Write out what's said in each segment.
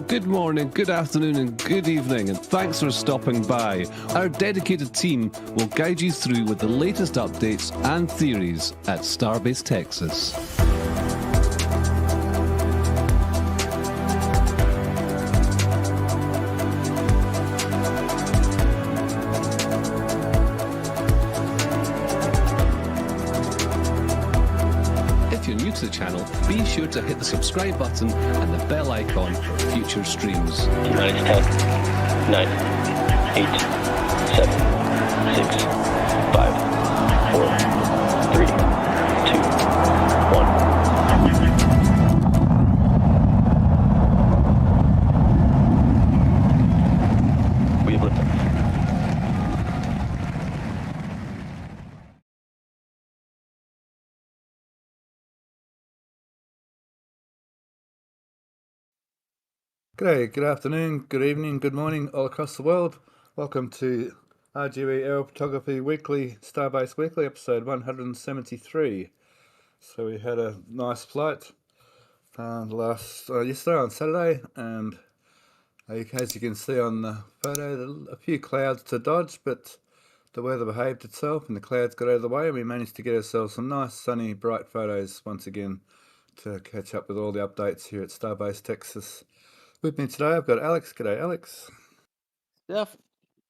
Good morning, good afternoon, and good evening, and thanks for stopping by. Our dedicated team will guide you through with the latest updates and theories at Starbase, Texas. If you're new to the channel, be sure to hit the subscribe button and the bell icon for future streams. 9, 10, 9, 8, 7, 6, 5, 4, 3, 2, 1. We have liftoff. G'day, good afternoon, good evening, good morning all across the world. Welcome to RGV Photography Weekly, Starbase Weekly, episode 173. So we had a nice flight yesterday on Saturday, and as you can see on the photo, a few clouds to dodge, but the weather behaved itself and the clouds got out of the way, and we managed to get ourselves some nice sunny bright photos once again to catch up with all the updates here at Starbase, Texas. With me today, I've got Alex. G'day, Alex. Steph,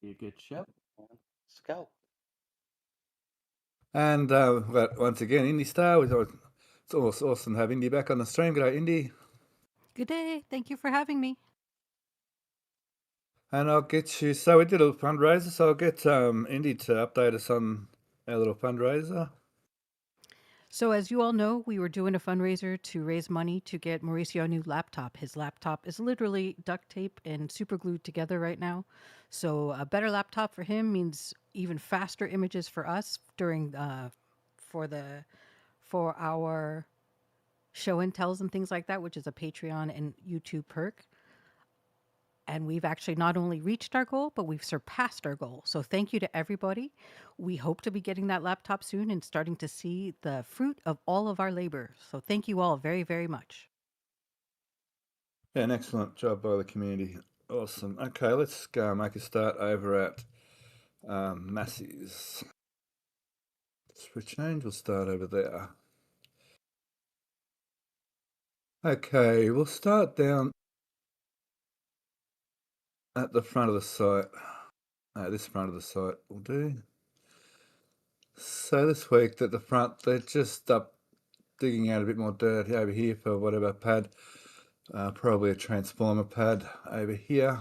you good show. Let's go. And we've got, once again, Indy Star. It's always awesome to have Indy back on the stream. G'day, Indy. Good day. Thank you for having me. And I'll get you, so we did a little fundraiser, so I'll get Indy to update us on our little fundraiser. So as you all know, we were doing a fundraiser to raise money to get Mauricio a new laptop. His laptop is literally duct tape and super glued together right now. So a better laptop for him means even faster images for us during for our show and tells and things like that, which is a Patreon and YouTube perk. And we've actually not only reached our goal, but we've surpassed our goal. So thank you to everybody. We hope to be getting that laptop soon and starting to see the fruit of all of our labor. So thank you all very, very much. Yeah, an excellent job by the community. Awesome. Okay, let's go make a start over at Massey's. For a change, we'll start over there. Okay, we'll start down at the front of the site. This front of the site will do. So this week at the front, they're just digging out a bit more dirt over here for whatever pad. Probably a transformer pad over here.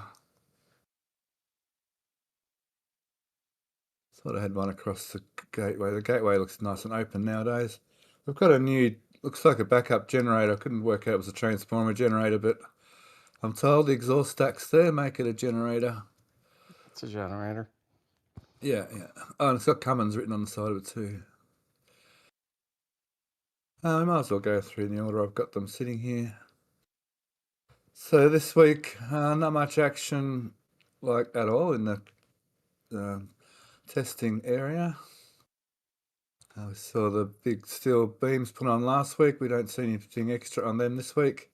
Thought I had one across the gateway. The gateway looks nice and open nowadays. We've got a new, looks like a backup generator. I couldn't work out it was a transformer generator, but I'm told the exhaust stacks there make it a generator. It's a generator. Yeah. Oh, and it's got Cummins written on the side of it too. I might as well go through in the order I've got them sitting here. So this week, not much action like at all in the testing area. We saw the big steel beams put on last week. We don't see anything extra on them this week.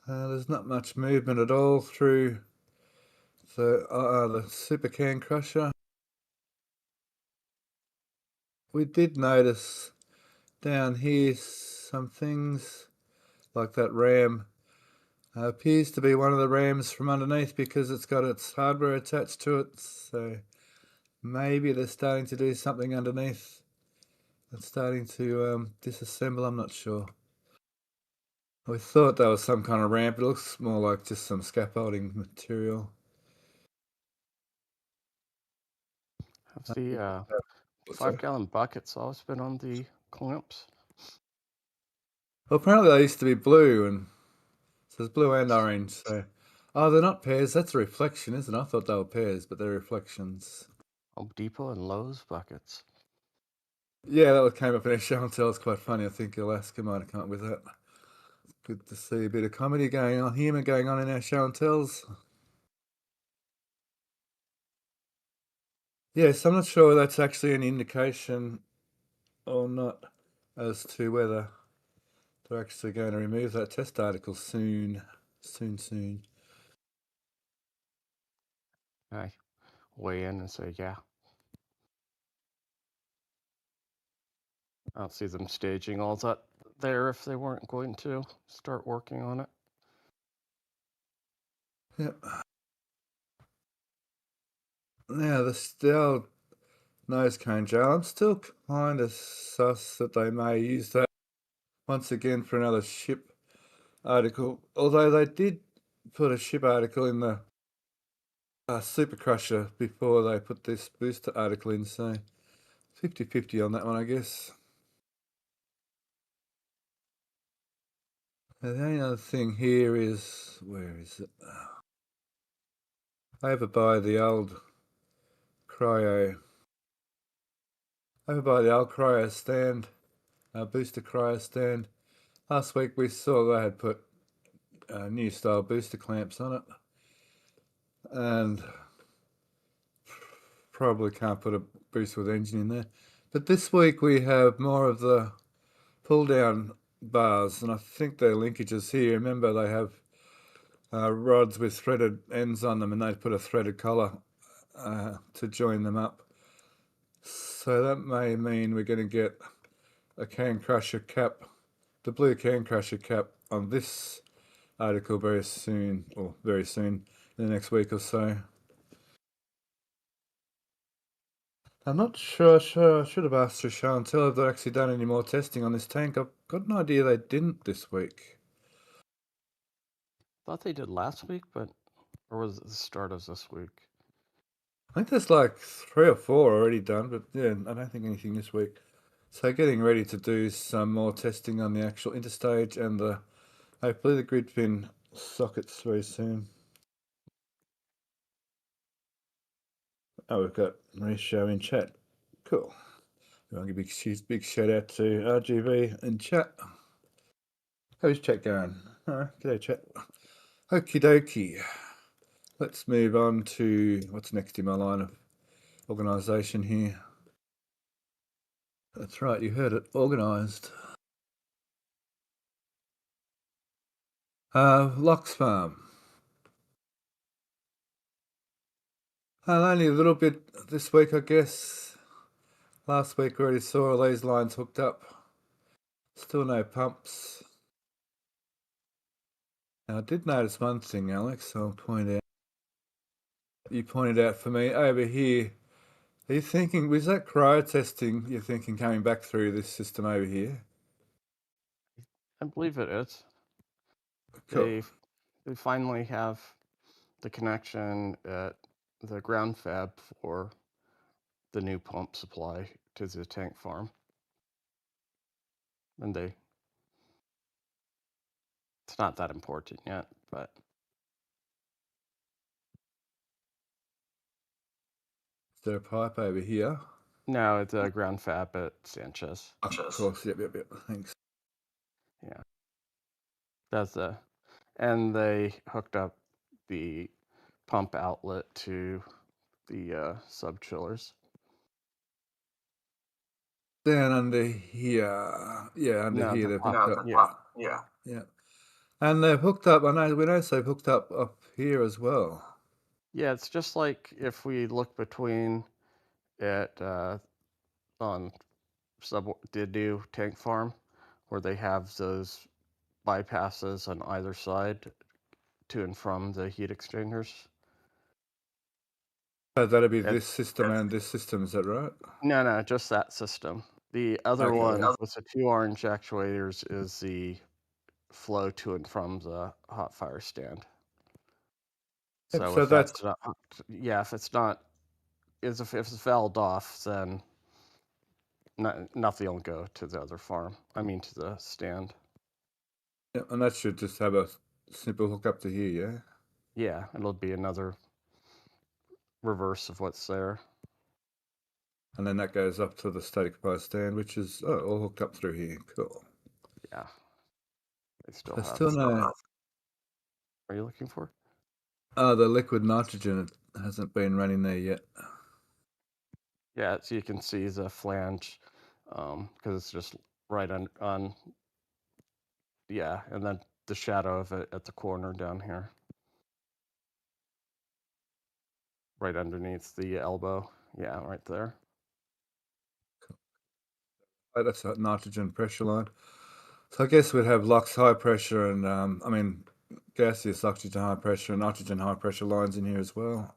There's not much movement at all through the super can crusher. We did notice down here some things like that ram. Appears to be one of the rams from underneath because it's got its hardware attached to it. So maybe they're starting to do something underneath. It's starting to disassemble, I'm not sure. We thought that was some kind of ramp. It looks more like just some scaffolding material. Have the 5-gallon buckets always been on the clamps? Well, apparently they used to be blue, and so there's blue and orange. So, oh, they're not pairs. That's a reflection, isn't it? I thought they were pairs, but they're reflections. Home Depot and Lowe's buckets. Yeah, that came up in our show and tell. It's quite funny. I think Alaska might have come up with that. Good to see a bit of comedy going on, humour going on in our show and tells. Yes, I'm not sure that's actually an indication or not as to whether they're actually going to remove that test article soon. I weigh in and say, yeah. I don't see them staging all that there if they weren't going to start working on it. Yep. Now, the old nose cone gel, I'm still kind of sus that they may use that once again for another ship article. Although they did put a ship article in the Super Crusher before they put this booster article in, so 50-50 on that one, I guess. And the only other thing here is, where is it? Over by the old cryo stand, booster cryo stand. Last week we saw they had put new style booster clamps on it, and probably can't put a booster with engine in there. But this week we have more of the pull down bars, and I think they're linkages here. Remember, they have rods with threaded ends on them, and they put a threaded collar to join them up. So that may mean we're going to get a can crusher cap, the blue can crusher cap on this article very soon in the next week or so. I'm not sure. I should have asked Show and Tell if they've actually done any more testing on this tank. I've got an idea they didn't this week. Thought they did last week, or was it the start of this week? I think there's like 3 or 4 already done, but yeah, I don't think anything this week. So getting ready to do some more testing on the actual interstage and hopefully the grid fin sockets very soon. Oh, we've got Mauricio in chat. Cool. I'll give a big shout out to RGV in chat. How's chat going? G'day chat. Okie dokie. Let's move on to what's next in my line of organisation here. That's right, you heard it. Organised. Locks Farm. Only a little bit this week, I guess. Last week we already saw all these lines hooked up. Still no pumps. Now, I did notice one thing, Alex, I'll point out. You pointed out for me over here. Are you thinking, was that cryo testing you're thinking coming back through this system over here? I believe it is. Cool. They finally have the connection at the ground fab for the new pump supply to the tank farm. And it's not that important yet, but Is there a pipe over here? no, it's a ground fab at Sanchez. Of course, yep, thanks. Yeah. That's and they hooked up the pump outlet to the sub chillers. Down under here. Yeah, under No, here the they've pump, hooked up. yeah. Yeah. And they've hooked up, we know they've hooked up here as well. Yeah, it's just like if we look between it on the new tank farm, where they have those bypasses on either side to and from the heat exchangers. So that'd be this system and this system, is that right? No, just that system. The other one with the two orange actuators is the flow to and from the hot fire stand. Yep, So so if that's that's not, yeah, if it's not, if it's valved off, then nothing will go to the other farm. I mean, to the stand. yeah, and that should just have a simple hook up to here, yeah? Yeah, it'll be another reverse of what's there. And then that goes up to the static power stand, which is all hooked up through here. Cool. Yeah. They still I have. still know. What are you looking for? The liquid nitrogen hasn't been running there yet. Yeah, so you can see the flange, because it's just right on. Yeah, and then the shadow of it at the corner down here, right underneath the elbow. Yeah, right there. Oh, that's a nitrogen pressure line. So I guess we'd have LOX high pressure and, gaseous oxygen high pressure and nitrogen high pressure lines in here as well.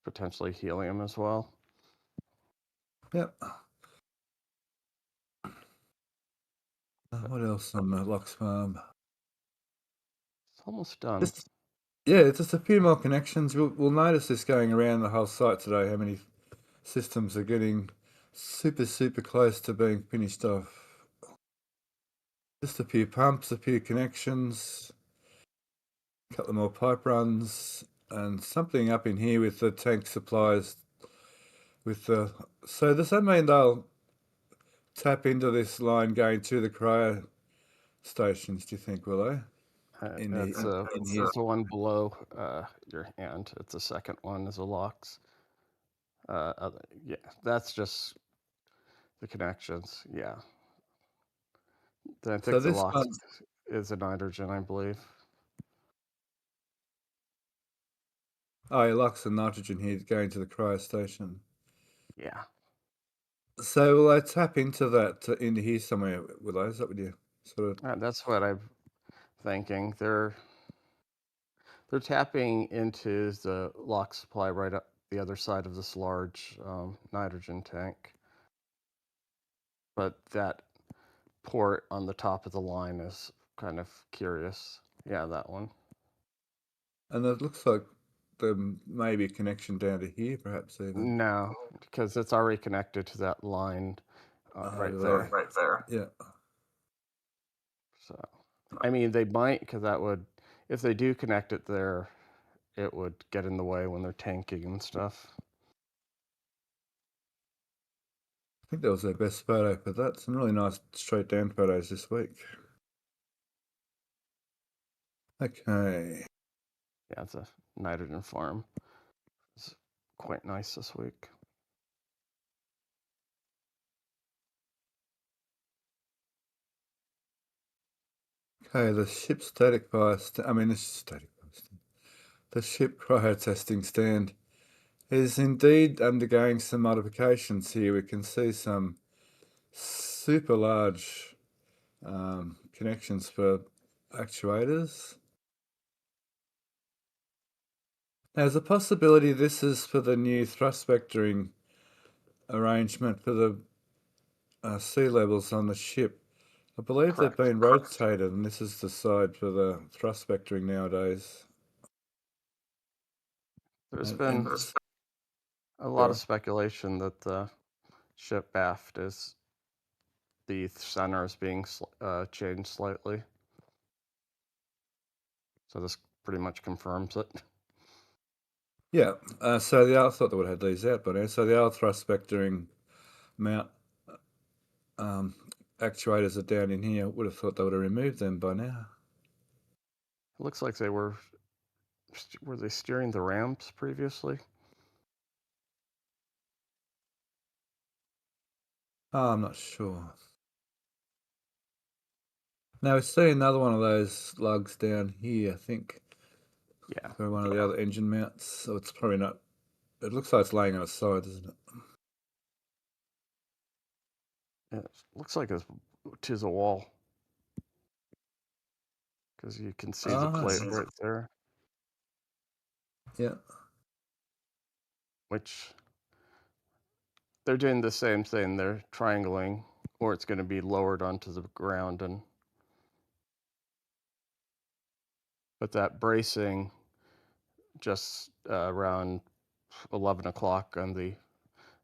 Potentially helium as well. Yep. What else on the LOX farm? It's almost done. It's just a few more connections. We'll notice this going around the whole site today, how many systems are getting super, super close to being finished off. Just a few pumps, a few connections, a couple more pipe runs, and something up in here with the tank supplies. So does that mean they'll tap into this line going to the cryo stations, do you think, will they? It's the one below your hand. It's the second one is a LOX. Yeah, that's just the connections. Yeah. Then I think the LOX is a nitrogen, I believe. Oh, yeah, LOX and nitrogen here going to the cryo station. Yeah. So will I tap into that into here somewhere, will I? Is that what you sort of? That's what I'm thinking. They're tapping into the LOX supply right up the other side of this large nitrogen tank. But that port on the top of the line is kind of curious. Yeah, that one. And it looks like there may be a connection down to here, perhaps even. No, because it's already connected to that line right there. Right there. Yeah. So, I mean, they might, because that would, if they do connect it there, it would get in the way when they're tanking and stuff. I think that was their best photo for that. Some really nice straight down photos this week. Okay. Yeah, it's a nitrogen farm. It's quite nice this week. Okay, the ship static fire the ship cryo testing stand is indeed undergoing some modifications here. We can see some super large connections for actuators. Now, there's a possibility this is for the new thrust vectoring arrangement for the sea levels on the ship. I believe Correct. they've been rotated, and this is the side for the thrust vectoring nowadays. There's And- been and- a lot of Sorry. speculation that the ship aft is the center is being changed slightly. So this pretty much confirms it. Yeah, so I thought they would have had these out by now. So the old thrust vectoring mount actuators are down in here. Would have thought they would have removed them by now. It looks like they were they steering the ramps previously? Oh, I'm not sure. Now we see another one of those lugs down here, I think, Yeah. for one of the other engine mounts. So it's probably not. It looks like it's laying on its side, doesn't it? It looks like it's to the wall. Because you can see the plate yeah. right there. Yeah. Which they're doing the same thing. They're triangling, or it's going to be lowered onto the ground, but that bracing just around 11 o'clock on the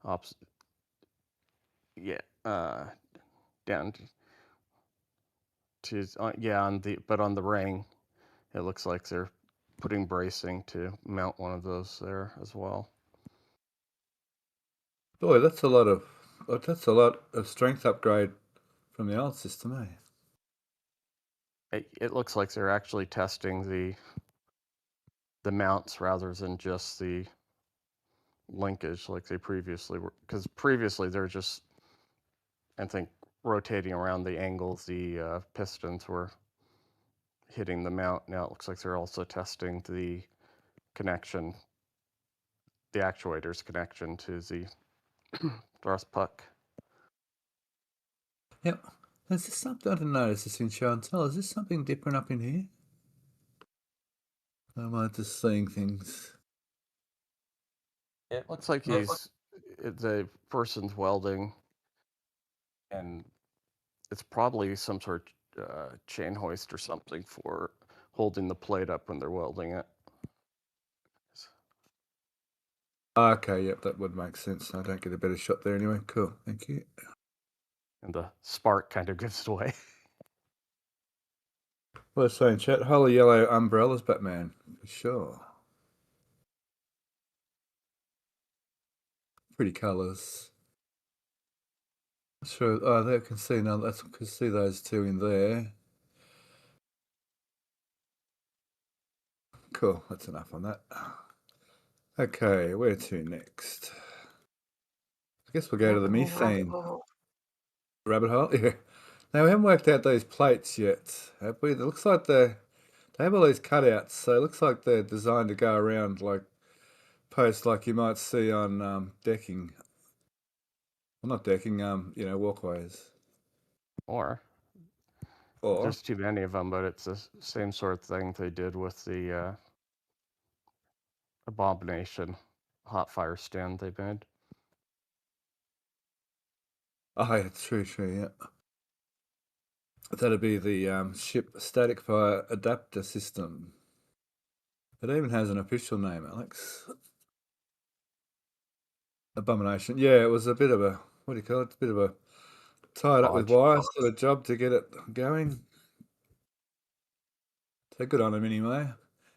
opposite, down to on the ring, it looks like they're putting bracing to mount one of those there as well. Boy, that's a lot of strength upgrade from the old system, eh? It looks like they're actually testing the mounts rather than just the linkage like they previously were, because previously they're just, I think, rotating around the angles the pistons were hitting the mount. Now it looks like they're also testing the connection, the actuator's connection to the thrust puck. Yep. Is this something I didn't notice this in show and tell? Is this something different up in here? Or am I just seeing things? It looks like the person's welding, and it's probably some sort of chain hoist or something for holding the plate up when they're welding it. Okay, yep, that would make sense. I don't get a better shot there anyway. Cool, thank you. And the spark kind of gives away. Well, saying chat, holy yellow umbrellas, Batman, for sure. Pretty colours. Sure. Oh, there can see now. That's can see those two in there. Cool. That's enough on that. Okay, where to next? I guess we'll go to the methane. Rabbit hole? Yeah. Now, we haven't worked out those plates yet, have we? It looks like they have all these cutouts, so it looks like they're designed to go around like posts like you might see on decking. Well, not decking, walkways. Or there's too many of them, but it's the same sort of thing they did with the Abomination hot fire stand they made. Oh, yeah, true, yeah. That'd be the ship static fire adapter system. It even has an official name, Alex. Abomination. Yeah, it was a bit of a, what do you call it? It's a bit of a tied up with wires for the job to get it going. So good on them anyway.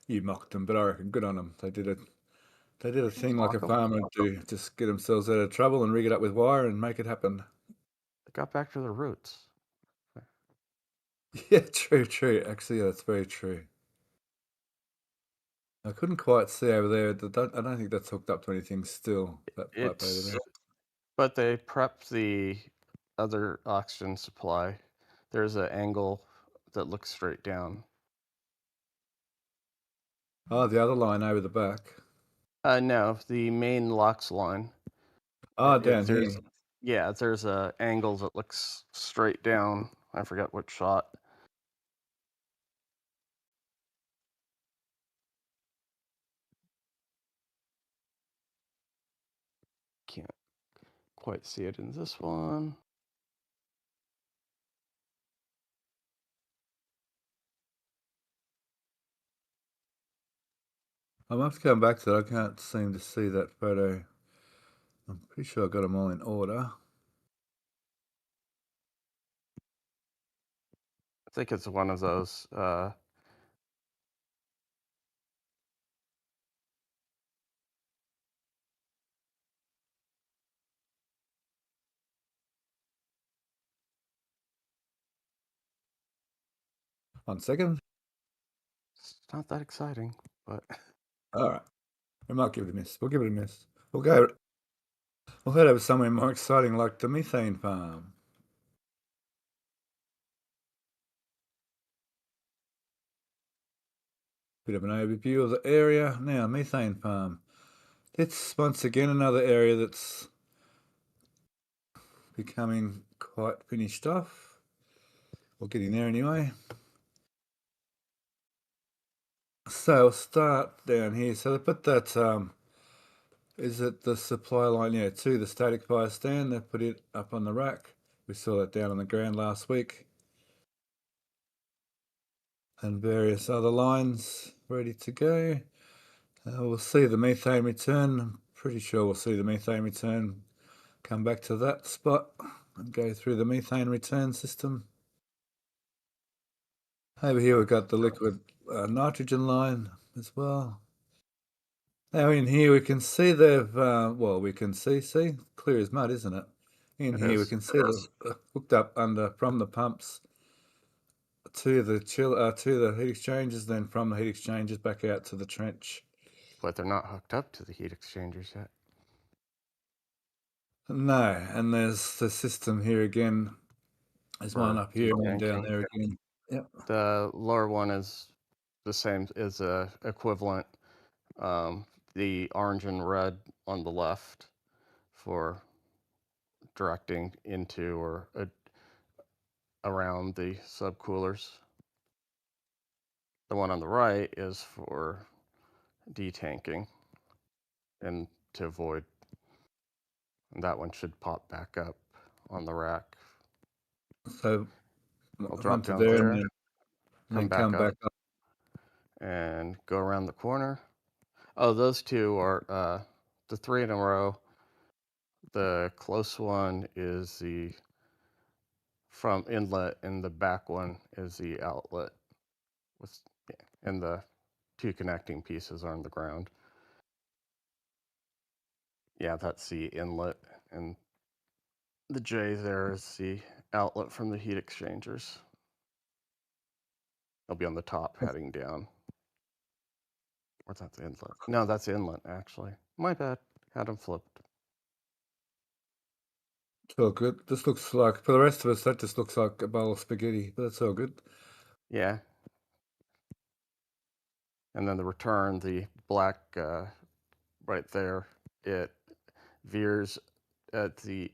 You mocked them, but I reckon good on them. They did a thing like a farmer would do, just get themselves out of trouble and rig it up with wire and make it happen. They got back to their roots. Yeah, true. Actually, yeah, that's very true. I couldn't quite see over there. I don't think that's hooked up to anything still. That pipe over there. But they prepped the other oxygen supply. There's an angle that looks straight down. Oh, the other line over the back. No, the main LOX line. Oh, down here. Yeah, there's a angle that looks straight down. I forget what shot. Can't quite see it in this one. I might have to come back to that. I can't seem to see that photo. I'm pretty sure I got them all in order. I think it's one of those. One second. It's not that exciting, but All right. We might give it a miss. We'll give it a miss. We'll head over somewhere more exciting like the methane farm. Bit of an overview of the area. Now, methane farm. It's once again another area that's becoming quite finished off. We're getting there anyway. So we'll start down here. So they put that, is it the supply line? Yeah, to the static fire stand. They put it up on the rack. We saw that down on the ground last week. And various other lines ready to go. We'll see the methane return. I'm pretty sure we'll see the methane return. Come back to that spot and go through the methane return system. Over here we've got the liquid nitrogen line as well. Now in here we can see they've, we can see, clear as mud, isn't it? In here we can see they've hooked up from the pumps to the to the heat exchangers, then from the heat exchangers back out to the trench. but they're not hooked up to the heat exchangers yet. No, and there's the system here again. There's one up here and one down there again. Yep. The lower one is the same, is equivalent. The orange and red on the left for directing into or around the subcoolers. The one on the right is for detanking and to avoid. And that one should pop back up on the rack. So We'll drop onto down there there, and then come back up. and go around the corner. Oh, those two are the three in a row. The close one is the from inlet, and the back one is the outlet. And the two connecting pieces are on the ground. Yeah, that's the inlet, and the J there is the outlet from the heat exchangers. They'll be on the top heading down. Or that's the inlet. No, that's the inlet, actually. My bad. Had them flipped. It's all good. This looks like, for the rest of us, that just looks like a bowl of spaghetti, but that's all good. Yeah. And then the return, the black right there, it veers at the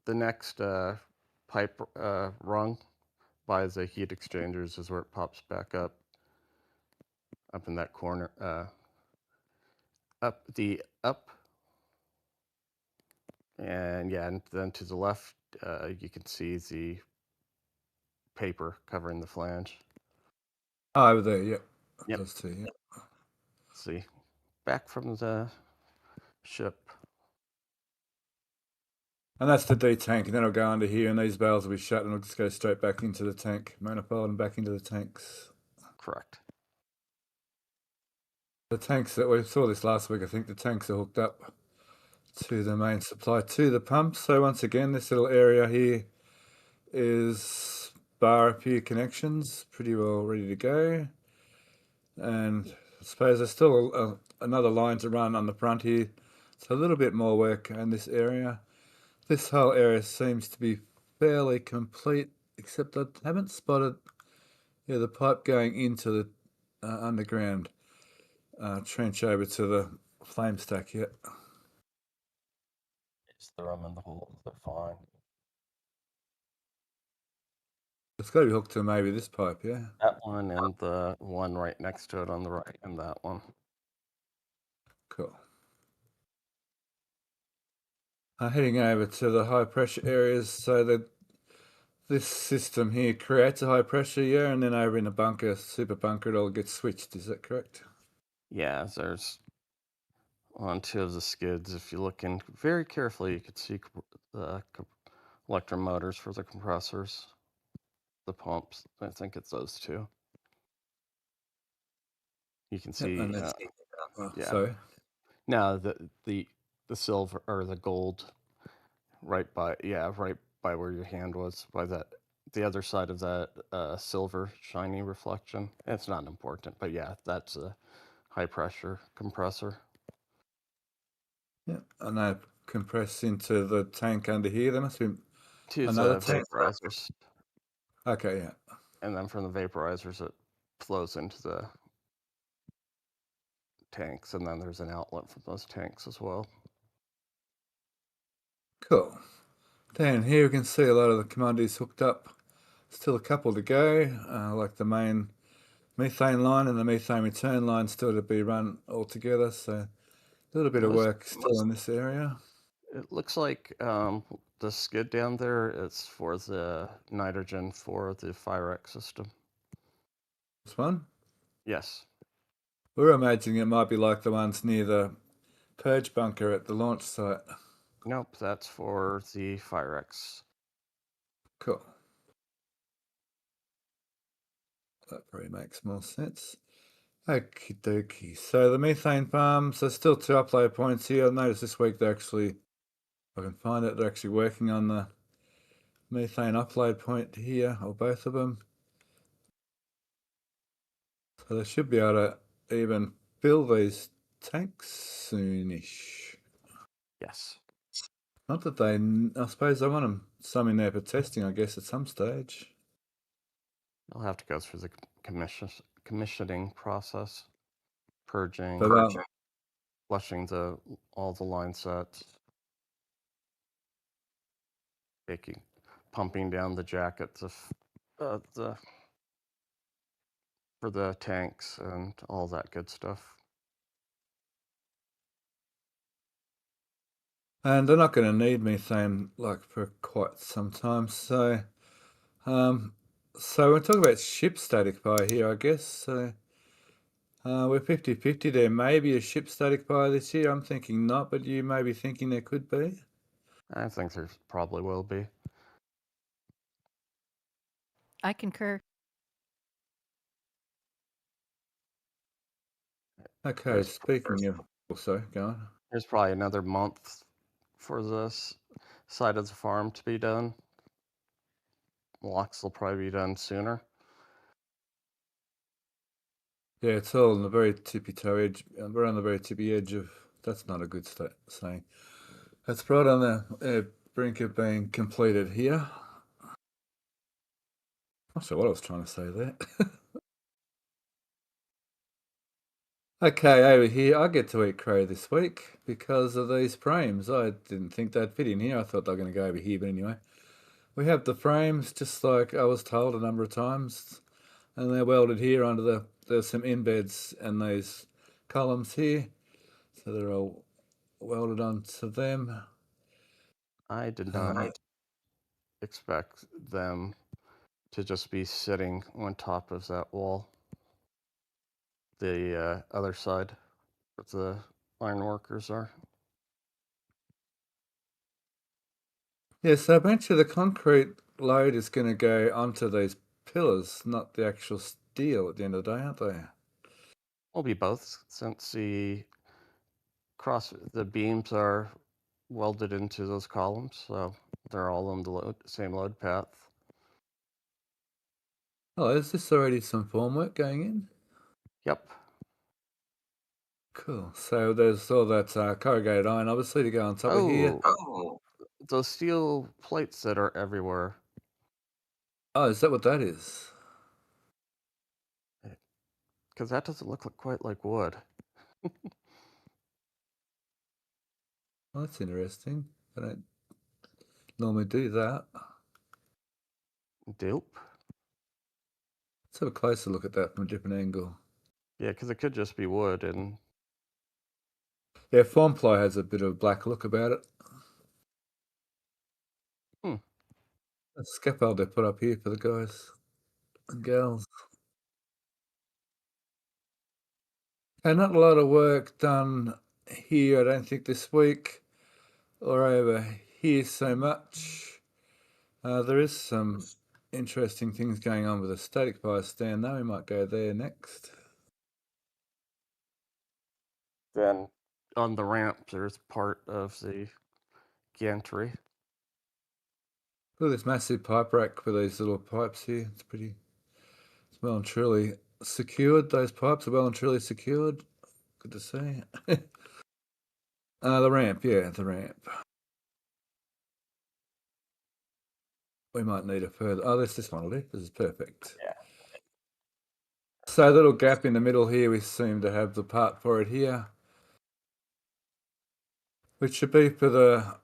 next pipe rung by the heat exchangers is where it pops back up in that corner. Up. And yeah, and then to the left, you can see the paper covering the flange. Oh, over there, yeah. Yep. Those two, yeah. See, back from the ship. And that's the detank, and then it'll go under here, and these valves will be shut, and it'll just go straight back into the tank manifold and back into the tanks. Correct. The tanks that we saw this last week, I think the tanks are hooked up to the main supply to the pump. So once again, this little area here is bar a few connections, pretty well ready to go. And I suppose there's still another line to run on the front here. So a little bit more work in this area. This whole area seems to be fairly complete, except I haven't spotted the pipe going into the underground trench over to the flame stack yet. Just throw them in the hole. They're fine. It's got to be hooked to maybe this pipe, yeah? That one and the one right next to it on the right, and that one. Cool. Heading over to the high pressure areas, so that this system here creates a high pressure, yeah, and then over in the bunker, super bunker, it all gets switched. Is that correct? Yeah, there's on two of the skids. If you look in very carefully, you can see the electro motors for the compressors, the pumps. I think it's those two. You can see, And that's, yeah. sorry. Now the silver or the gold, right by where your hand was, by the other side of that silver shiny reflection. It's not important, but yeah, that's a high pressure compressor. Yeah, and they compress into the tank under here. There must be Two another tank. vaporizers. Okay, yeah. And then from the vaporizers, it flows into the tanks, and then there's an outlet from those tanks as well. Cool. Down here we can see a lot of the commodities hooked up. Still a couple to go, like the main methane line and the methane return line still to be run all together. So a little bit of work still in this area. It looks like the skid down there is for the nitrogen for the Firex system. This one? Yes. We're imagining it might be like the ones near the purge bunker at the launch site. Nope, that's for the Firex. Cool. That probably makes more sense. Okie dokie. So the methane farms, there's still 2 upload points here. I noticed this week they're actually, if I can find it, they're actually working on the methane upload point here, or both of them. So they should be able to even fill these tanks soonish. Yes. Not that they, I suppose they want them some in there for testing, I guess, at some stage. I'll have to go through the commissioning process, purging, But flushing all the line sets, pumping down the jackets of for the tanks and all that good stuff. and they're not going to need methane like for quite some time. So, we're talking about ship static buy here, I guess. So, we're 50-50. There may be a ship static buy this year. I'm thinking not, but you may be thinking there could be. I think there probably will be. I concur. Okay, speaking of, sorry, go on. There's probably another month for this side of the farm to be done. Locks will probably be done sooner. Yeah, it's all on the very tippy toe edge. We're on the very tippy edge of. That's not a good saying. That's right on the brink of being completed here. Not sure what I was trying to say there. Okay, over here, I get to eat crow this week because of these frames. I didn't think they'd fit in here. I thought they were going to go over here, but anyway. We have the frames, just like I was told a number of times, and they're welded here under there's some embeds and these columns here. So they're all welded onto them. I did not expect them to just be sitting on top of that wall. The other side of the ironworkers are. Yeah, so eventually the concrete load is going to go onto these pillars, not the actual steel at the end of the day, aren't they? Will be both, since the beams are welded into those columns, so they're all on the same load path. Oh, is this already some formwork going in? Yep. Cool. So there's all that corrugated iron, obviously, to go on top of here. Oh, those steel plates that are everywhere. Oh, is that what that is? Because that doesn't look quite like wood. Well, that's interesting. I don't normally do that. Dope. Let's have a closer look at that from a different angle. Yeah, because it could just be wood, and yeah, Formply has a bit of a black look about it. A scaffold they put up here for the guys and girls. And not a lot of work done here, I don't think this week, or over here so much. There is some interesting things going on with the static bias stand, though. We might go there next. Then on the ramp, there's part of the gantry. Look at this massive pipe rack with these little pipes here. It's well and truly secured. Those pipes are well and truly secured. Good to see. The ramp, yeah, the ramp. We might need a further. Oh, this one will do. This is perfect. Yeah. So, a little gap in the middle here. We seem to have the part for it here, which should be for the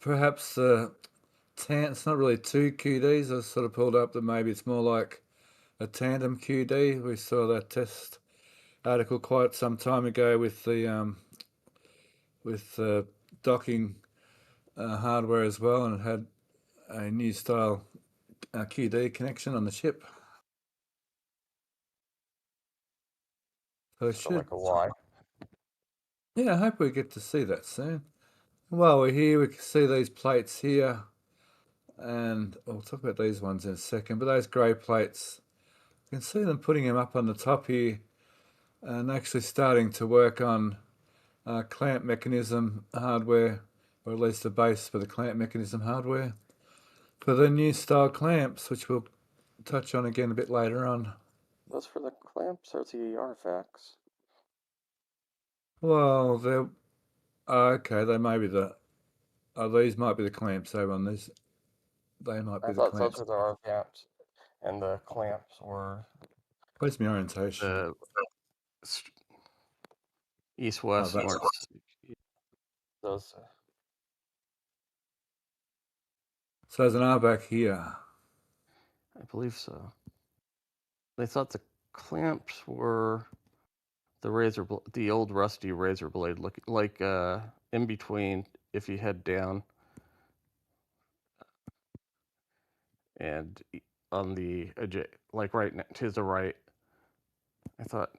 perhaps the it's not really two QDs. I sort of pulled up that maybe it's more like a tandem QD. We saw that test article quite some time ago with the docking hardware as well, and it had a new style QD connection on the ship. So it should, like a Y. yeah, I hope we get to see that soon. While we're here, we can see these plates here, and we'll talk about these ones in a second, but those grey plates, you can see them putting them up on the top here and actually starting to work on clamp mechanism hardware, or at least the base for the clamp mechanism hardware for the new style clamps, which we'll touch on again a bit later on. Those for the clamps or the artifacts? Well, they're okay. They may be these might be the clamps over on this. They might be I the thought clamps. those were the artifacts, and the clamps were Where's my orientation? the east-west, north. Those. So there's an R back here. I believe so. They thought the clamps were the old rusty razor blade, looking like in between. If you head down, and on the like right to the right, I thought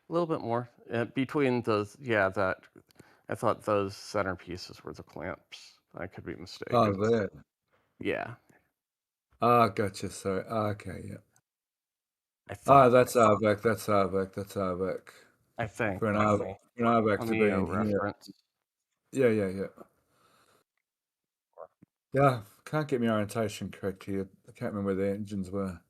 a little bit more between those. Yeah, that I thought those centerpieces were the clamps. I could be mistaken. Oh, there. Yeah. Ah, gotcha. Sorry. Okay, yeah. That's RVAC. That's RVAC. That's RVAC. I think. For an RVAC to be in reference. Here. Yeah. Yeah, can't get my orientation correct here. I can't remember where the engines were.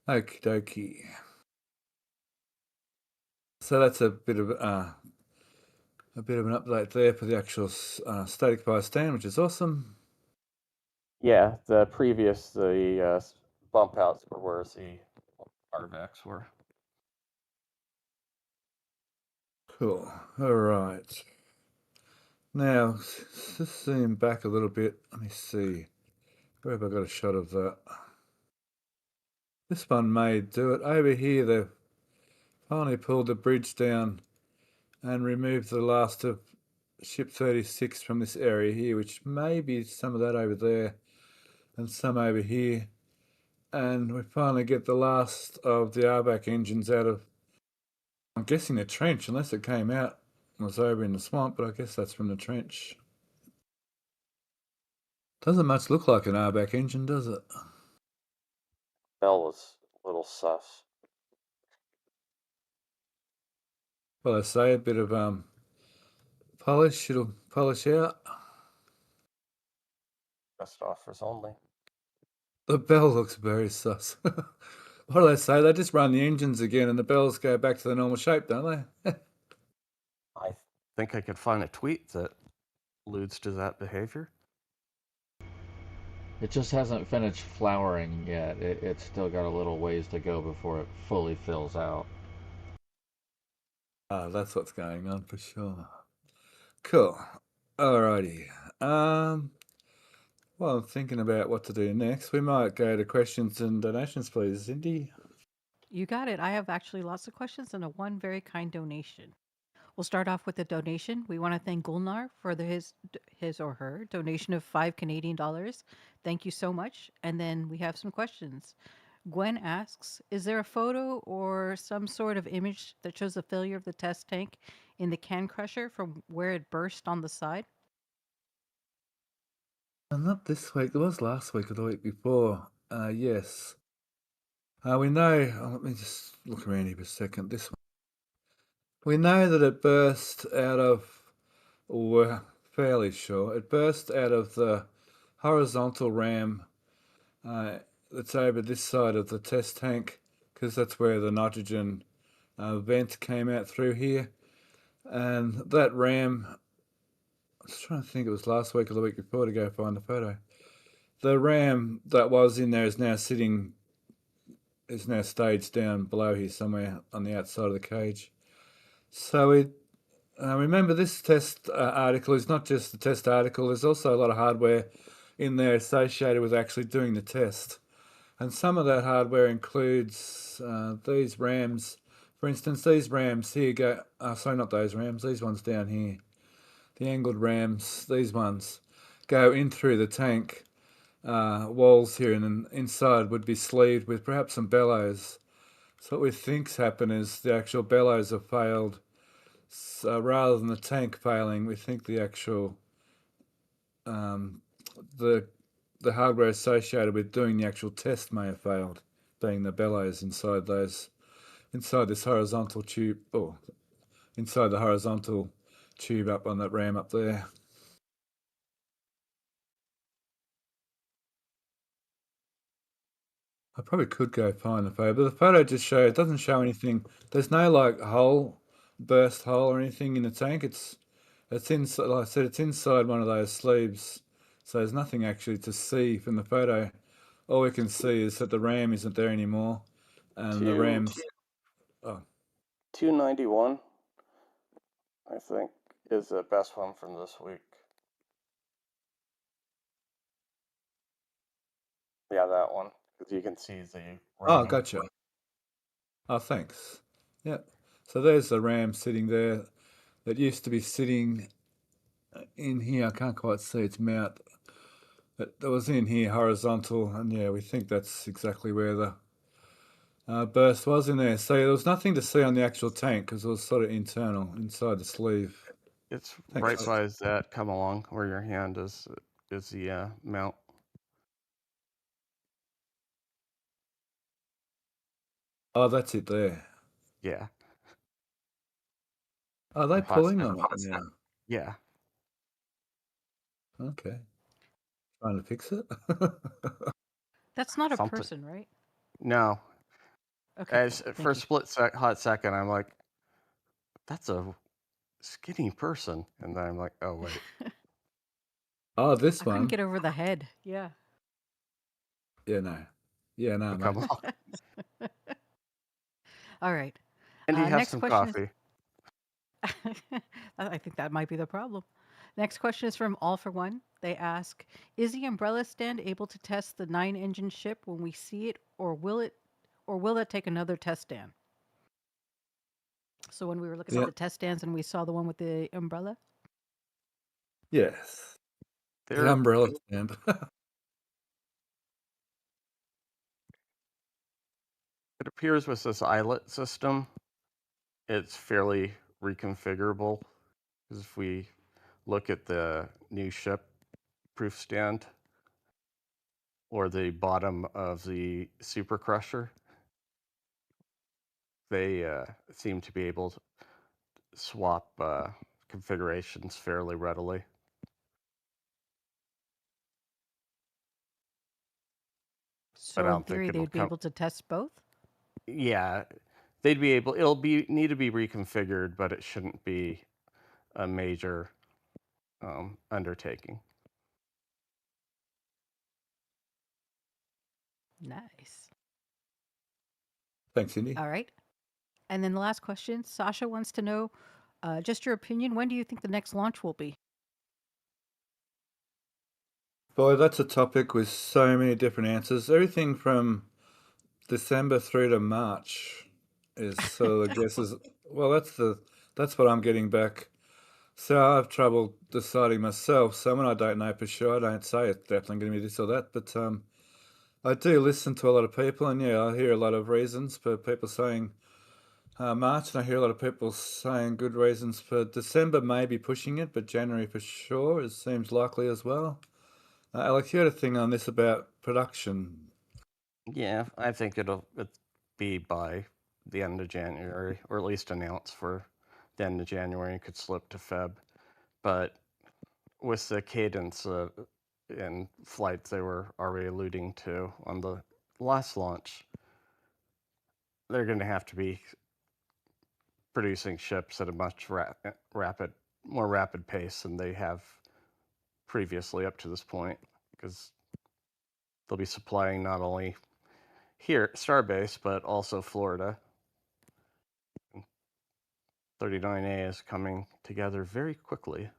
Okie dokie. So that's a bit of an update there for the actual static bias stand, which is awesome. Yeah, the bump outs were where the artifacts were. Cool. All right. Now, just zoom back a little bit. Let me see. Where have I got a shot of that? This one may do it. Over here, they've finally pulled the bridge down and removed the last of ship 36 from this area here, which may be some of that over there and some over here. And we finally get the last of the RBAC engines out of, I'm guessing, the trench, unless it came out and was over in the swamp, but I guess that's from the trench. Doesn't much look like an RBAC engine, does it? Bell was a little sus. Well, I say a bit of polish, it'll polish out. Best offers only. The bell looks very sus. What do they say? They just run the engines again and the bells go back to the normal shape, don't they? I think I could find a tweet that alludes to that behavior. It just hasn't finished flowering yet. It's still got a little ways to go before it fully fills out. That's what's going on for sure. Cool. Alrighty. Well, I'm thinking about what to do next. We might go to questions and donations, please, Cindy. You got it. I have actually lots of questions and one very kind donation. We'll start off with the donation. We want to thank Gulnar for his or her donation of $5 Canadian. Thank you so much. And then we have some questions. Gwen asks, is there a photo or some sort of image that shows the failure of the test tank in the can crusher from where it burst on the side? Not this week. It was last week or the week before. Yes. We know. Let me just look around here for a second. This one. We know that it burst out of. We're fairly sure it burst out of the horizontal ram that's over this side of the test tank, because that's where the nitrogen vent came out through here, and that ram. I was trying to think. It was last week or the week before to go find the photo. The ram that was in there is now staged down below here somewhere on the outside of the cage. So remember, this test article is not just the test article. There's also a lot of hardware in there associated with actually doing the test. And some of that hardware includes these rams. For instance, these rams here go... sorry, not those rams. These ones down here. The angled rams, these ones, go in through the tank walls here, and then inside would be sleeved with perhaps some bellows. So what we think's happened is the actual bellows have failed. So rather than the tank failing, we think the actual the hardware associated with doing the actual test may have failed, being the bellows inside this horizontal tube, or inside the horizontal tube up on that ram up there. I probably could go find the photo, but the photo just it doesn't show anything. There's no like burst hole or anything in the tank. It's inside, like I said, it's inside one of those sleeves. So there's nothing actually to see from the photo. All we can see is that the ram isn't there anymore. And the ram's 291, I think, is the best one from this week. Yeah, that one. Because you can see the ram. Oh, gotcha. Oh, thanks. Yep. So there's the ram sitting there that used to be sitting in here. I can't quite see its mouth. But that was in here, horizontal, and yeah, we think that's exactly where the burst was in there. So there was nothing to see on the actual tank because it was sort of internal, inside the sleeve. It's right by that come along where your hand is the mount. Oh, that's it there. Yeah. Are they pulling on it now? Yeah. Okay. Trying to fix it? That's not a person, right? No. Okay. For a split hot second, I'm like, that's a skinny person. And then I'm like, oh, wait. Oh, this I one. couldn't get over the head. Yeah. Yeah, no. Yeah, no, Come mate. on. All right. And he has next some question coffee. I think that might be the problem. Next question is from All for One. They ask, is the umbrella stand able to test the 9-engine ship when we see it, or will it take another test stand? So when we were looking at the test stands and we saw the one with the umbrella? Yes. The umbrella stand. It appears with this eyelet system, it's fairly reconfigurable. Because if we look at the new ship proof stand or the bottom of the super crusher, they seem to be able to swap configurations fairly readily. So in theory, they'd be able to test both? Yeah, they'd be able. Need to be reconfigured, but it shouldn't be a major undertaking. Nice. Thanks, Cindy. All right. And then the last question, Sasha wants to know, just your opinion, when do you think the next launch will be? Boy, that's a topic with so many different answers. Everything from December through to March is sort of the guesses. Well, that's what I'm getting back. So I have trouble deciding myself. So when I don't know for sure, I don't say it's definitely going to be this or that. But I do listen to a lot of people, and yeah, I hear a lot of reasons for people saying March, and I hear a lot of people saying good reasons for December, maybe pushing it, but January for sure. It seems likely as well. Alex, you had a thing on this about production. Yeah, I think it'll be by the end of January, or at least announced for the end of January. It could slip to Feb, but with the cadence in flights they were already alluding to on the last launch, they're going to have to be producing ships at a much more rapid pace than they have previously up to this point, because they'll be supplying not only here at Starbase but also Florida. 39A is coming together very quickly.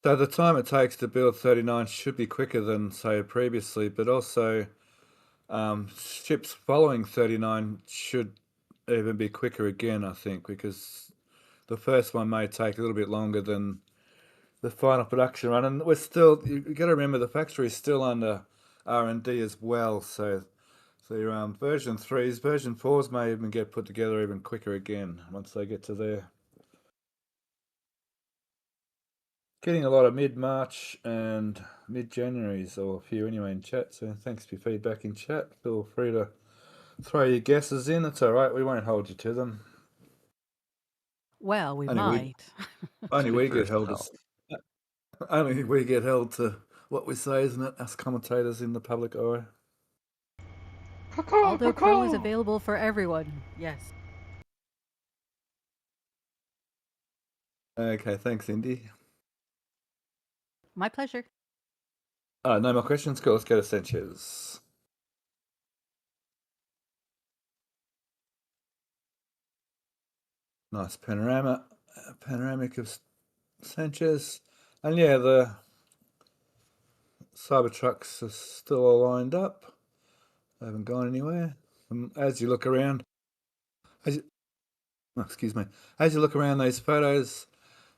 So the time it takes to build 39 should be quicker than, say, previously, but also ships following 39 should even be quicker again, I think, because the first one may take a little bit longer than the final production run, and we're still, you got to remember, the factory is still under R&D as well, so the version 3s, version 4s may even get put together even quicker again once they get to there. Getting a lot of mid-March and mid-Januaries, or a few anyway, in chat, so thanks for your feedback in chat. Feel free to throw your guesses in, it's alright, we won't hold you to them. Well, we Only might. only we Speak for get held yourself. only we get held to what we say, isn't it? Us commentators in the public eye. Aldo Pro is available for everyone. Yes. Okay, thanks, Indy. My pleasure. No more questions? Cool, let's go to Sanchez. Nice panoramic of Sanchez. And yeah, the Cybertrucks are still all lined up. They haven't gone anywhere. And as you look around, as you look around these photos,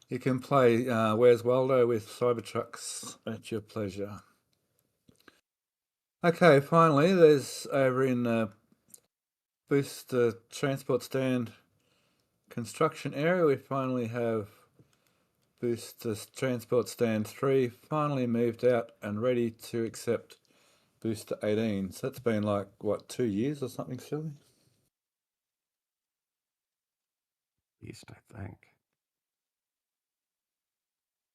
you can play Where's Waldo with Cybertrucks at your pleasure. Okay, finally, there's over in Booster Transport Stand construction area, we finally have Booster Transport Stand 3 finally moved out and ready to accept Booster 18. So that's been like, what, 2 years or something silly? East, I think.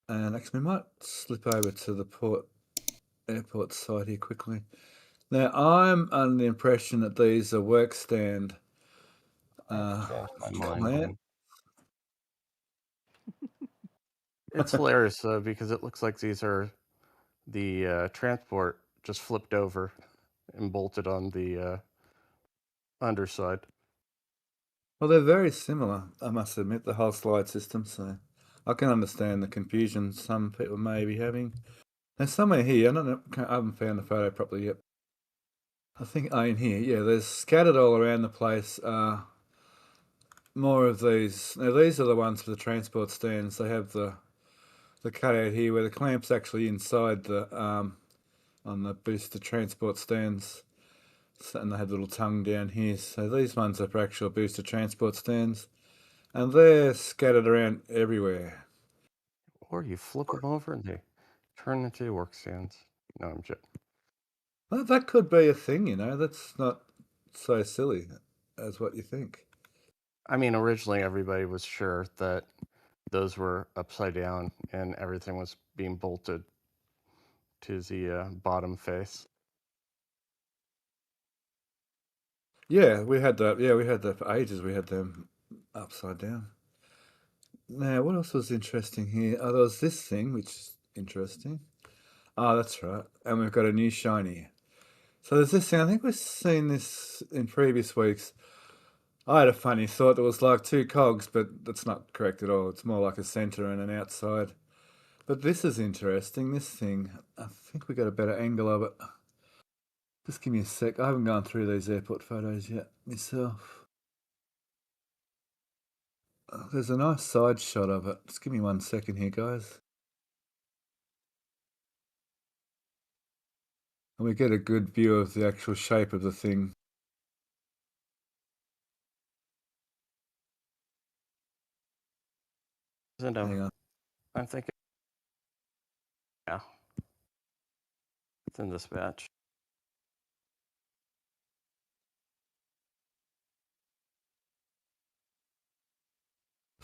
And actually, we might slip over to the airport side here quickly. Now, I'm under the impression that these are work stand Changed my mind. plant. It's hilarious though, because it looks like these are the transport just flipped over and bolted on the underside. Well, they're very similar, I must admit, the whole slide system, so I can understand the confusion some people may be having. There's somewhere here, I don't know, I haven't found the photo properly yet. I think, in here, yeah, there's scattered all around the place, more of these. Now, these are the ones for the transport stands. They have the cutout here where the clamp's actually inside the, on the booster transport stands. And they have a little tongue down here. So these ones are for actual booster transport stands. And they're scattered around everywhere. Or you flip them over and they turn into work stands. No, I'm joking. Well, that could be a thing, you know. That's not so silly as what you think. I mean, originally everybody was sure that those were upside down and everything was being bolted to the bottom face. Yeah, we had that. Yeah, we had that for ages. We had them upside down. Now, what else was interesting here? Oh, there was this thing, which is interesting. Oh, that's right. And we've got a new shiny. So there's this thing. I think we've seen this in previous weeks. I had a funny thought that was like two cogs, but that's not correct at all. It's more like a center and an outside. But this is interesting. This thing, I think we got a better angle of it. Just give me a sec. I haven't gone through these airport photos yet myself. There's a nice side shot of it. Just give me 1 second here, guys. and we get a good view of the actual shape of the thing. Hang on. I'm thinking, yeah, it's in this batch.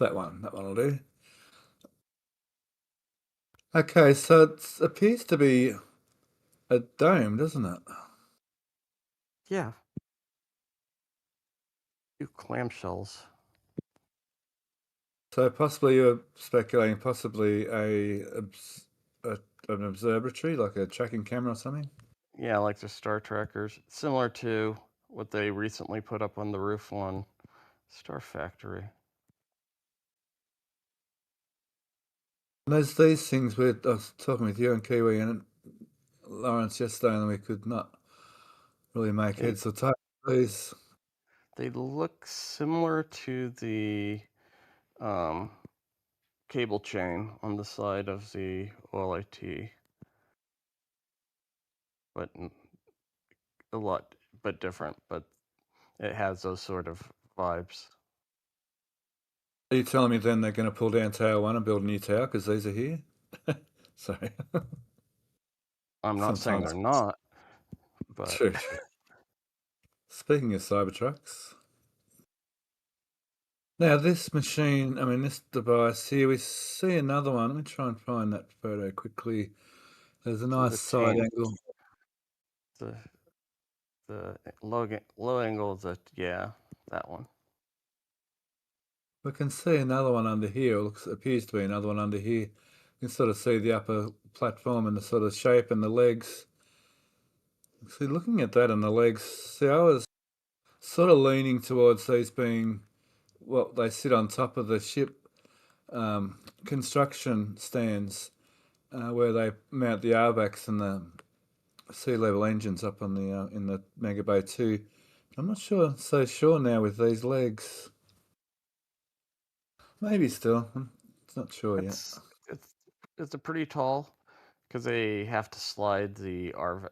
That one will do. Okay, so it appears to be a dome, doesn't it? Yeah. Two clamshells. So possibly you're speculating possibly an observatory, like a tracking camera or something? Yeah, like the star trackers, similar to what they recently put up on the roof on Star Factory. And there's these things I was talking with you and Kiwi and Lawrence yesterday, and we could not really make heads or tails of these. They look similar to the cable chain on the side of the OLIT, but a lot, but different. But it has those sort of vibes. Are you telling me then they're going to pull down Tower 1 and build a new tower because these are here? Sorry. I'm not saying they're not, but True. Speaking of Cybertrucks, now this machine, I mean this device here, we see another one. Let me try and find that photo quickly. There's a nice side angle. The low angle, that one. We can see another one under here. Appears to be another one under here. You can sort of see the upper platform and the sort of shape and the legs. See, looking at that and the legs, see, I was sort of leaning towards these being what they sit on top of the ship construction stands where they mount the airbags and the sea level engines up on the in the Gigabay 2. I'm not so sure now with these legs. Maybe still. I'm not sure yet. It's a pretty tall because they have to slide the RV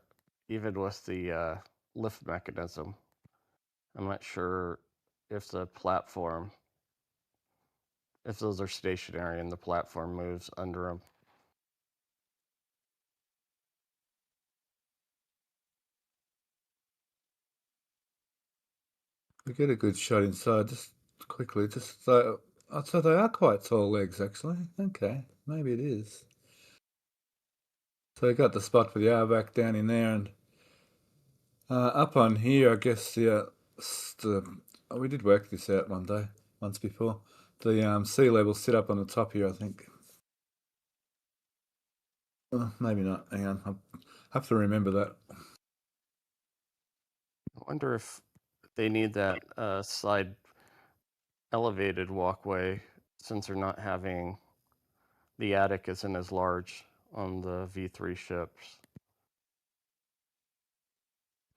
even with the lift mechanism. I'm not sure if the platform, if those are stationary and the platform moves under them. We get a good shot inside. Just quickly, so they are quite tall legs actually. Okay, maybe it is. So we got the spot for the airback down in there, and up on here, I guess we did work this out once before. The sea levels sit up on the top here, I think. Maybe not. Hang on, I have to remember that. I wonder if they need that side elevated walkway since they're not having the attic isn't as large on the V3 ships.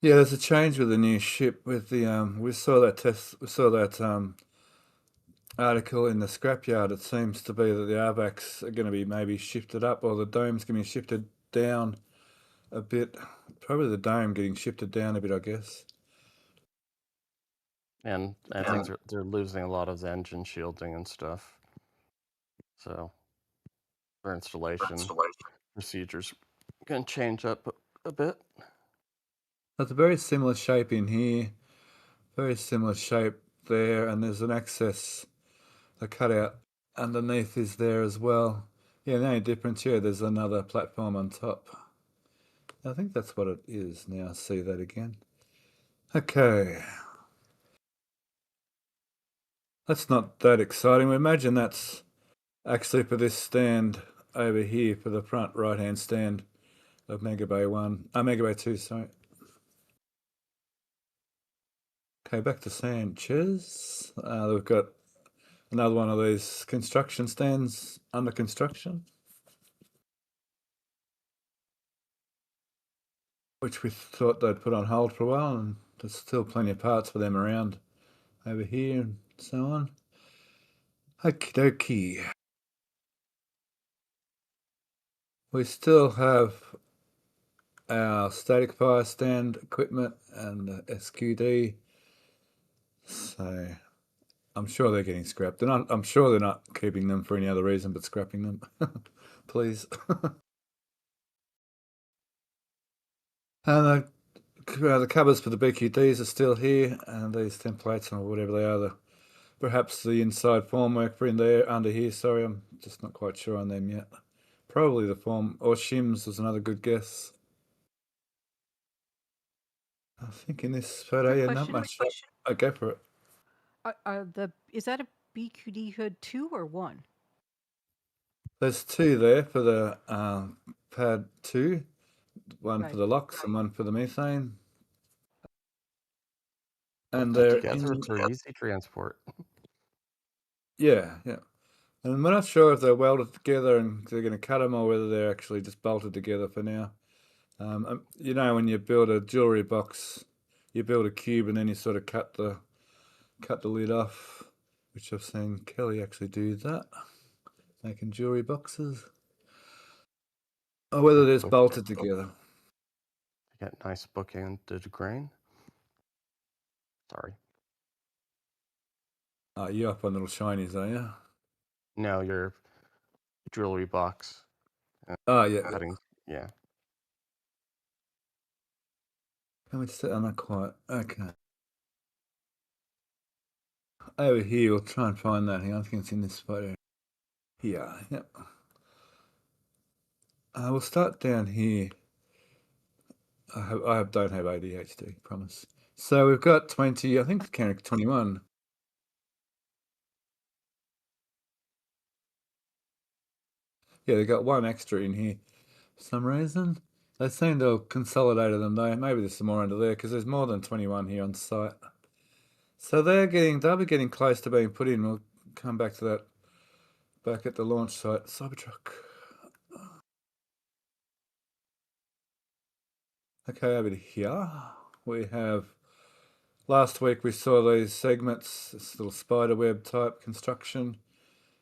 Yeah, there's a change with the new ship. With the we saw that article in the Scrapyard. It seems to be that the airbacks are going to be maybe shifted up, or the dome's going to be shifted down a bit. Probably the dome getting shifted down a bit, I guess. And I think they're losing a lot of the engine shielding and stuff. So their installation procedures going to change up a bit. That's a very similar shape in here. Very similar shape there, and there's an access, a cutout underneath is there as well. Yeah, the only difference here, there's another platform on top. I think that's what it is now. I see that again. Okay. That's not that exciting. We imagine that's actually for this stand over here, for the front right-hand stand of Gigabay 2, sorry. Okay, back to Sanchez. We've got another one of these construction stands under construction, which we thought they'd put on hold for a while, and there's still plenty of parts for them around over here and so on. Okie dokie. We still have our static fire stand equipment and the SQD. So I'm sure they're getting scrapped. I'm sure they're not keeping them for any other reason but scrapping them. Please. And the covers for the BQDs are still here, and these templates or whatever they are, perhaps the inside formwork for in there under here. Sorry, I'm just not quite sure on them yet. Probably the form or shims was another good guess. I think in this photo, Quick yeah, not question. much. I go for it. Is that a BQD hood 2 or 1? There's two there for the pad 2, one for Right. the locks and one for the methane. And Put they're together in, for easy transport. yeah. And we're not sure if they're welded together and they're going to cut them or whether they're actually just bolted together for now. You know, when you build a jewelry box, you build a cube and then you sort of cut the lid off, which I've seen Kelly actually do that, making jewelry boxes. Or whether they're bolted together. You get nice bookended grain. Sorry. You're up on little shinies, are you? No, your jewelry box. Oh, yeah. Cutting. Yeah. Can we set? I'm not quite. Okay. Over here, we'll try and find that. Hang on, I think it's in this photo. Here, yep. We'll start down here. I don't have ADHD, promise. So we've got 20, I think it's counting 21. Yeah, they've got one extra in here for some reason. They seem to have consolidated them though. Maybe there's some more under there because there's more than 21 here on site. So they'll be getting close to being put in. We'll come back to that back at the launch site. Cybertruck. Okay, over here we have, last week we saw these segments, this little spider web type construction.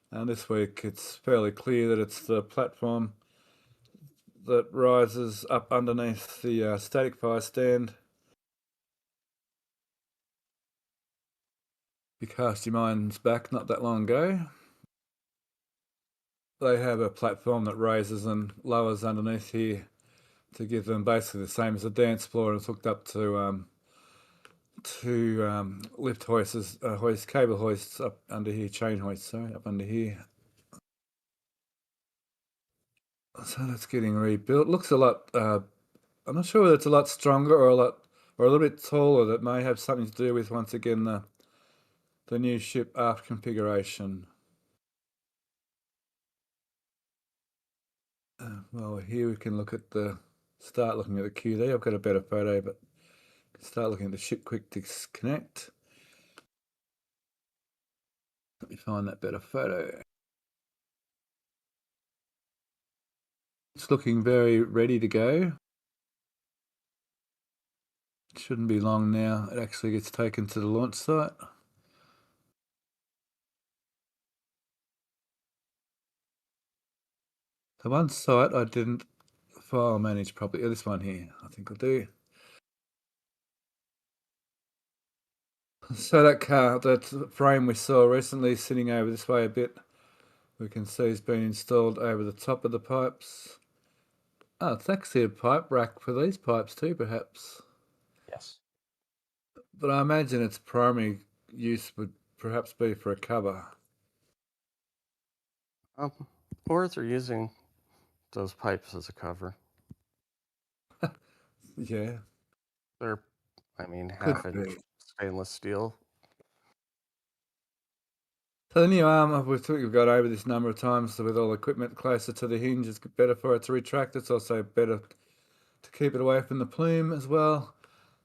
And this week it's fairly clear that it's the platform that rises up underneath the static fire stand. You cast your minds back not that long ago. They have a platform that raises and lowers underneath here to give them basically the same as a dance floor, and it's hooked up to lift hoists, cable hoists up under here, chain hoists, sorry, up under here. So that's getting rebuilt. Looks a lot, I'm not sure whether it's a lot stronger or a little bit taller. That may have something to do with, once again, the new ship aft configuration. Well, here we can start looking at the QD. I've got a better photo, but start looking at the ship quick disconnect. Let me find that better photo. It's looking very ready to go. It shouldn't be long now. It actually gets taken to the launch site. The one site I didn't file manage properly. This one here, I think I'll do. So that frame we saw recently sitting over this way a bit, we can see it's been installed over the top of the pipes. Oh, it's actually a pipe rack for these pipes too, perhaps. Yes. But I imagine its primary use would perhaps be for a cover. Or they're using those pipes as a cover. Yeah. They're, half-inch stainless steel. So the new arm we've got over this number of times, with all the equipment closer to the hinge, it's better for it to retract. It's also better to keep it away from the plume as well.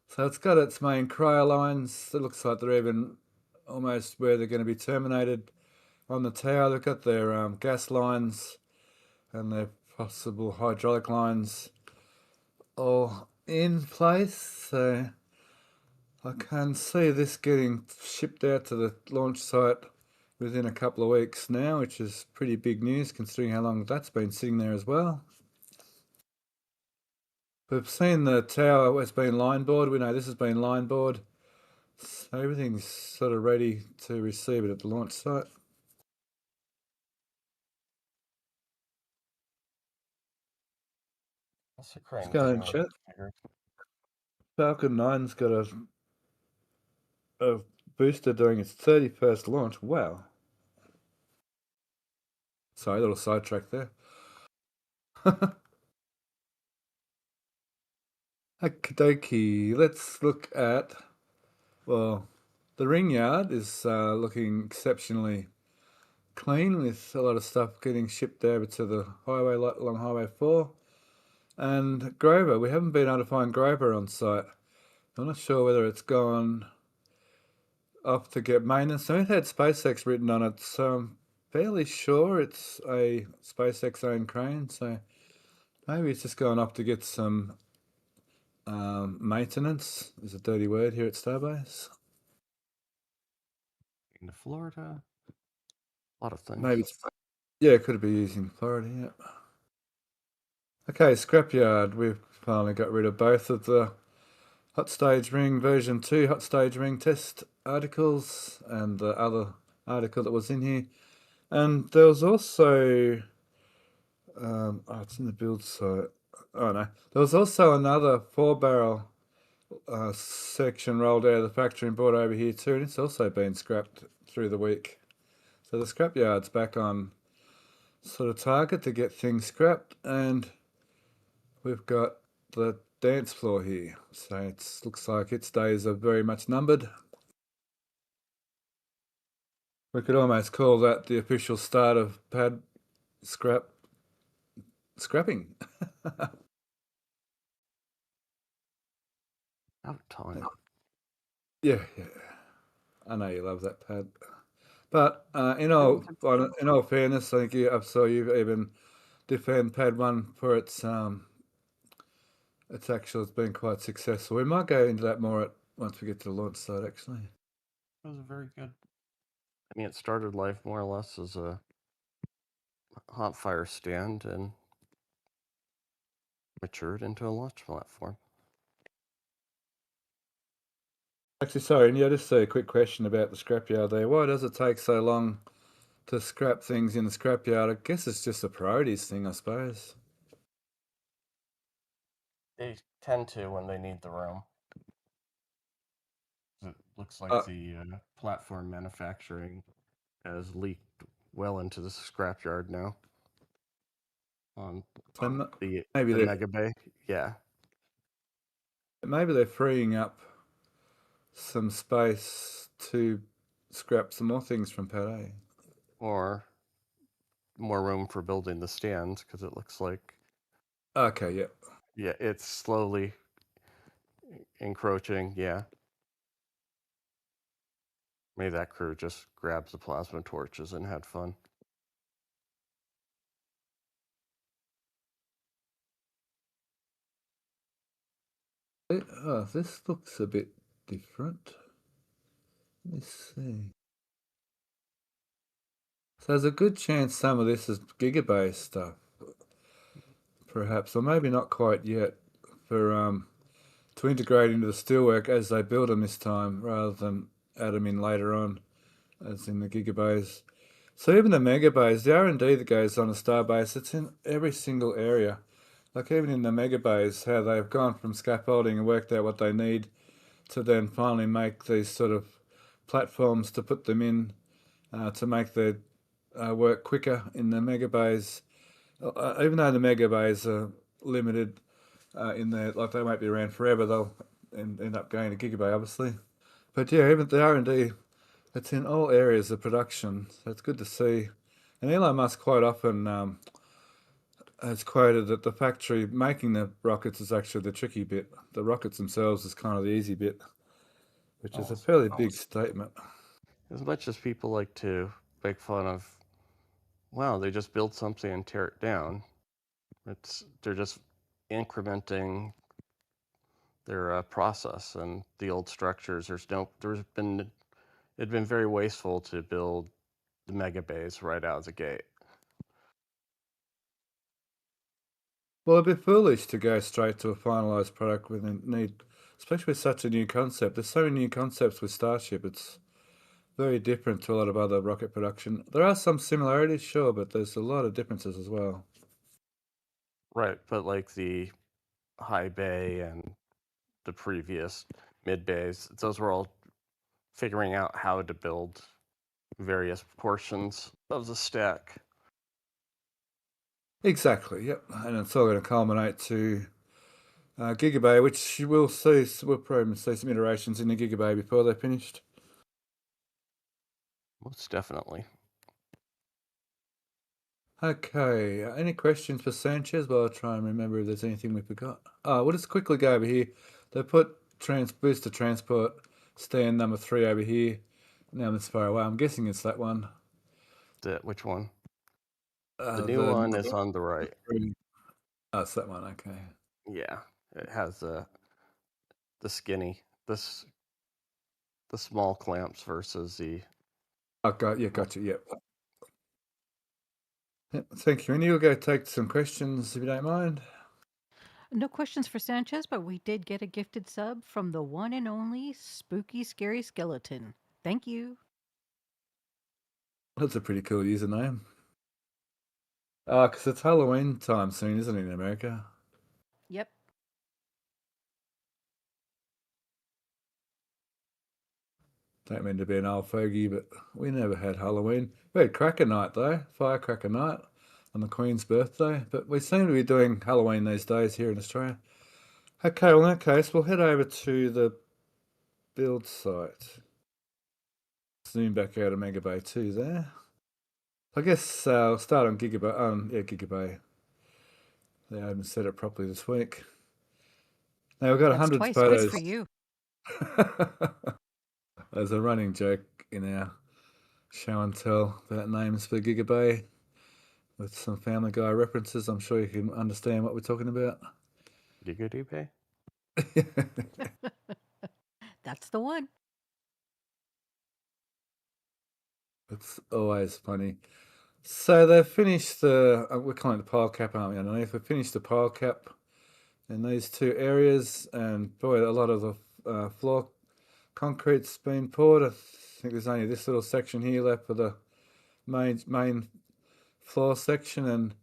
So it's got its main cryo lines. It looks like they're even almost where they're going to be terminated on the tower. They've got their gas lines and their possible hydraulic lines all in place. So I can see this getting shipped out to the launch site within a couple of weeks now, which is pretty big news considering how long that's been sitting there as well. We've seen the tower has been line bored. We know this has been line bored. So everything's sort of ready to receive it at the launch site. What's the crane Let's go and doing? chat. Falcon 9's got a booster doing its 31st launch. Wow. Sorry, a little sidetrack there. Okie dokie, let's look at, well, the ring yard is looking exceptionally clean with a lot of stuff getting shipped over to the highway along Highway 4. And Grover, we haven't been able to find Grover on site. I'm not sure whether it's gone off to get maintenance. It had SpaceX written on it, so I'm fairly sure it's a SpaceX owned crane. So maybe it's just gone off to get some maintenance is a dirty word here at Starbase. Into Florida. A lot of things. Maybe it's, yeah, it could be using Florida, yeah. Okay, Scrapyard, we've finally got rid of both of the Hot Stage Ring version 2 Hot Stage Ring test articles and the other article that was in here. And there was also, it's in the build site. Oh no, there was also another 4-barrel section rolled out of the factory and brought over here too, and it's also been scrapped through the week. So the scrapyard's back on sort of target to get things scrapped, and we've got the dance floor here. So it looks like its days are very much numbered. We could almost call that the official start of pad scrapping. Out of time. Yeah. I know you love that pad. But in all fairness, I think I saw you even defend Pad 1 for its been quite successful. We might go into that more once we get to the launch site, actually. It was very good. I mean, it started life more or less as a hot fire stand and matured into a launch platform. Actually, sorry, and yeah, just a quick question about the scrapyard there. Why does it take so long to scrap things in the scrapyard? I guess it's just a priorities thing, I suppose. They tend to when they need the room. It looks like the platform manufacturing has leaked well into the scrapyard now. On the Gigabay, yeah. Maybe they're freeing up some space to scrap some more things from Pad A. Or more room for building the stands, because it looks like... Okay, yeah. Yeah, it's slowly encroaching, yeah. Maybe that crew just grabs the plasma torches and had fun. Oh, this looks a bit different. Let's see. So there's a good chance some of this is Gigabay stuff, perhaps, or maybe not quite yet, for to integrate into the steelwork as they build them this time, rather than add them in later on, as in the Gigabays. So even the Megabays, the R&D that goes on a Starbase, it's in every single area. Like even in the Megabays, how they've gone from scaffolding and worked out what they need to then finally make these sort of platforms to put them in to make their work quicker in the Megabays. Even though the Megabays are limited in there, like they won't be around forever, they'll end up going to Gigabay, obviously. But yeah, even the R&D, it's in all areas of production, so it's good to see. And Elon Musk quite often has quoted that the factory making the rockets is actually the tricky bit. The rockets themselves is kind of the easy bit, which is a fairly big statement. As much as people like to make fun of, wow, they just build something and tear it down, they're just incrementing their process and the old structures. It'd been very wasteful to build the Megabays right out of the gate. Well, it'd be foolish to go straight to a finalised product with a need, especially with such a new concept. There's so many new concepts with Starship. It's very different to a lot of other rocket production. There are some similarities, sure, but there's a lot of differences as well. Right, but like the high bay and the previous mid bays, those were all figuring out how to build various portions of the stack. Exactly, yep. And it's all going to culminate to Gigabay, which we'll probably see some iterations in the Gigabay before they're finished. Most definitely. Okay, any questions for Sanchez? Well, I'll try and remember if there's anything we forgot. Oh, we'll just quickly go over here. They put booster transport stand number 3 over here. Now this far away. I'm guessing it's that one. Which one? The new one is on the right. Oh, it's that one. Okay. Yeah, it has the skinny, the small clamps versus the. Oh, gotcha. Yep. Thank you. And you'll go take some questions if you don't mind. No questions for Sanchez, but we did get a gifted sub from the one and only Spooky Scary Skeleton. Thank you. That's a pretty cool username. Because it's Halloween time soon, isn't it, in America? Yep. Don't mean to be an old fogey, but we never had Halloween. We had Cracker Night, though, Firecracker Night on the Queen's birthday. But we seem to be doing Halloween these days here in Australia. Okay, well, in that case, we'll head over to the build site. Zoom back out of Megabay 2 there. I guess I'll start on Gigabay. Gigabay. They haven't said it properly this week. Now we've got That's 100 twice photos. good for you. There's a running joke in our show and tell about names for Gigabay with some Family Guy references. I'm sure you can understand what we're talking about. Gigabay? That's the one. It's always funny. So they've finished we're calling it the pile cap, aren't we, underneath? We've finished the pile cap in these two areas, and boy, a lot of the floor concrete's been poured. I think there's only this little section here left for the main floor section, and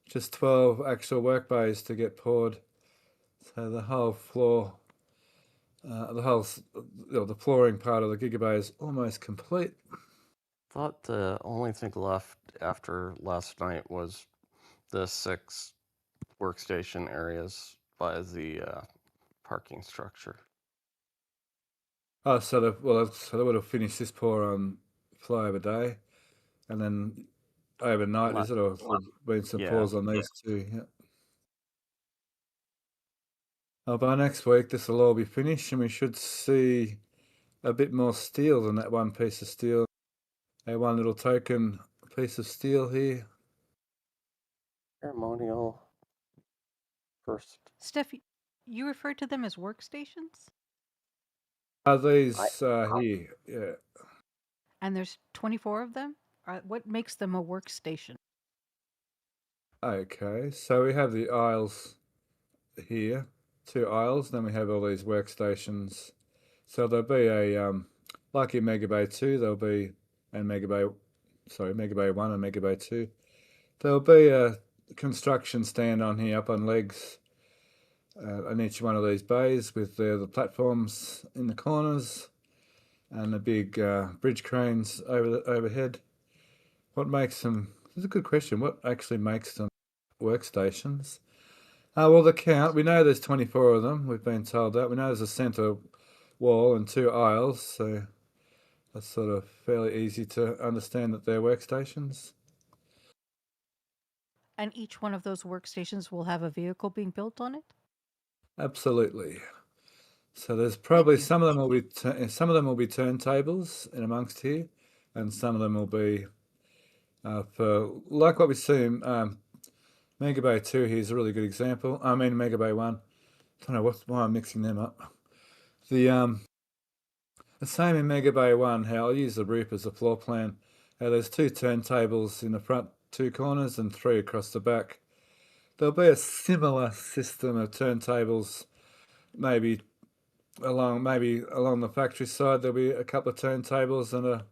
just 12 actual work bays to get poured. So the whole floor, the flooring part of the Gigabay is almost complete. Thought the only thing left after last night was the 6 workstation areas by the parking structure. Oh, so they would have finished this pour on flyover day, and then overnight, is it, or there's been some pours on these two? Yeah. Oh, by next week, this will all be finished, and we should see a bit more steel than that one piece of steel. One little token piece of steel here. Ceremonial first. Steph, you referred to them as workstations? These here, yeah. And there's 24 of them? What makes them a workstation? Okay, so we have the aisles here, 2 aisles, then we have all these workstations. So there'll be a, like in Megabay 2, there'll be, and Megabay 1 and Megabay 2, there'll be a construction stand on here up on legs on each one of these bays with the platforms in the corners and the big bridge cranes overhead. What makes them? This is a good question. What actually makes them workstations? Well, the count. We know there's 24 of them. We've been told that. We know there's a centre wall and 2 aisles, so that's sort of fairly easy to understand that they're workstations. And each one of those workstations will have a vehicle being built on it? Absolutely. So there's probably some of them will be turntables in amongst here, and some of them will be for like what we see in Megabay 2 here is a really good example. I mean Megabay 1. I don't know why I'm mixing them up. The same in Megabay 1, how I'll use the roof as a floor plan. There's 2 turntables in the front 2 corners and 3 across the back. there'll be a similar system of turntables, maybe along the factory side. There'll be a couple of turntables and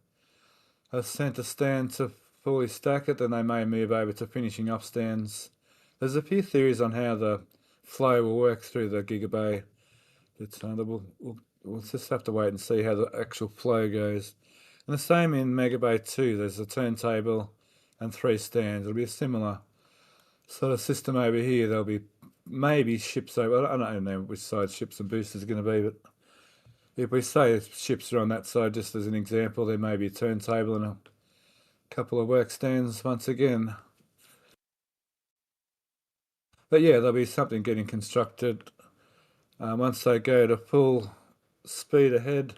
a centre stand to fully stack it. Then they may move over to finishing up stands. There's a few theories on how the flow will work through the Gigabay. We'll just have to wait and see how the actual flow goes. And the same in Megabay 2. There's a turntable and 3 stands. It'll be a similar sort of system over here. There'll be maybe ships over. I don't know which side ships and boosters are going to be, but if we say ships are on that side, just as an example, there may be a turntable and a couple of work stands once again. But yeah, there'll be something getting constructed. Once they go to full speed ahead,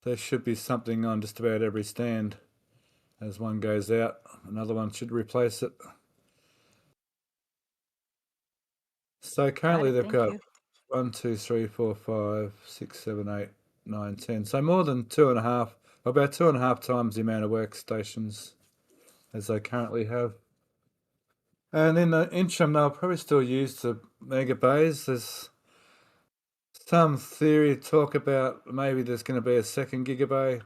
there should be something on just about every stand. As one goes out, another one should replace it. So currently they've got 1, 2, 3, 4, 5, 6, 7, 8, 9, 10. So more than about 2.5 times the amount of workstations as they currently have. And in the interim, they'll probably still use the Megabays. There's some theory talk about maybe there's going to be a second Gigabay.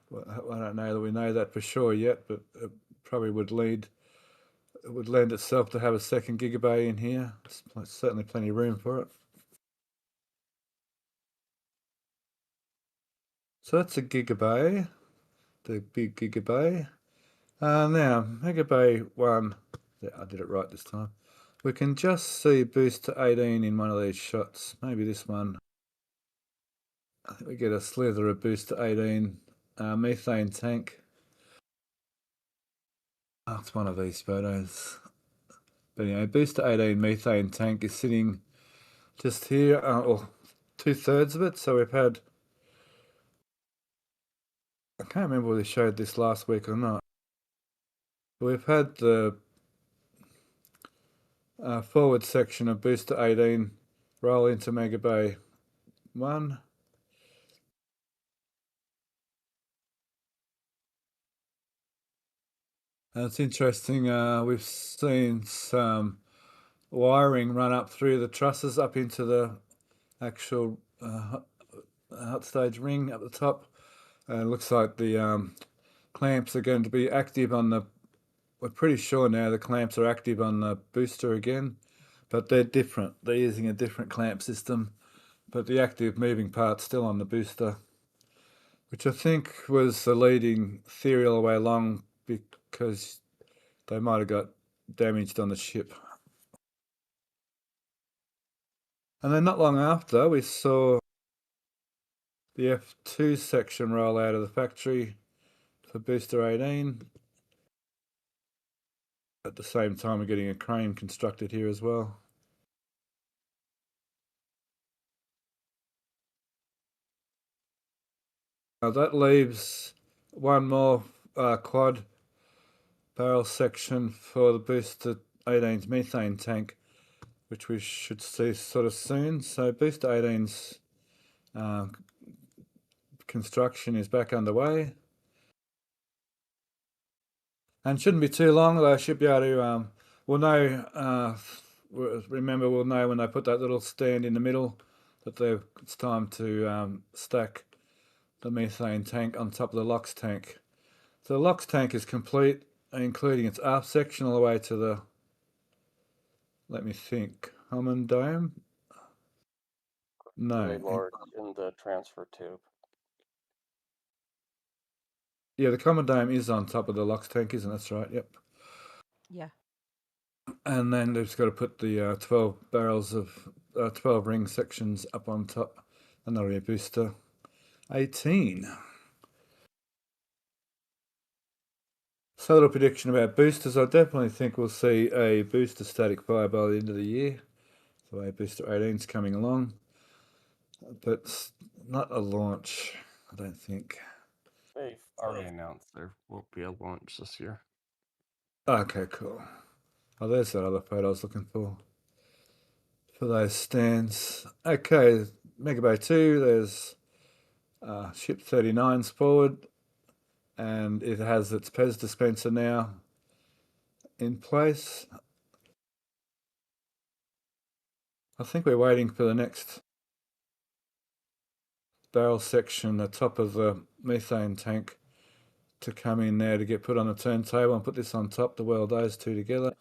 Well, I don't know that we know that for sure yet, but it probably would lend itself to have a second Gigabay in here. There's certainly plenty of room for it. So that's a Gigabay, the big Gigabay. Now, Megabay 1, yeah, I did it right this time. We can just see boost to 18 in one of these shots. Maybe this one. I think we get a slither of boost to 18. Methane tank. Oh, it's one of these photos. But anyway, boost to 18 methane tank is sitting just here, or 2/3 of it. So we've had, I can't remember whether they showed this last week or not. We've had the forward section of boost to 18 roll into Megabay 1. And it's interesting, we've seen some wiring run up through the trusses up into the actual hot stage ring at the top. And it looks like the clamps are going to be active on the, we're pretty sure now the clamps are active on the booster again, but they're different. They're using a different clamp system, but the active moving part's still on the booster, which I think was the leading theory all the way along, because they might have got damaged on the ship. And then not long after, we saw the F2 section roll out of the factory for booster 18. At the same time, we're getting a crane constructed here as well. Now that leaves one more quad barrel section for the booster 18's methane tank, which we should see sort of soon. So booster 18's construction is back underway. And shouldn't be too long, they should be able to, we'll know, remember we'll know when they put that little stand in the middle that it's time to stack the methane tank on top of the LOX tank. So the LOX tank is complete, including its aft section all the way to the, let me think, Common Dome? No. In the transfer tube. Yeah, the Common Dome is on top of the LOX tank, isn't it? That's right, yep. Yeah. And then they've just got to put the 12 barrels of 12 ring sections up on top, and that'll be a booster 18. So, a little prediction about boosters. I definitely think we'll see a booster static fire by the end of the year. So, a booster 18's coming along, but not a launch, I don't think. They've already announced there will be a launch this year. Okay, cool. Oh, there's that other photo I was looking for those stands. Okay, Megabay 2, there's ship 39's forward, and it has its PES dispenser now in place. I think we're waiting for the next barrel section, the top of the methane tank, to come in there to get put on the turntable and put this on top to weld those two together.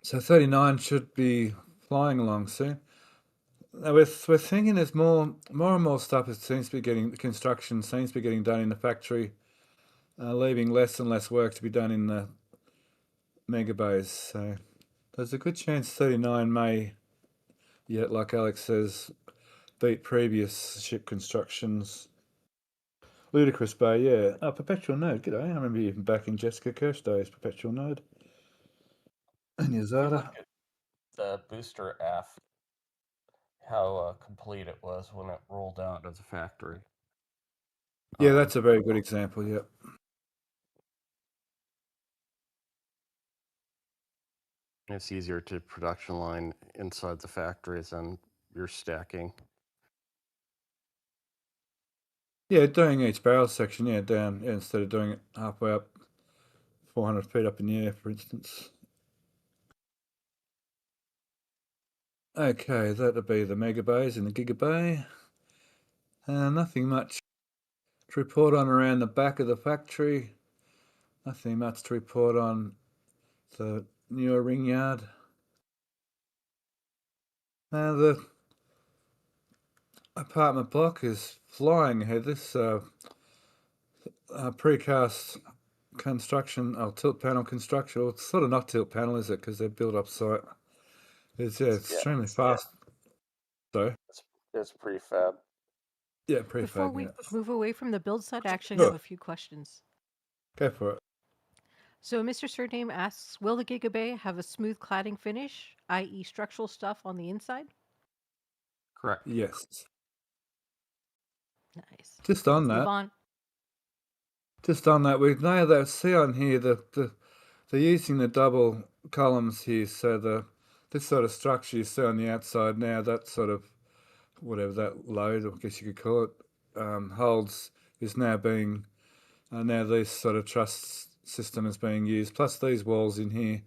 So 39 should be flying along soon. Now we're thinking there's more and more stuff that seems to be getting, construction seems to be getting done in the factory, leaving less and less work to be done in the megabays. So there's a good chance 39 may, yet like Alex says, beat previous ship constructions. Ludicrous Bay, yeah. Oh, Perpetual Node, g'day. I remember you back in Jessica Kirsch days, Perpetual Node. And If you Yazada. look at the booster aft, how complete it was when it rolled out of the factory. Yeah, that's a very good example, yeah. It's easier to production line inside the factories than you're stacking. Yeah, doing each barrel section, yeah, down, yeah, instead of doing it halfway up, 400 feet up in the air, for instance. Okay, that'll be the megabays in the Gigabay. Nothing much to report on around the back of the factory. Nothing much to report on the newer ring yard. The apartment block is flying ahead. This precast construction, tilt panel construction, well, it's sort of not tilt panel, is it? Because they're built up site. It's extremely fast. So It's prefab. yeah, prefab. Before we yeah. move away from the build side, I actually Sure. have a few questions. Go for it. So Mr. Surname asks, will the Gigabay have a smooth cladding finish, i.e. structural stuff on the inside? Correct. Yes. Nice. Just on that. Levon. Just on that, we know that see on here they're using the double columns here, so this sort of structure you see on the outside now, that sort of whatever that load, I guess you could call it, holds, is now being now this sort of truss system is being used. Plus these walls in here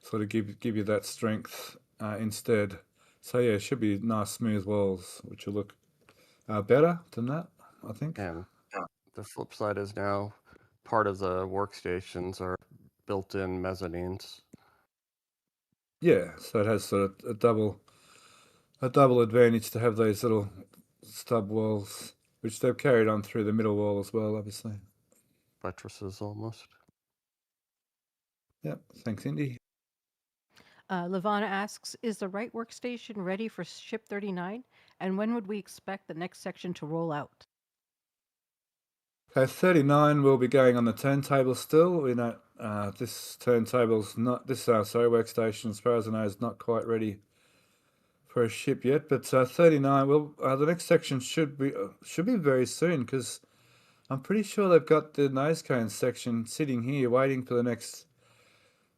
sort of give you that strength instead. So yeah, it should be nice smooth walls, which will look better than that, I think. And the flip side is now part of the workstations are built-in mezzanines. Yeah, so it has sort of a double advantage to have those little stub walls, which they've carried on through the middle wall as well, obviously. Buttresses almost. Yep, thanks, Indy. Levana asks, is the right workstation ready for Ship 39? And when would we expect the next section to roll out? Okay, 39 will be going on the turntable still. We know this turntable's not, workstation, as far as I know, is not quite ready for a ship yet. But 39, well, the next section should be very soon, because I'm pretty sure they've got the nose cone section sitting here waiting for the next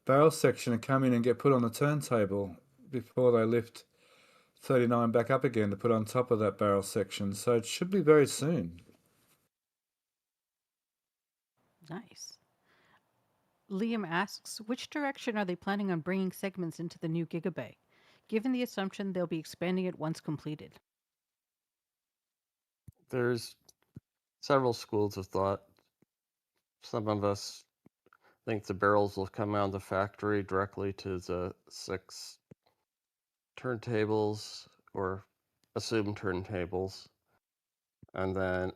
barrel section to come in and get put on the turntable before they lift 39 back up again to put on top of that barrel section. So it should be very soon. Nice. Liam asks, which direction are they planning on bringing segments into the new Gigabay, given the assumption they'll be expanding it once completed? There's several schools of thought. Some of us think the barrels will come out of the factory directly to the 6 turntables or assumed turntables. And then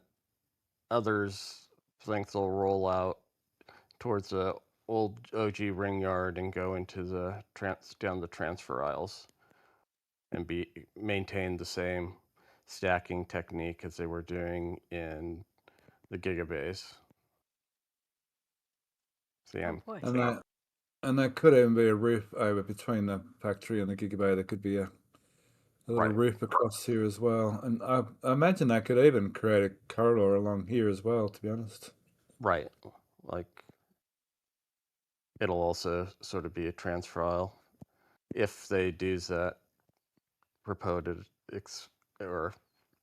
others think they'll roll out towards the old OG ring yard and go into the down the transfer aisles and maintain the same stacking technique as they were doing in the Gigabays. See, And there could even be a roof over between the factory and the Gigabay. There could be a little roof across here as well. And I imagine that could even create a corridor along here as well, to be honest. Right. Like, it'll also sort of be a transfer aisle if they do that proposed or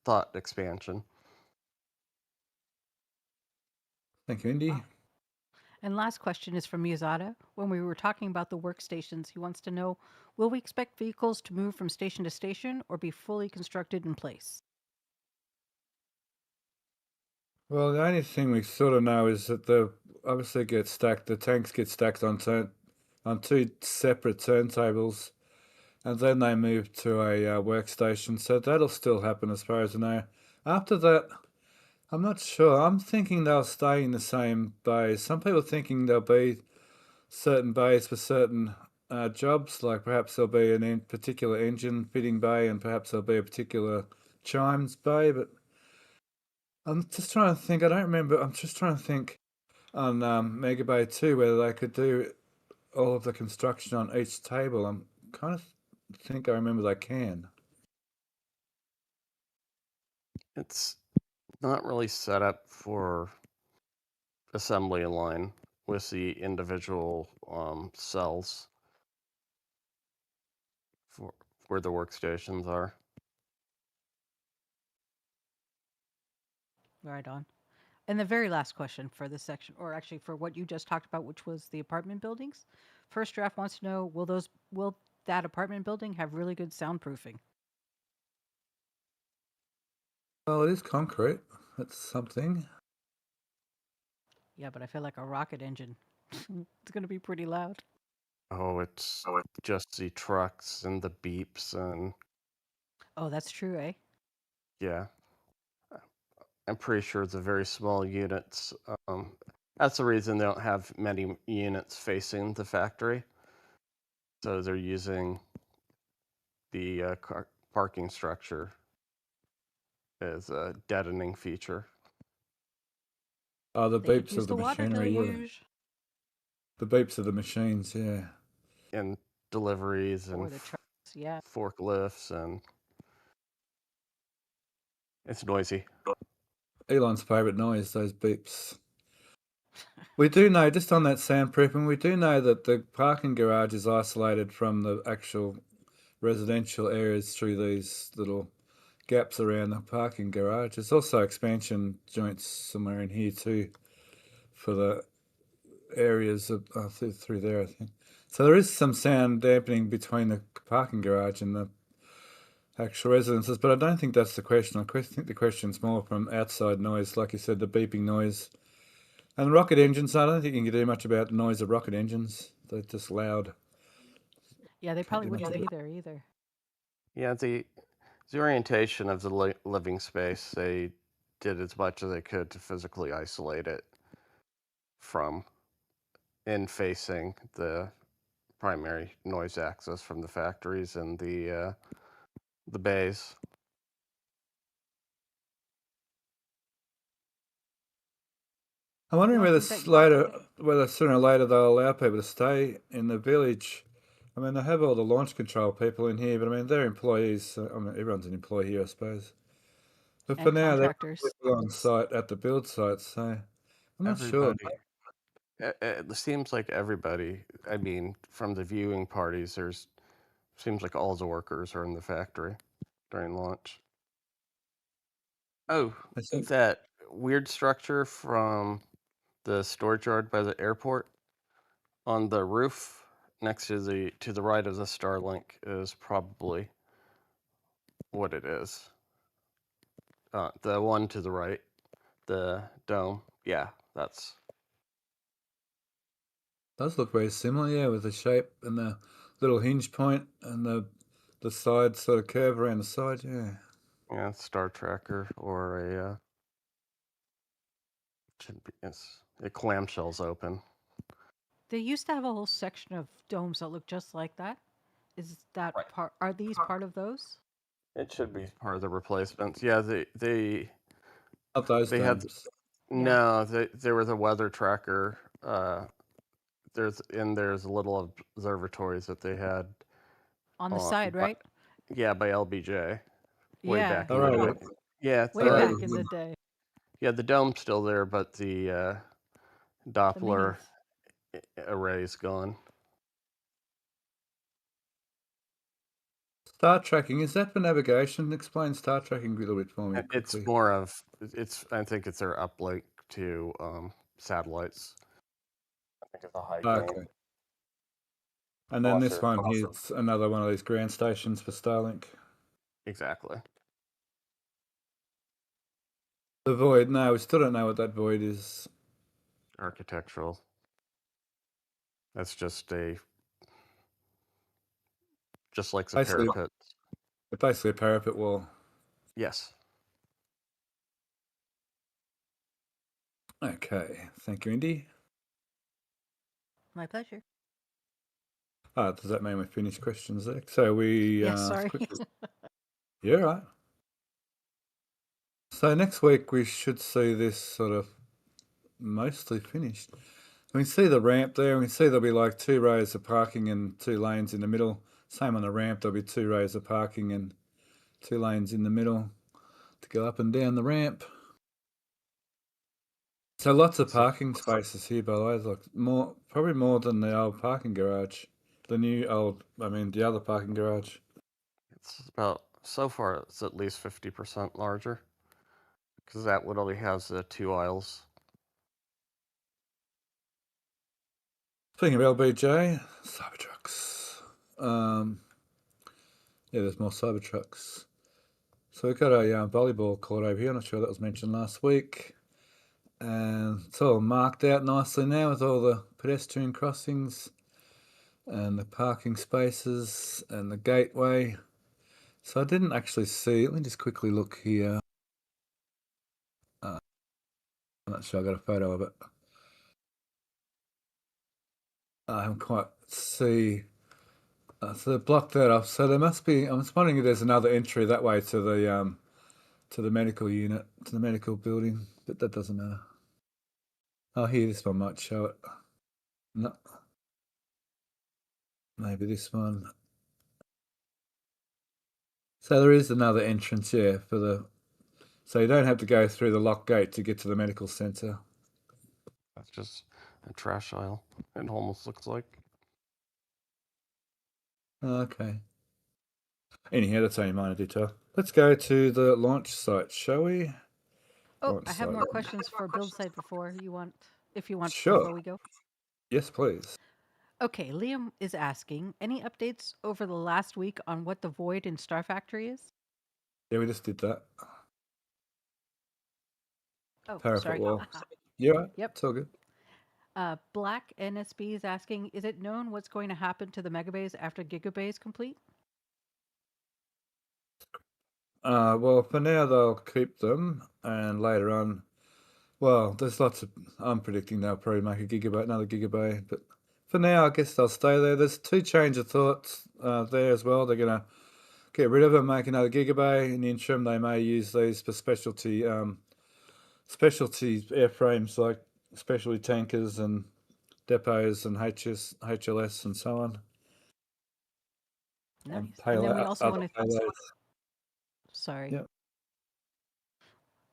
thought expansion. Thank you, Indy. And last question is from Miyazada. When we were talking about the workstations, he wants to know, will we expect vehicles to move from station to station or be fully constructed in place? Well, the only thing we sort of know is that the obviously get stacked. The tanks get stacked on two separate turntables, and then they move to a workstation. So that'll still happen as far as I know. After that, I'm not sure. I'm thinking they'll stay in the same bays. Some people are thinking there'll be certain bays for certain jobs, like perhaps there'll be a particular engine fitting bay, and perhaps there'll be a particular chimes bay. But I'm just trying to think. I don't remember. I'm just trying to think on Megabay 2 whether they could do all of the construction on each table. I'm kind of think I remember they can. It's not really set up for assembly line with the individual cells for where the workstations are. Right on. And the very last question for this section, or actually for what you just talked about, which was the apartment buildings. First Draft wants to know, will that apartment building have really good soundproofing? Well, it is concrete. That's something. Yeah, but I feel like a rocket engine. It's going to be pretty loud. Oh, it's just the trucks and the beeps and Oh, that's true, eh? yeah. I'm pretty sure it's a very small units. That's the reason they don't have many units facing the factory. So they're using the parking structure as a deadening feature. Oh, the They could beeps use of the the water machinery. Yeah. deluge. The beeps of the machines. Yeah. And deliveries Or and the trucks, yeah. forklifts, and it's noisy. Elon's favourite noise, those beeps. We do know, just on that soundproofing, we do know that the parking garage is isolated from the actual residential areas through these little gaps around the parking garage. There's also expansion joints somewhere in here too for the areas of, through there, I think. So there is some sound dampening between the parking garage and the actual residences, but I don't think that's the question. I think the question's more from outside noise, like you said, the beeping noise. And rocket engines, I don't think you can do much about the noise of rocket engines. They're just loud. Yeah, they probably do much wouldn't about be there either. Yeah, the orientation of the living space, they did as much as they could to physically isolate it from in facing the primary noise access from the factories and the bays. I'm wondering Well, I whether think that whether sooner or later they'll allow people to stay in the village. I mean, they have all the launch control people in here, but I mean, they're employees. So, I mean, everyone's an employee here, I suppose. But for and now, they're contractors. people on site at the build site, so I'm not sure. Everybody. It seems like everybody. I mean, from the viewing parties, seems like all the workers are in the factory during launch. Oh, I think that weird structure from the storage yard by the airport on the roof next to the right of the Starlink is probably what it is. The one to the right, the dome. Yeah, that's does look very similar, yeah, with the shape and the little hinge point and the side sort of curve around the side, yeah. Star Tracker or a should be it's a clamshell's open. They used to have a whole section of domes that look just like that. Is that Right. part? Are these part of those? It should be part of the replacements. Yeah, they Not those they had domes. no, they were the weather tracker. There's little observatories that they had On the side, right? yeah, by LBJ way Yeah. back in All the right. day. Yeah, Way Alright. back in the day. yeah, the dome's still there, but the The Doppler minis. array's gone. Star tracking, is that for navigation? Explain star tracking a little bit for me It's quickly. more of I think it's their uplink to satellites. do the high Okay. gain. And then this Washer. one here's another one of these ground stations for Starlink. Exactly. The void, no, we still don't know what that void is. Architectural. That's just like the Basically- parapet. Basically a parapet wall. Yes. Okay, thank you, Indy. My pleasure. Does that mean we finished questions there? So we... Yes, sorry. Yeah, right. So next week we should see this sort of mostly finished. We can see the ramp there. We can see there'll be like 2 rows of parking and 2 lanes in the middle. Same on the ramp, there'll be 2 rows of parking and 2 lanes in the middle to go up and down the ramp. So lots of parking spaces here, by the way. Like probably more than the old parking garage. The other parking garage. It's about, so far, it's at least 50% larger. Because that literally has 2 aisles. Speaking of LBJ, Cybertrucks. Yeah, there's more Cybertrucks. So we've got a volleyball court over here. I'm not sure that was mentioned last week. And it's all marked out nicely now with all the pedestrian crossings and the parking spaces and the gateway. So I didn't actually see, let me just quickly look here. I'm not sure I got a photo of it. I haven't quite see. So they blocked that off. So there must be, I'm just wondering if there's another entry that way to the medical unit, to the medical building, but that doesn't matter. Oh, here, this one might show it. No. Maybe this one. So there is another entrance, yeah, so you don't have to go through the lock gate to get to the medical centre. That's just a trash aisle. It almost looks like. Okay. Anyhow, that's only minor detail. Let's go to the launch site, shall we? Oh, Launch I have site. more questions for build site before you want, if you want, Sure. before we go. Yes, please. Okay, Liam is asking, any updates over the last week on what the void in Star Factory is? Yeah, we just did that. Oh, Parapet sorry. wall. Yeah, Yep. it's all good. Black NSB is asking, is it known what's going to happen to the megabays after Gigabay is complete? Well, for now they'll keep them, and later on, well, there's lots of. I'm predicting they'll probably make another Gigabay, but for now, I guess they'll stay there. There's 2 change of thoughts there as well. They're gonna get rid of them, make another Gigabay. In the interim, they may use these for specialty airframes like specialty tankers and depots and HLS and so on. Nice. And And then we also other want to payloads. Sorry. Yep.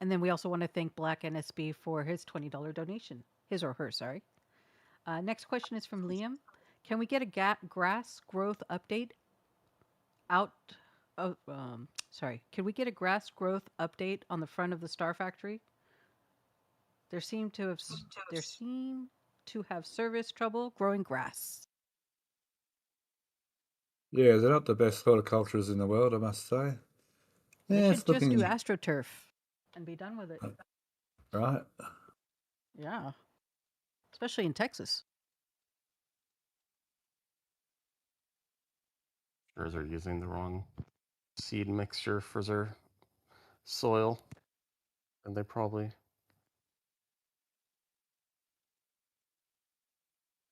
And then we also want to thank Black NSB for his $20 donation. His or her, sorry. Next question is from Liam. Can we get a grass growth update out of, can we get a grass growth update on the front of the Star Factory? There seem to have service trouble growing grass. Yeah, they're not the best horticulturists in the world, I must say. They Yeah, should just do AstroTurf and be done with it. Right. Yeah. Especially in Texas. Or they're using the wrong seed mixture for their soil. And they probably...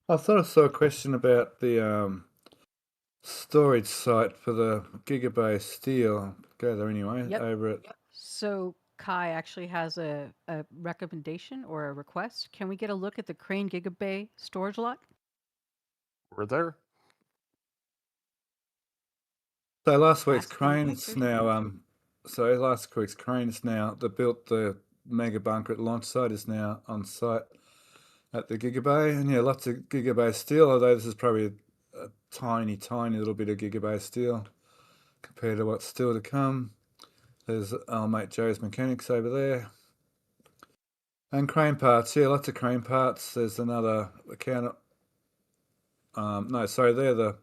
I thought I saw a question about the storage site for the Gigabay steel. Go there anyway. Yep. Over at. So Kai actually has a recommendation or a request. Can we get a look at the Crane Gigabay storage lot? We're there. So last week's Ask and crane answer. is now last week's crane is now built the mega bunker at launch site is now on site at the Gigabay, and yeah, lots of Gigabay steel, although this is probably a tiny little bit of Gigabay steel compared to what's still to come. There's our mate Joe's Mechanics over there. And crane parts, yeah, lots of crane parts. There's another No, sorry, they're the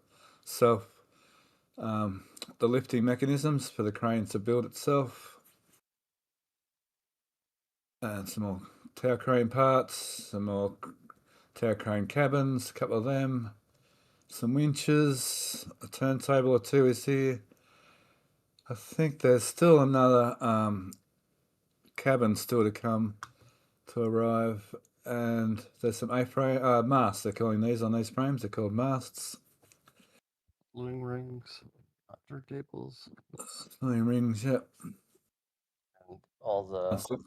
the lifting mechanisms for the crane to build itself. And some more tower crane parts, some more tower crane cabins, a couple of them, some winches, a turntable or two is here. I think there's still another cabin still to come to arrive, and there's some A-frame masts. They're calling these on these frames. They're called masts. Loom rings, under cables, Spinning rings, yep. and all the That's it.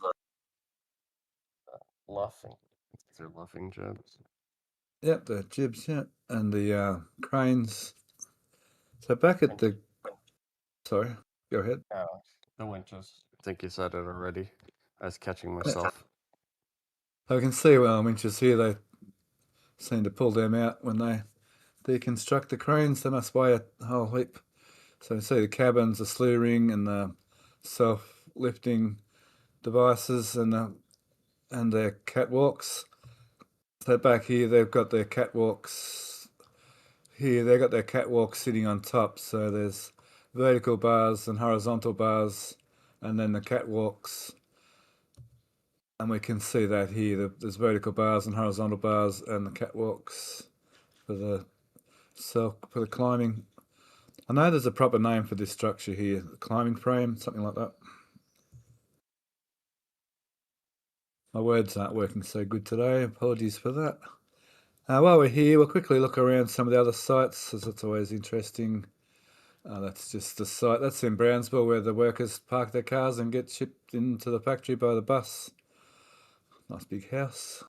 luffing. They're luffing jibs. Yep, the jibs, yep, and the cranes. So back at the, sorry, go ahead. The winches. I think you said it already. I was catching myself. I can see winches here. They seem to pull them out when they deconstruct the cranes. They must weigh a whole heap. So you see the cabins, the slew ring, and the self-lifting devices, and their catwalks. So back here, they've got their catwalks. Here, they've got their catwalks sitting on top. So there's vertical bars and horizontal bars, and then the catwalks. And we can see that here. There's vertical bars and horizontal bars, and the catwalks for the climbing. I know there's a proper name for this structure here, the climbing frame, something like that. My words aren't working so good today. Apologies for that. While we're here, we'll quickly look around some of the other sites, as it's always interesting. That's just the site. That's in Brownsville, where the workers park their cars and get shipped into the factory by the bus. Nice big house.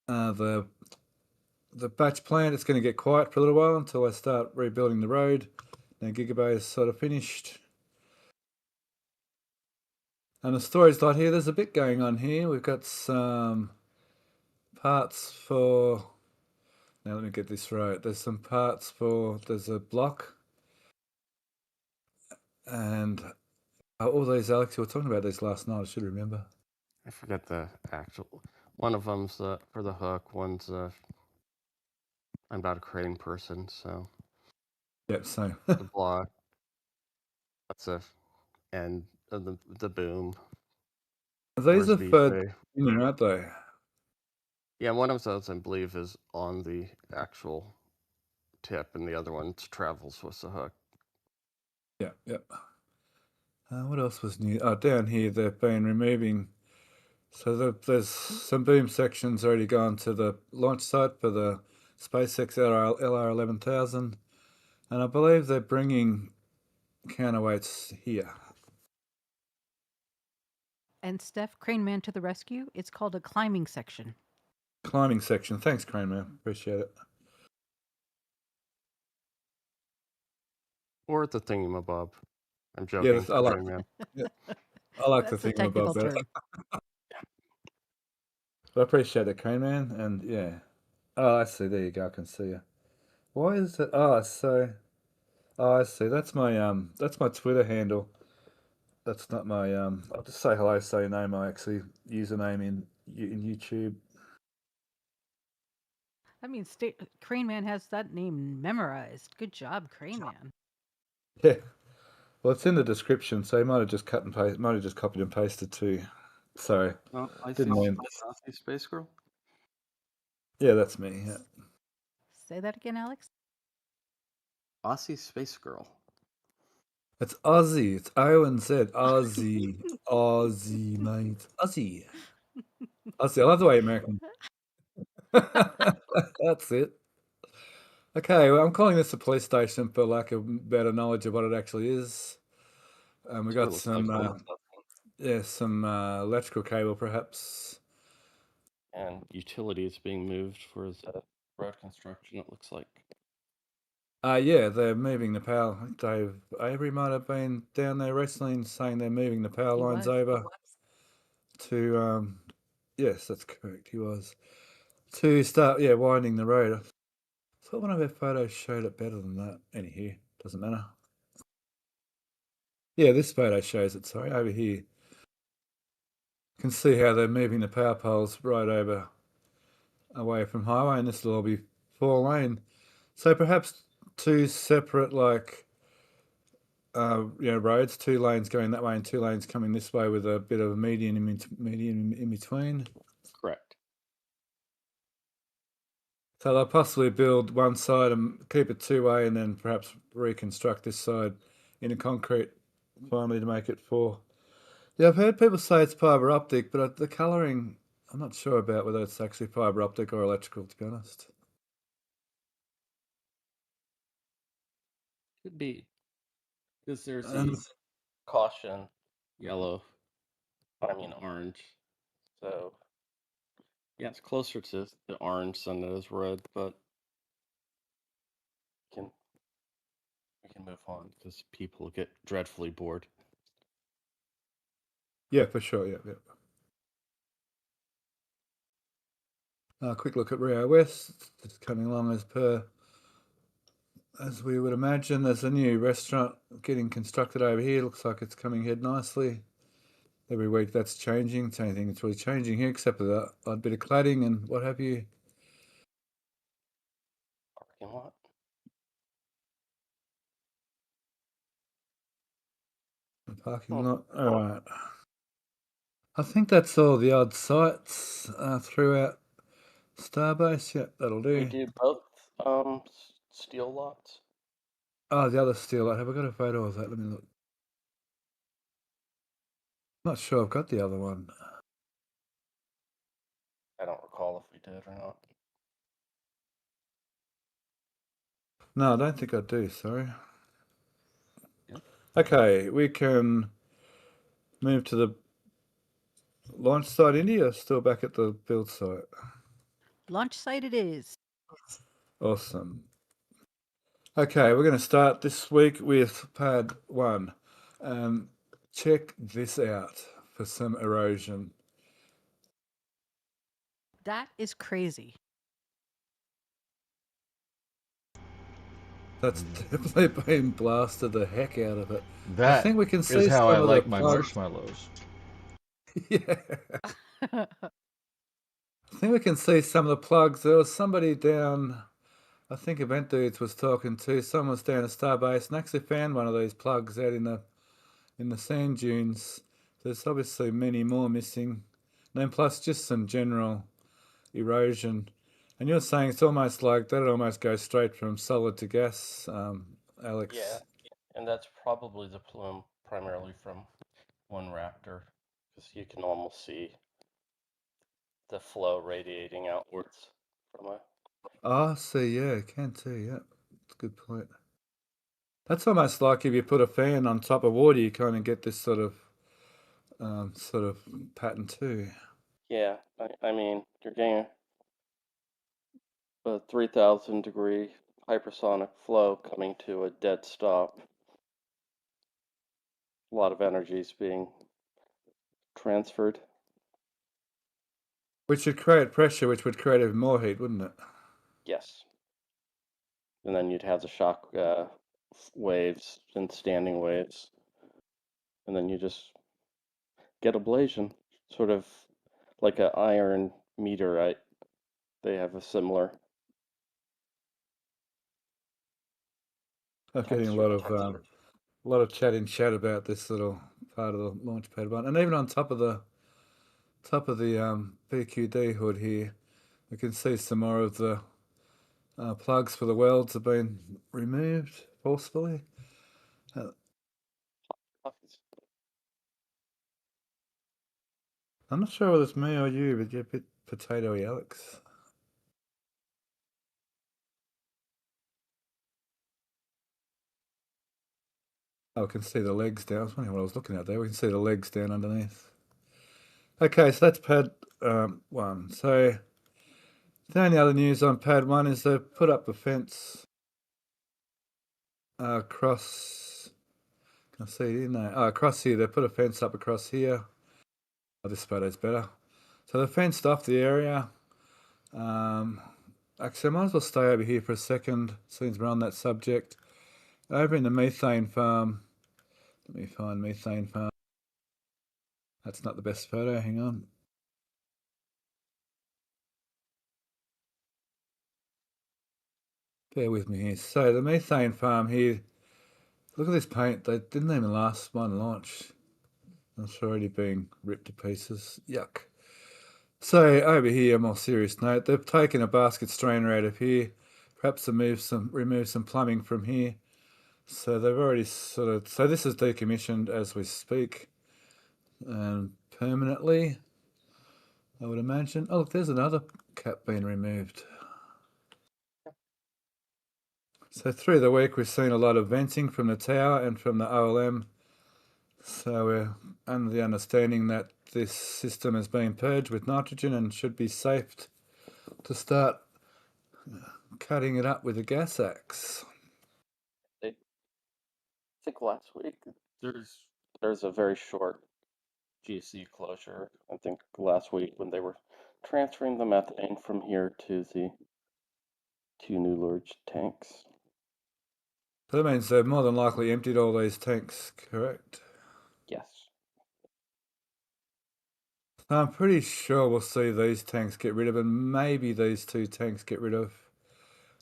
The batch plant, it's going to get quiet for a little while until I start rebuilding the road. Now Gigabay is sort of finished. And the storage lot here, there's a bit going on here. We've got some parts for, now let me get this right. There's some parts for, there's a block. And all these, Alex, you were talking about these last night, I should remember. I forget the actual. One of them's for the hook. One's I'm not a crane person, so. Yep, so. The block. That's and the boom. These are for, aren't they? Yeah, one of those I believe is on the actual tip, and the other one travels with the hook. Yep, yep. What else was new? Oh, down here they've been removing. So there's some boom sections already gone to the launch site for the SpaceX LR11000, and I believe they're bringing counterweights here. And Steph, Crane Man to the rescue. It's called a climbing section. Climbing section. Thanks, Crane Man. Appreciate it. Or the thingamabob. I'm joking. Yeah, I like Man. Yeah. I like the thingamabob better. I appreciate it, Crane Man, and yeah. Oh, I see. There you go. I can see you. Why is it? Oh, so. Oh, I see. That's my Twitter handle. That's not my I'll just say hello, say your name. I actually username in YouTube. I mean, Crane Man has that name memorized. Good job, Crane Man. Yeah. Well, it's in the description, so you might have just cut and paste. Might have just copied and pasted too. Sorry. Oh, I didn't mean. Space Girl. Yeah, that's me. Yeah. Say that again, Alex. Aussie Space Girl. It's Aussie. It's O and Z. Aussie. Aussie, mate. Aussie. Aussie. I love the way American. That's it. Okay, well, I'm calling this a police station for lack of better knowledge of what it actually is. We got some, some electrical cable, perhaps. And utilities being moved for the road construction, it looks like. Yeah, they're moving the power. I think Dave Avery might have been down there recently saying they're moving the power lines over to, yes, that's correct, he was, to start, winding the road. I thought one of our photos showed it better than that. Anyhow, doesn't matter. Yeah, this photo shows it, sorry, over here. You can see how they're moving the power poles right over away from highway, and this will all be 4-lane. So perhaps two separate, like, roads, 2 lanes going that way and 2 lanes coming this way with a bit of a median in between. Correct. So they'll possibly build one side and keep it 2-way and then perhaps reconstruct this side in a concrete finally to make it 4. Yeah, I've heard people say it's fibre optic, but the colouring, I'm not sure about whether it's actually fibre optic or electrical, to be honest. Could be. Because there's these caution yellow, orange. So, yeah, it's closer to the orange than it is red, but we can move on because people get dreadfully bored. Yeah, for sure, yeah. Quick look at Rio West, it's coming along as we would imagine. There's a new restaurant getting constructed over here. Looks like it's coming ahead nicely. Every week that's changing. It's the only thing that's really changing here, except for the odd bit of cladding and what have you. Parking lot. The parking lot. All right. I think that's all the odd sites throughout Starbase. Yep, that'll do. We do both steel lots. Oh, the other steel lot. Have I got a photo of that? Let me look. Not sure I've got the other one. I don't recall if we did or not. No, I don't think I do, sorry. Yep. Okay, we can move to the launch site, India, still back at the build site. Launch site it is. Awesome. Okay, we're going to start this week with pad 1. Check this out for some erosion. That is crazy. That's definitely been blasted the heck out of it. That I think we can see is how some I of like the my plugs. marshmallows. Yeah. I think we can see some of the plugs. There was somebody down, I think Event Dudes was talking to, someone was down at Starbase and actually found one of these plugs out in the sand dunes. There's obviously many more missing. And then plus just some general erosion. And you're saying it's almost like that, it almost goes straight from solid to gas, Alex. Yeah, and that's probably the plume primarily from one raptor, because you can almost see the flow radiating outwards from a. Oh, see, yeah, can too, yeah. That's a good point. That's almost like if you put a fan on top of water, you kind of get this sort of pattern too. Yeah, I mean, you're getting a 3,000 degree hypersonic flow coming to a dead stop. A lot of energy is being transferred. Which would create pressure, which would create even more heat, wouldn't it? Yes. And then you'd have the shock waves and standing waves. And then you just get ablation, sort of like an iron meteorite. They have a similar. I'm getting a lot of chat in chat about this little part of the launch pad one, and even on top of the PQD hood here, we can see some more of the plugs for the welds have been removed forcefully. I'm not sure whether it's me or you, but you're a bit potatoey, Alex. Oh, we can see the legs down. I was wondering what I was looking at there. We can see the legs down underneath. Okay, so that's pad 1. So the only other news on pad 1 is they've put up a fence across. Can I see it in there? Oh, across here. They put a fence up across here. Oh, this photo's better. So they've fenced off the area. Actually, I might as well stay over here for a second since we're on that subject. Over in the methane farm. Let me find methane farm. That's not the best photo. Hang on. bear with me here. So the methane farm here, look at this paint. They didn't even last one launch. It's already being ripped to pieces. Yuck. So over here, a more serious note, they've taken a basket strainer out of here, perhaps remove some plumbing from here. So they've already so this is decommissioned as we speak, permanently, I would imagine. Oh, look, there's another cap being removed. So through the week, we've seen a lot of venting from the tower and from the OLM. So we're under the understanding that this system has been purged with nitrogen and should be safe to start cutting it up with a gas axe. I think last week there's a very short GC closure. I think last week when they were transferring the methane from here to the two new large tanks. So that means they've more than likely emptied all these tanks, correct? Yes. I'm pretty sure we'll see these tanks get rid of, and maybe these two tanks get rid of.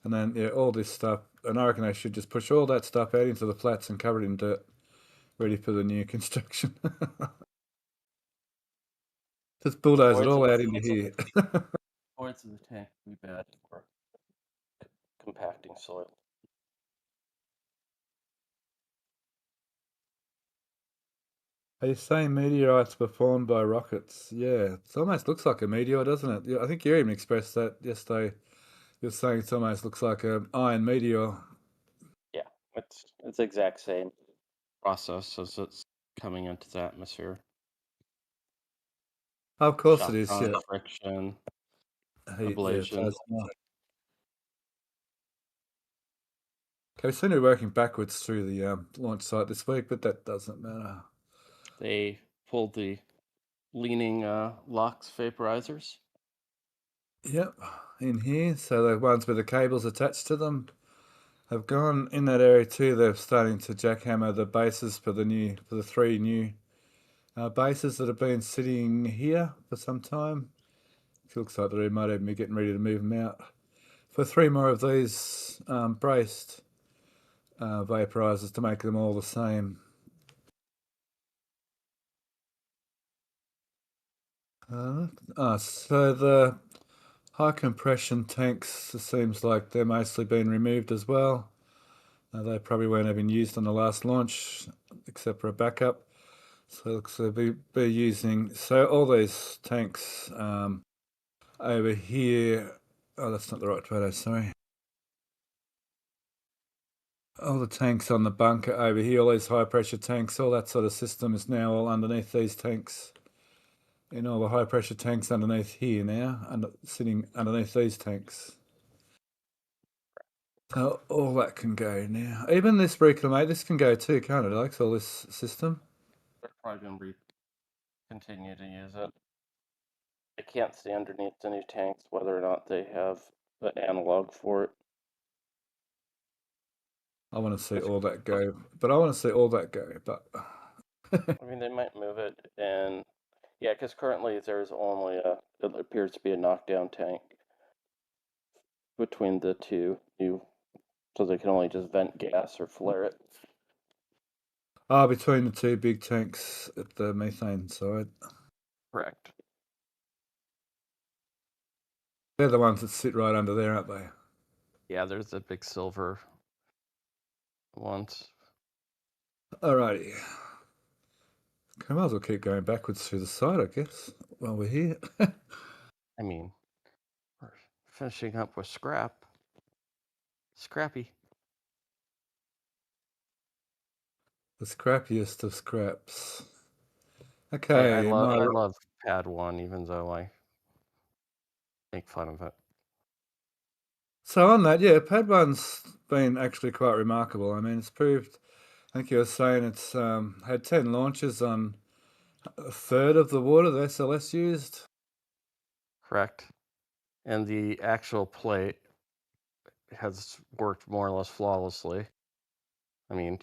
And then, yeah, all this stuff. And I reckon they should just push all that stuff out into the flats and cover it in dirt, ready for the new construction. Just bulldoze it all out into here. Points of the tank would be bad for compacting soil. Are you saying meteorites were formed by rockets? Yeah, it almost looks like a meteor, doesn't it? Yeah, I think you even expressed that yesterday. You're saying it almost looks like an iron meteor. Yeah, it's the exact same process as it's coming into the atmosphere. Of course it is, yeah. Friction, Heat, ablation. Yeah, okay, we've seen it working backwards through the launch site this week, but that doesn't matter. They pulled the leaning LOX vaporizers. Yep, in here. So the ones with the cables attached to them have gone in that area too. They're starting to jackhammer the bases for the three new bases that have been sitting here for some time. It looks like they might even be getting ready to move them out for three more of these braced vaporizers to make them all the same. So the high compression tanks, it seems like they're mostly being removed as well. They probably weren't even used on the last launch, except for a backup. So it looks like they'll be using, so all these tanks over here, oh, that's not the right photo, sorry. All the tanks on the bunker over here, all these high pressure tanks, all that sort of system is now all underneath these tanks. And all the high pressure tanks underneath here now, sitting underneath these tanks. So all that can go now. Even this reclamate, this can go too, can't it, Alex? All this system. They're probably going to continue to use it. I can't see underneath the new tanks whether or not they have an analog for it. I want to see all that go, but I mean, they might move it, and yeah, because currently there's only it appears to be a knockdown tank between the two new, so they can only just vent gas or flare it. Between the two big tanks at the methane side. Correct. They're the ones that sit right under there, aren't they? Yeah, there's the big silver ones. Alrighty. Okay, might as well keep going backwards through the side, I guess, while we're here. I mean, we're finishing up with Scrappy. The scrappiest of scraps. Okay. I love Pad 1, even though I make fun of it. So on that, yeah, Pad 1's been actually quite remarkable. I mean, it's proved, I think you were saying it's had 10 launches on a third of the water the SLS used. Correct. And the actual plate has worked more or less flawlessly. I mean,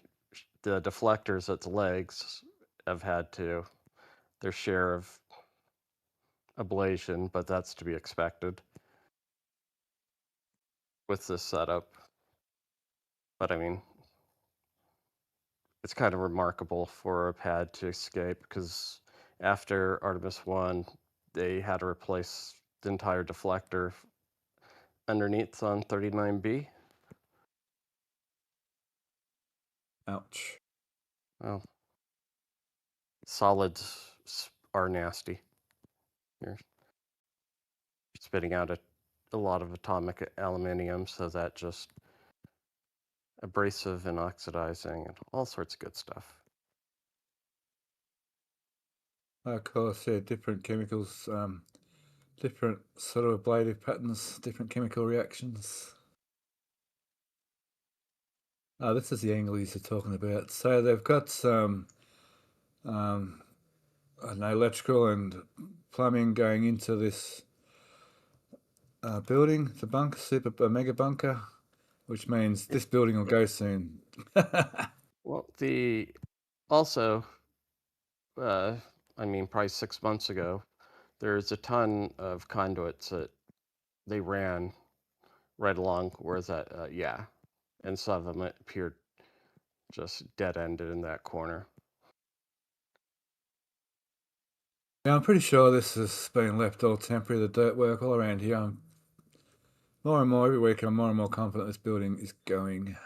the deflectors at the legs have had their share of ablation, but that's to be expected with this setup. But I mean, it's kind of remarkable for a pad to escape, because after Artemis 1, they had to replace the entire deflector underneath on 39B. Ouch. Well, solids are nasty. You're spitting out a lot of atomic aluminium, so that just abrasive and oxidizing and all sorts of good stuff. Of course, yeah, different chemicals, different sort of ablative patterns, different chemical reactions. Oh, this is the angle you're talking about. So they've got some, I don't know, electrical and plumbing going into this building, the bunker, a mega bunker, which means this building will go soon. Well, I mean, probably 6 months ago, there's a ton of conduits that they ran right along where that, and some of them appeared just dead-ended in that corner. Yeah, I'm pretty sure this has been left all temporary, the dirt work all around here. I'm more and more every week, I'm more and more confident this building is going.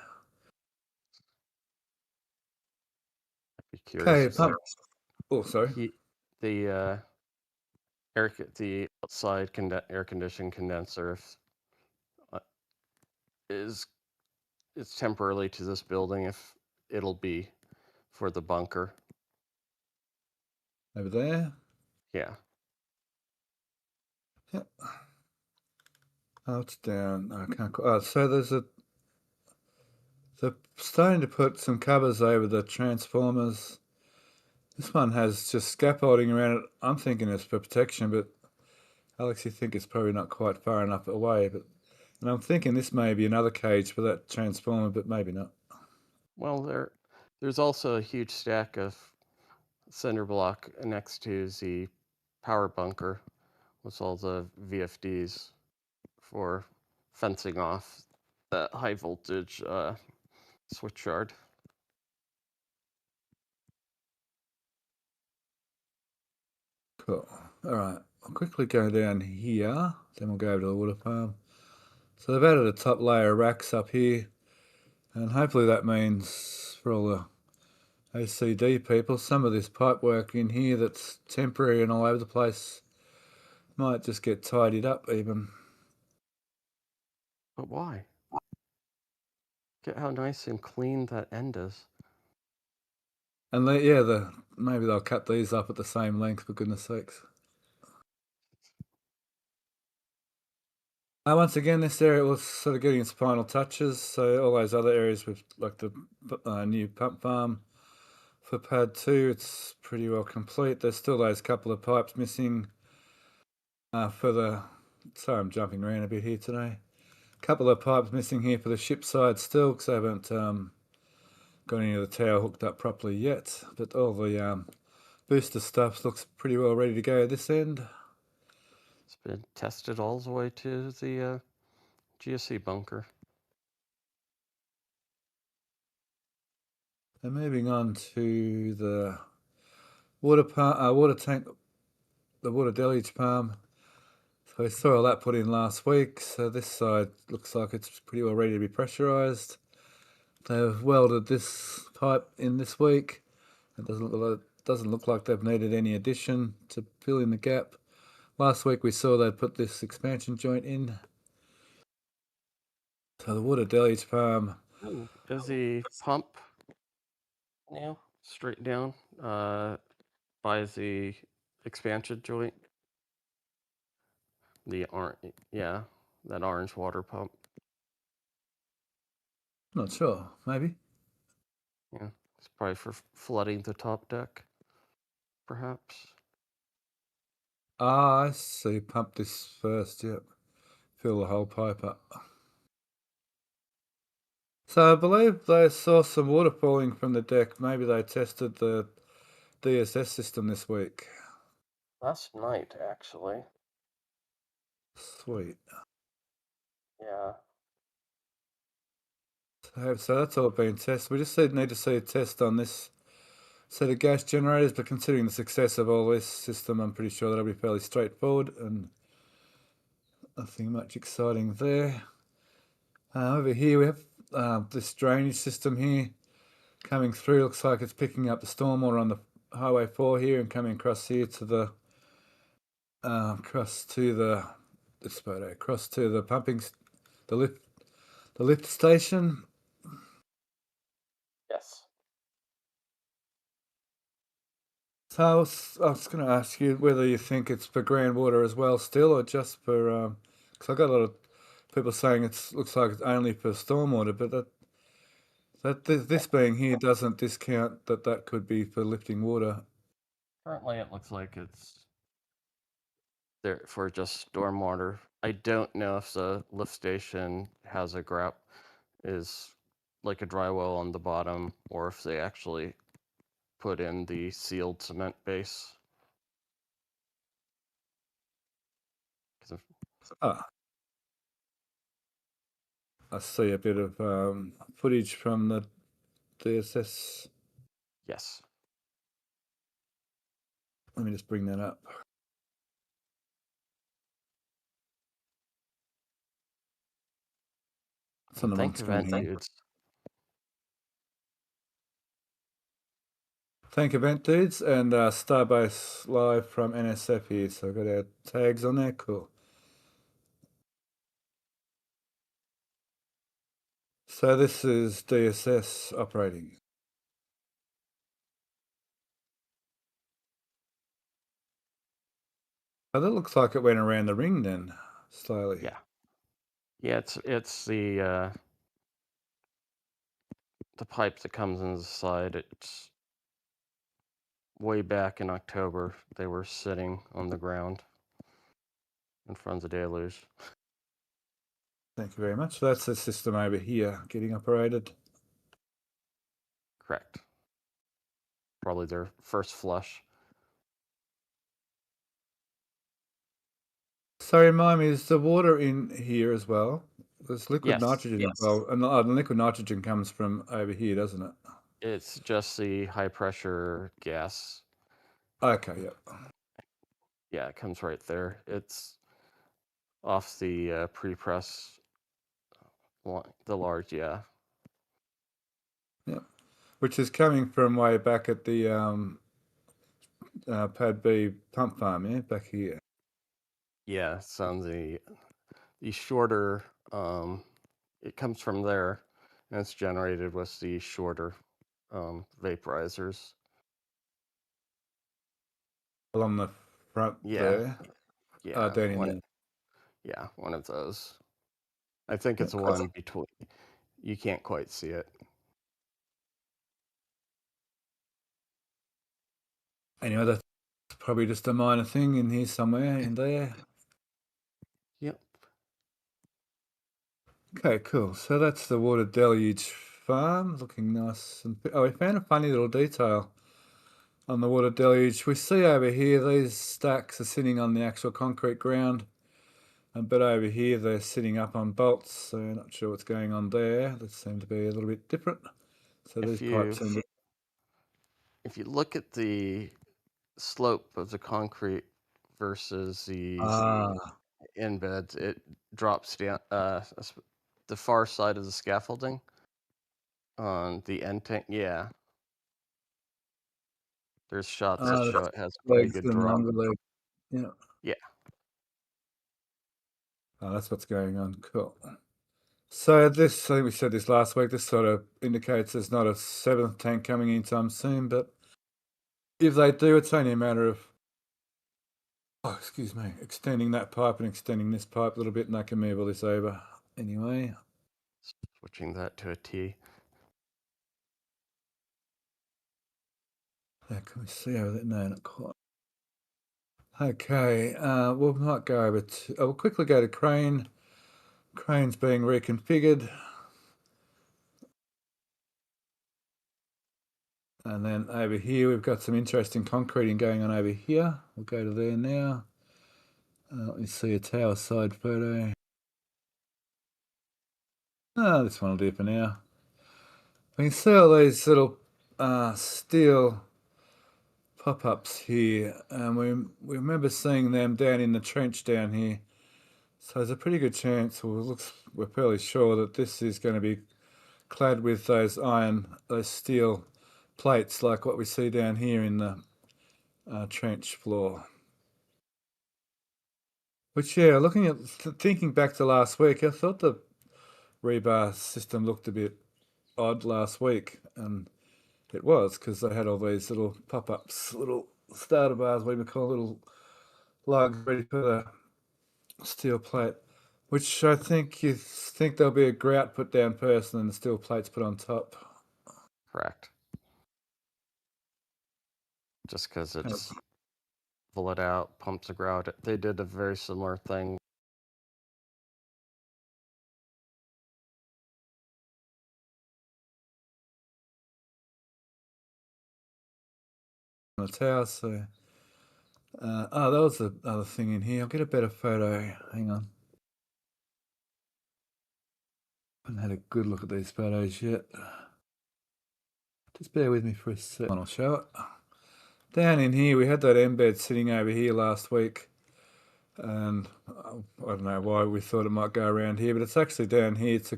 I'd be curious. Okay, oh, sorry. The outside air conditioning condenser is temporarily to this building, if it'll be for the bunker. Over there. Yeah. Yep. Oh, it's down. I can't. Oh, so they're starting to put some covers over the transformers. This one has just scaffolding around it. I'm thinking it's for protection, but Alex, you think it's probably not quite far enough away. And I'm thinking this may be another cage for that transformer, but maybe not. Well, there's also a huge stack of cinder block next to the power bunker with all the VFDs for fencing off that high voltage switch yard. Cool. All right. I'll quickly go down here. Then we'll go over to the water farm. So they've added a top layer of racks up here. And hopefully that means for all the OCD people, some of this pipe work in here that's temporary and all over the place might just get tidied up even. But why? Get how nice and clean that end is. And maybe they'll cut these up at the same length, for goodness sakes. Once again, this area was sort of getting its final touches. So all those other areas with like the new pump farm for pad 2, it's pretty well complete. There's still those couple of pipes missing sorry, I'm jumping around a bit here today. Couple of pipes missing here for the ship side still, because they haven't got any of the tower hooked up properly yet. But all the booster stuff looks pretty well ready to go this end. It's been tested all the way to the GSC bunker. And moving on to the water tank, the water deluge palm. So we saw all that put in last week. So this side looks like it's pretty well ready to be pressurized. They've welded this pipe in this week. It doesn't look like they've needed any addition to fill in the gap. Last week we saw they put this expansion joint in. So the water deluge palm. Is the pump now straight down by the expansion joint? That orange water pump. Not sure, maybe. Yeah, it's probably for flooding the top deck, perhaps. Ah, I see. Pump this first, yep. Fill the whole pipe up. So I believe they saw some water falling from the deck. Maybe they tested the DSS system this week. Last night, actually. Sweet. Yeah. So that's all been tested. We just need to see a test on this set of gas generators, but considering the success of all this system, I'm pretty sure that'll be fairly straightforward and nothing much exciting there. Over here we have this drainage system here coming through. Looks like it's picking up the stormwater on the Highway 4 here and coming across here to the across to the pumping, the lift station. Yes. So I was going to ask you whether you think it's for groundwater as well still, or just for because I got a lot of people saying looks like it's only for stormwater, but this being here doesn't discount that could be for lifting water. Currently, it looks like it's there for just stormwater. I don't know if the lift station has a is like a dry well on the bottom, or if they actually put in the sealed cement base. Ah, I see a bit of footage from the DSS. Yes. Let me just bring that up. It's on the wrong screen here. Thank Event Dudes and Starbase live from NSF here. So I've got our tags on there. Cool. So this is DSS operating. Oh, that looks like it went around the ring then, slowly. Yeah. Yeah, it's the pipe that comes in the side. It's way back in October. They were sitting on the ground in front of the deluge. Thank you very much. So that's the system over here getting operated. Correct. Probably their first flush. So remind me, is the water in here as well? There's liquid Yes, nitrogen yes. as well. And the liquid nitrogen comes from over here, doesn't it? It's just the high pressure gas. Okay, yeah. Yeah, it comes right there. It's off the pre-press, the large, yeah. Yeah. Which is coming from way back at the Pad B pump farm, yeah, back here. Yeah, it's on the shorter, it comes from there, and it's generated with the shorter vaporizers. Along the front there. Yeah. Down in there. Yeah, one of those. I think it's one between. You can't quite see it. Anyway, that's probably just a minor thing in here somewhere in there. Yep. Okay, cool. So that's the water deluge farm, looking nice. And we found a funny little detail on the water deluge. We see over here these stacks are sitting on the actual concrete ground, but over here they're sitting up on bolts. So not sure what's going on there. They seem to be a little bit different. So these pipes seem to... If you look at the slope of the concrete versus the embeds, it drops down the far side of the scaffolding on the end tank. Yeah, there's shots that show it has quite a good drop. Yeah. Yeah. Oh, that's what's going on. Cool. So this, I think we said this last week, this sort of indicates there's not a 7th tank coming anytime soon, but if they do, it's only a matter of, extending that pipe and extending this pipe a little bit, and they can move all this over anyway. Switching that to a T. Yeah, can we see over there? No, not quite. Okay, we might go over to, we'll quickly go to crane. Crane's being reconfigured. And then over here, we've got some interesting concreting going on over here. We'll go to there now. Let me see a tower side photo. This one will do for now. I can see all these little steel pop-ups here, and we remember seeing them down in the trench down here. So there's a pretty good chance, we're fairly sure that this is going to be clad with those steel plates like what we see down here in the trench floor. Which, yeah, thinking back to last week, I thought the rebar system looked a bit odd last week, and it was because they had all these little pop-ups, little starter bars, what do we call little lugs ready for the steel plate, which I think you think there'll be a grout put down first and then the steel plates put on top. Correct. Just because it's pull it out, pumps the grout. They did a very similar thing. On the tower, so that was the other thing in here. I'll get a better photo. Hang on. I haven't had a good look at these photos yet. Just bear with me for a second. I'll show it. Down in here, we had that embed sitting over here last week, and I don't know why we thought it might go around here, but it's actually down here to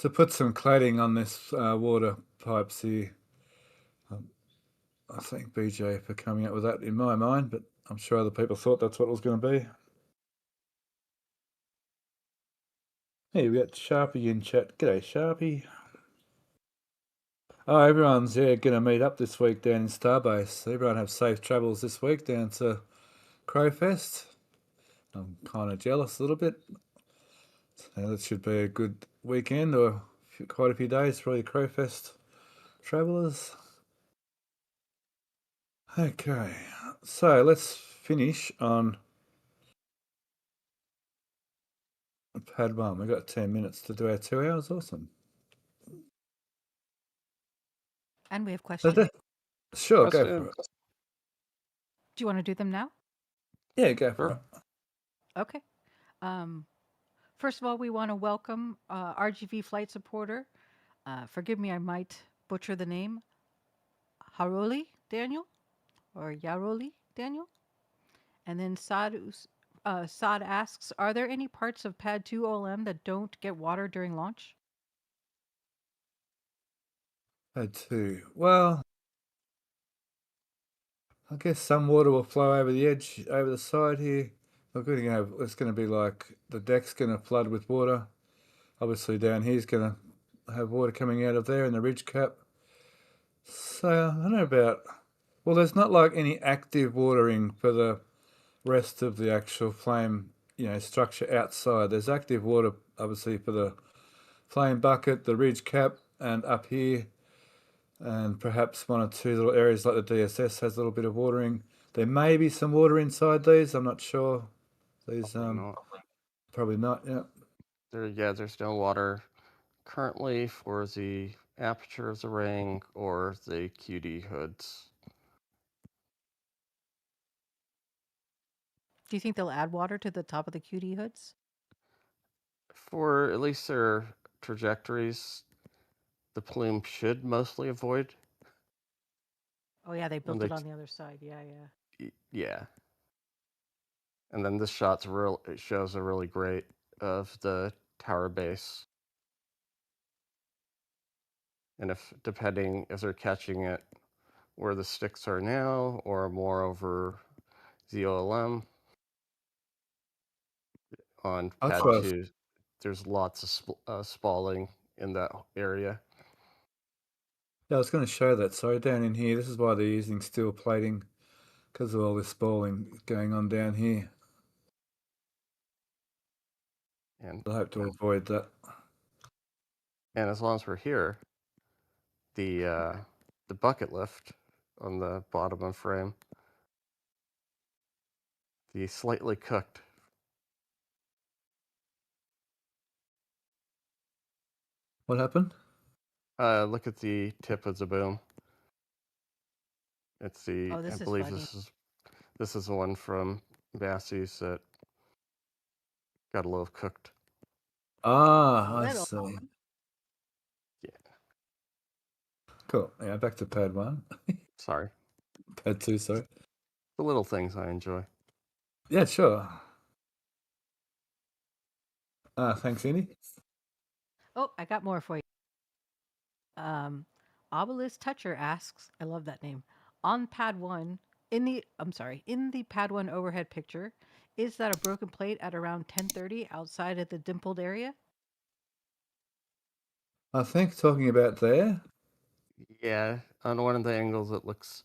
put some cladding on this water pipes here. I thank BJ for coming up with that in my mind, but I'm sure other people thought that's what it was going to be. Hey, we got Sharpie in chat. G'day, Sharpie. Oh, everyone's going to meet up this week down in Starbase. Everyone have safe travels this week down to Crowfest. I'm kind of jealous a little bit. So that should be a good weekend or quite a few days for all your Crowfest travellers. Okay, so let's finish on pad 1. We've got 10 minutes to do our 2 hours. Awesome. And we have questions. Sure, go for it. Do you want to do them now? Yeah, go for it. Okay. First of all, we want to welcome RGV flight supporter. Forgive me, I might butcher the name. Haroli Daniel or Yaroli Daniel. And then Saad asks, are there any parts of Pad 2 OLM that don't get water during launch? Pad 2. Well, I guess some water will flow over the edge, over the side here. It's going to be like the deck's going to flood with water. Obviously down here's going to have water coming out of there in the ridge cap. So I don't know about... Well, there's not like any active watering for the rest of the actual flame, structure outside. There's active water, obviously, for the flame bucket, the ridge cap, and up here. And perhaps one or two little areas like the DSS has a little bit of watering. There may be some water inside these. I'm not sure. These probably not. Yeah. There's no water currently for the aperture of the ring or the QD hoods. Do you think they'll add water to the top of the QD hoods? For at least their trajectories, the plume should mostly avoid. Oh yeah, they built it on the other side. Yeah. Yeah. And then this shot's it shows a really great of the tower base. And depending if they're catching it where the sticks are now or more over the OLM on pad 2, there's lots of spalling in that area. Yeah, I was going to show that. Sorry, down in here, this is why they're using steel plating, because of all this spalling going on down here. And I hope to avoid that. And as long as we're here, the bucket lift on the bottom of frame, the slightly cooked. What happened? Look at the tip of the boom. It's the I believe this is the one from Bassey's that got a little cooked. Ah, I see. Yeah. Cool. Yeah, back to pad 1. Sorry. Pad 2, sorry. The little things I enjoy. Yeah, sure. Thanks, Indy. Oh, I got more for you. Obelisk Toucher asks, I love that name. On pad 1, in the pad 1 overhead picture, is that a broken plate at around 10:30 outside of the dimpled area? I think talking about there. Yeah, on one of the angles it looks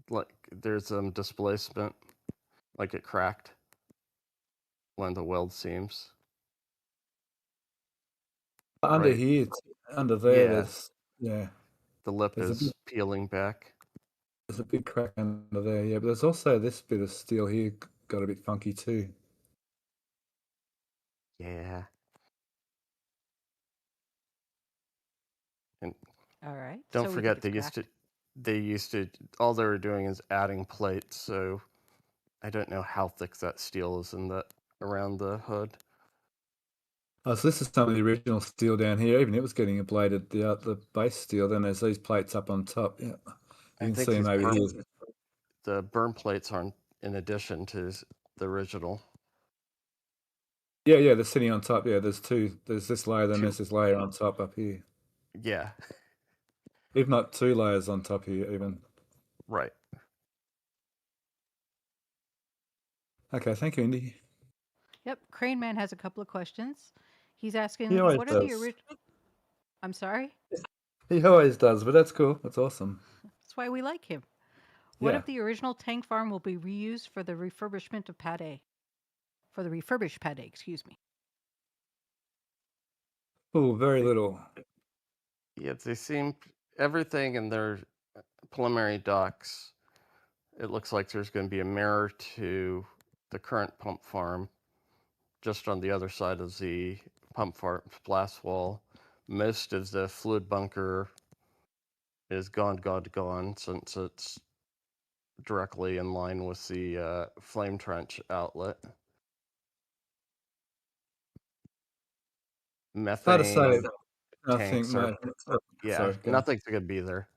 like there's some displacement, like it cracked one of the weld seams. Under Right. here, under there, Yeah. yeah, The lip There's a is peeling back. there's a big crack under there, yeah. But there's also this bit of steel here got a bit funky too. Yeah. And All right. don't so we think forget it's they used to all they were doing is adding plates, so I don't know how thick that steel is in that around the hood. Oh, so this is some of the original steel down here. Even it was getting ablated, the base steel. Then there's these plates up on top. Yeah, I you can think see them over here. the burn plates aren't in addition to the original. Yeah, they're sitting on top. Yeah, there's two. There's this layer, then Two. there's this layer on top up here. Yeah. If not 2 layers on top here, even. Right. Okay, thank you, Indy. Yep. Crane Man has a couple of questions. He's asking, He always what are the does. original? I'm sorry. He always does, but that's cool. That's awesome. That's why we like him. What Yeah. if the original tank farm will be reused for the refurbishment of Pad A? For the refurbished Pad A, excuse me. Oh, very little. Yeah, they seem everything in their preliminary docs. It looks like there's going to be a mirror to the current pump farm, just on the other side of the pump farm blast wall. Most of the fluid bunker is gone, since it's directly in line with the flame trench outlet. Hard to say. Methane I think, tanks are, mate. yeah, Sorry, go on. nothing's going to be there.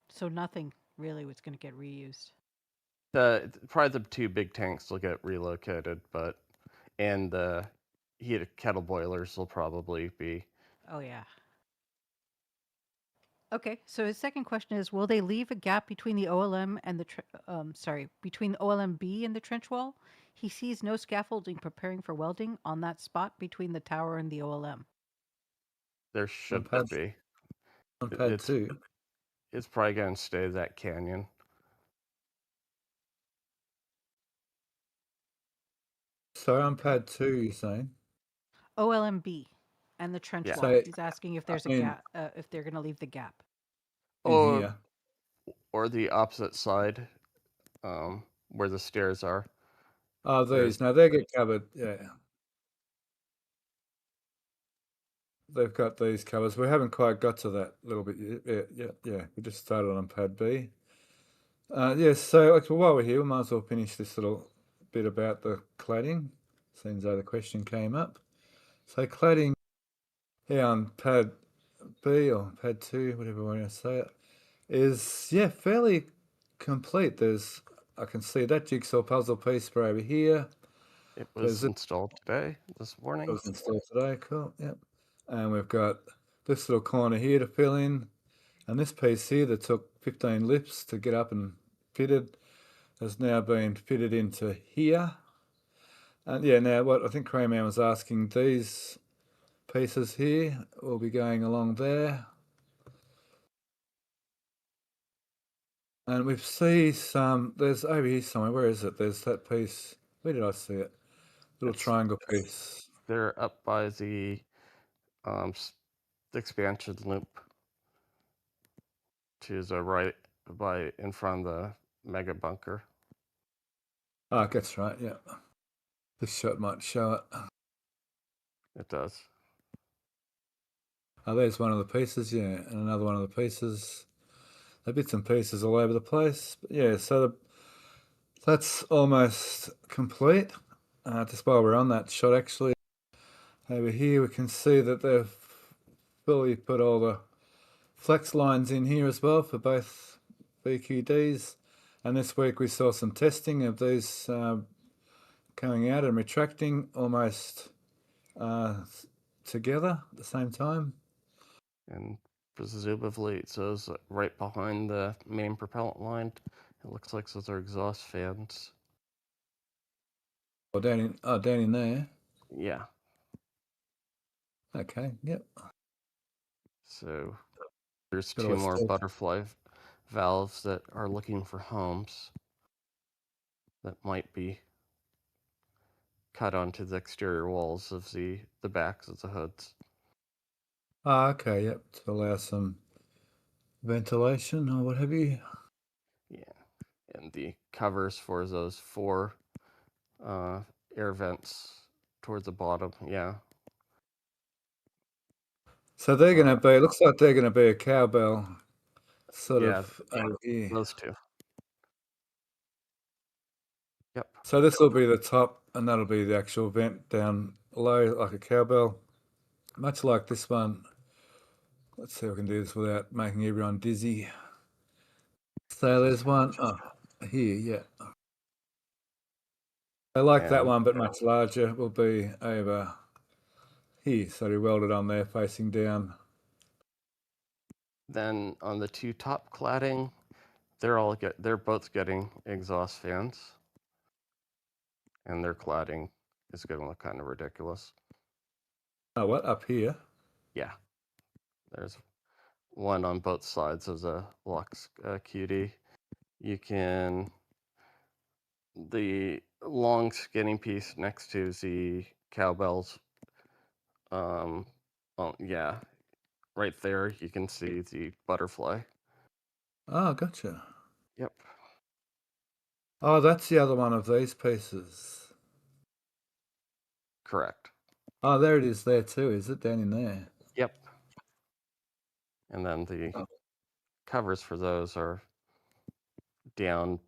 So nothing really was going to get reused. Probably the 2 big tanks will get relocated, and the heated kettle boilers will probably be. Oh, yeah. Okay, so his second question is, will they leave a gap between the OLM and between the OLMB and the trench wall? He sees no scaffolding preparing for welding on that spot between the tower and the OLM. There should be. On pad 2. It's probably going to stay that canyon. Sorry, on pad 2, you're saying? OLMB and the trench Yeah. wall. So, He's asking if there's I mean- a gap, if they're going to leave the gap. In Or, here. or the opposite side, where the stairs are. Oh, these. No, they get covered. Yeah. They've got these covers. We haven't quite got to that little bit yet. Yeah. We just started on pad B. So while we're here, we might as well finish this little bit about the cladding, seems though the question came up. So cladding here on pad B or pad 2, whatever you want to say it, is fairly complete. I can see that jigsaw puzzle piece for over here. It was installed this morning. It was installed today, cool, yep. And we've got this little corner here to fill in, and this piece here that took 15 lifts to get up and fitted has now been fitted into here. And now what I think Crayman was asking, these pieces here will be going along there. And we see there's over here somewhere, where is it? There's that piece, where did I see it? Little triangle piece. They're up by the expansion loop to the right, in front of the mega bunker. Oh, that's right, yeah. This shot might show it. It does. Oh, there's one of the pieces, and another one of the pieces. The bits and pieces all over the place. But so that's almost complete. Just while we're on that shot, actually, over here we can see that they've fully put all the flex lines in here as well for both BQDs. And this week we saw some testing of these coming out and retracting almost together at the same time. And presumably it says right behind the main propellant line. It looks like those are exhaust fans. Or down in there. Yeah. Okay, yep. So there's Got two all more this- butterfly valves that are looking for homes that might be cut onto the exterior walls of the backs of the hoods. okay, yep, to allow some ventilation or what have you. Yeah. And the covers for those 4 air vents towards the bottom. Yeah. So they're going to be, it looks like they're going to be a cowbell sort Yeah, of over here. those 2. Yep. So this will be the top and that'll be the actual vent down low like a cowbell. Much like this one. Let's see if we can do this without making everyone dizzy. So there's one here, yeah. I like that And- one, but much larger will be over here. So we welded on there facing down. Then on the 2 top cladding, they're both getting exhaust fans, and their cladding is going to look kind of ridiculous. Oh, what? Up here? Yeah, there's one on both sides of the Lux QD. You can the long skinny piece next to the cowbells. Oh yeah, right there you can see the butterfly. Oh, gotcha. Yep. Oh, that's the other one of these pieces. Correct. Oh, there it is there too, is it? Down in there. Yep. And then the covers for those are down.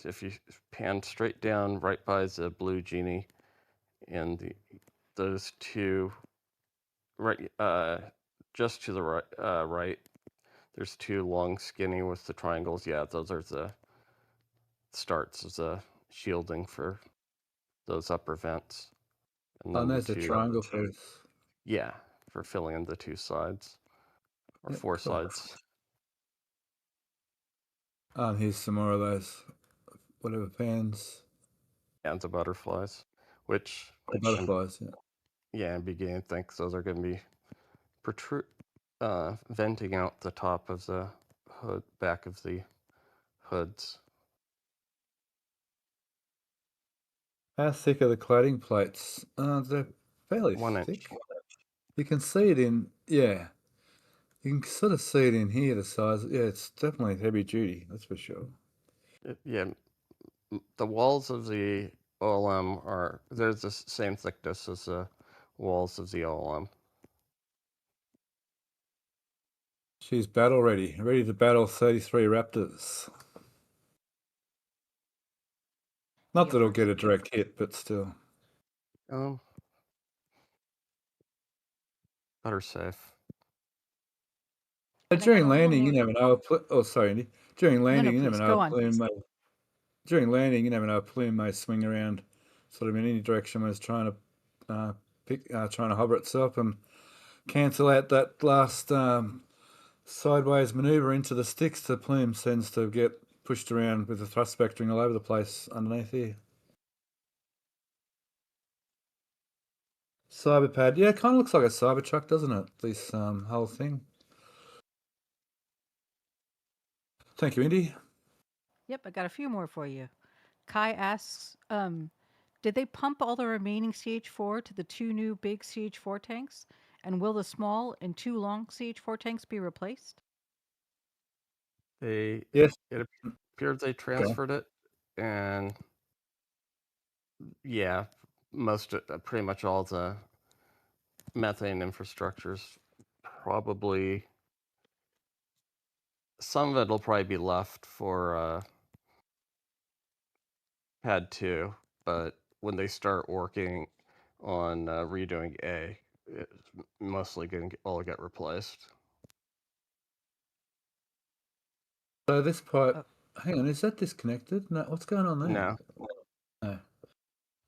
If you pan straight down right by the blue genie, and those 2 right, just to the right, there's 2 long skinny with the triangles. Yeah, those are the starts of the shielding for those upper vents. And Oh, then and there's the triangle piece. Yeah, for filling in the 2 sides or Yep, 4 cool. sides. And here's some more of those, whatever pans. And the butterflies, which The butterflies, yeah. yeah, in beginning thinks those are going to be venting out the top of the hood, back of the hoods. How thick are the cladding plates? They're fairly 1 thick. inch. You can see it in, yeah. You can sort of see it in here, the size. Yeah, it's definitely heavy duty, that's for sure. Yeah, the walls of the OLM there's the same thickness as the walls of the OLM. She's battle ready to battle 33 Raptors. Not that it'll get a direct hit, but still. Better safe. But during landing, you never know. Oh, sorry, Andy. During landing, you never please, know. go A on. plume during landing, you never know. A plume may swing around, sort of in any direction when it's trying to hover itself and cancel out that last sideways maneuver into the sticks. The plume tends to get pushed around with the thrust vectoring all over the place underneath here. Cyberpad, yeah, it kind of looks like a Cybertruck, doesn't it? This whole thing. Thank you, Indy. Yep, I got a few more for you. Kai asks, did they pump all the remaining CH4 to the 2 new big CH4 tanks? And will the small and 2 long CH4 tanks be replaced? Yes. It appears they transferred it, and yeah, pretty much all the methane infrastructures, probably some of it will probably be left for pad 2, but when they start working on redoing A, it's mostly going to all get replaced. So this pipe, hang on, is that disconnected? No, what's going on there? No. No.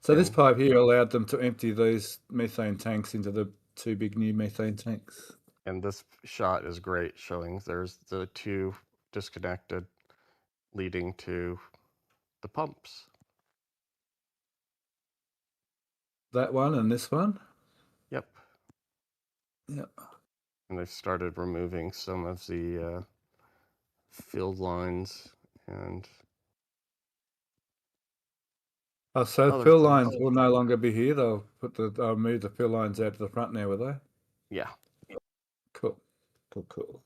So this And- pipe here allowed them to empty these methane tanks into the two big new methane tanks. And this shot is great, showing there's the two disconnected leading to the pumps. That one and this one? Yep. Yep. And they've started removing some of the field lines and Oh, so other fill things. lines will no longer be here. They'll move the fill lines out to the front now, will they? Yeah. Cool. Cool.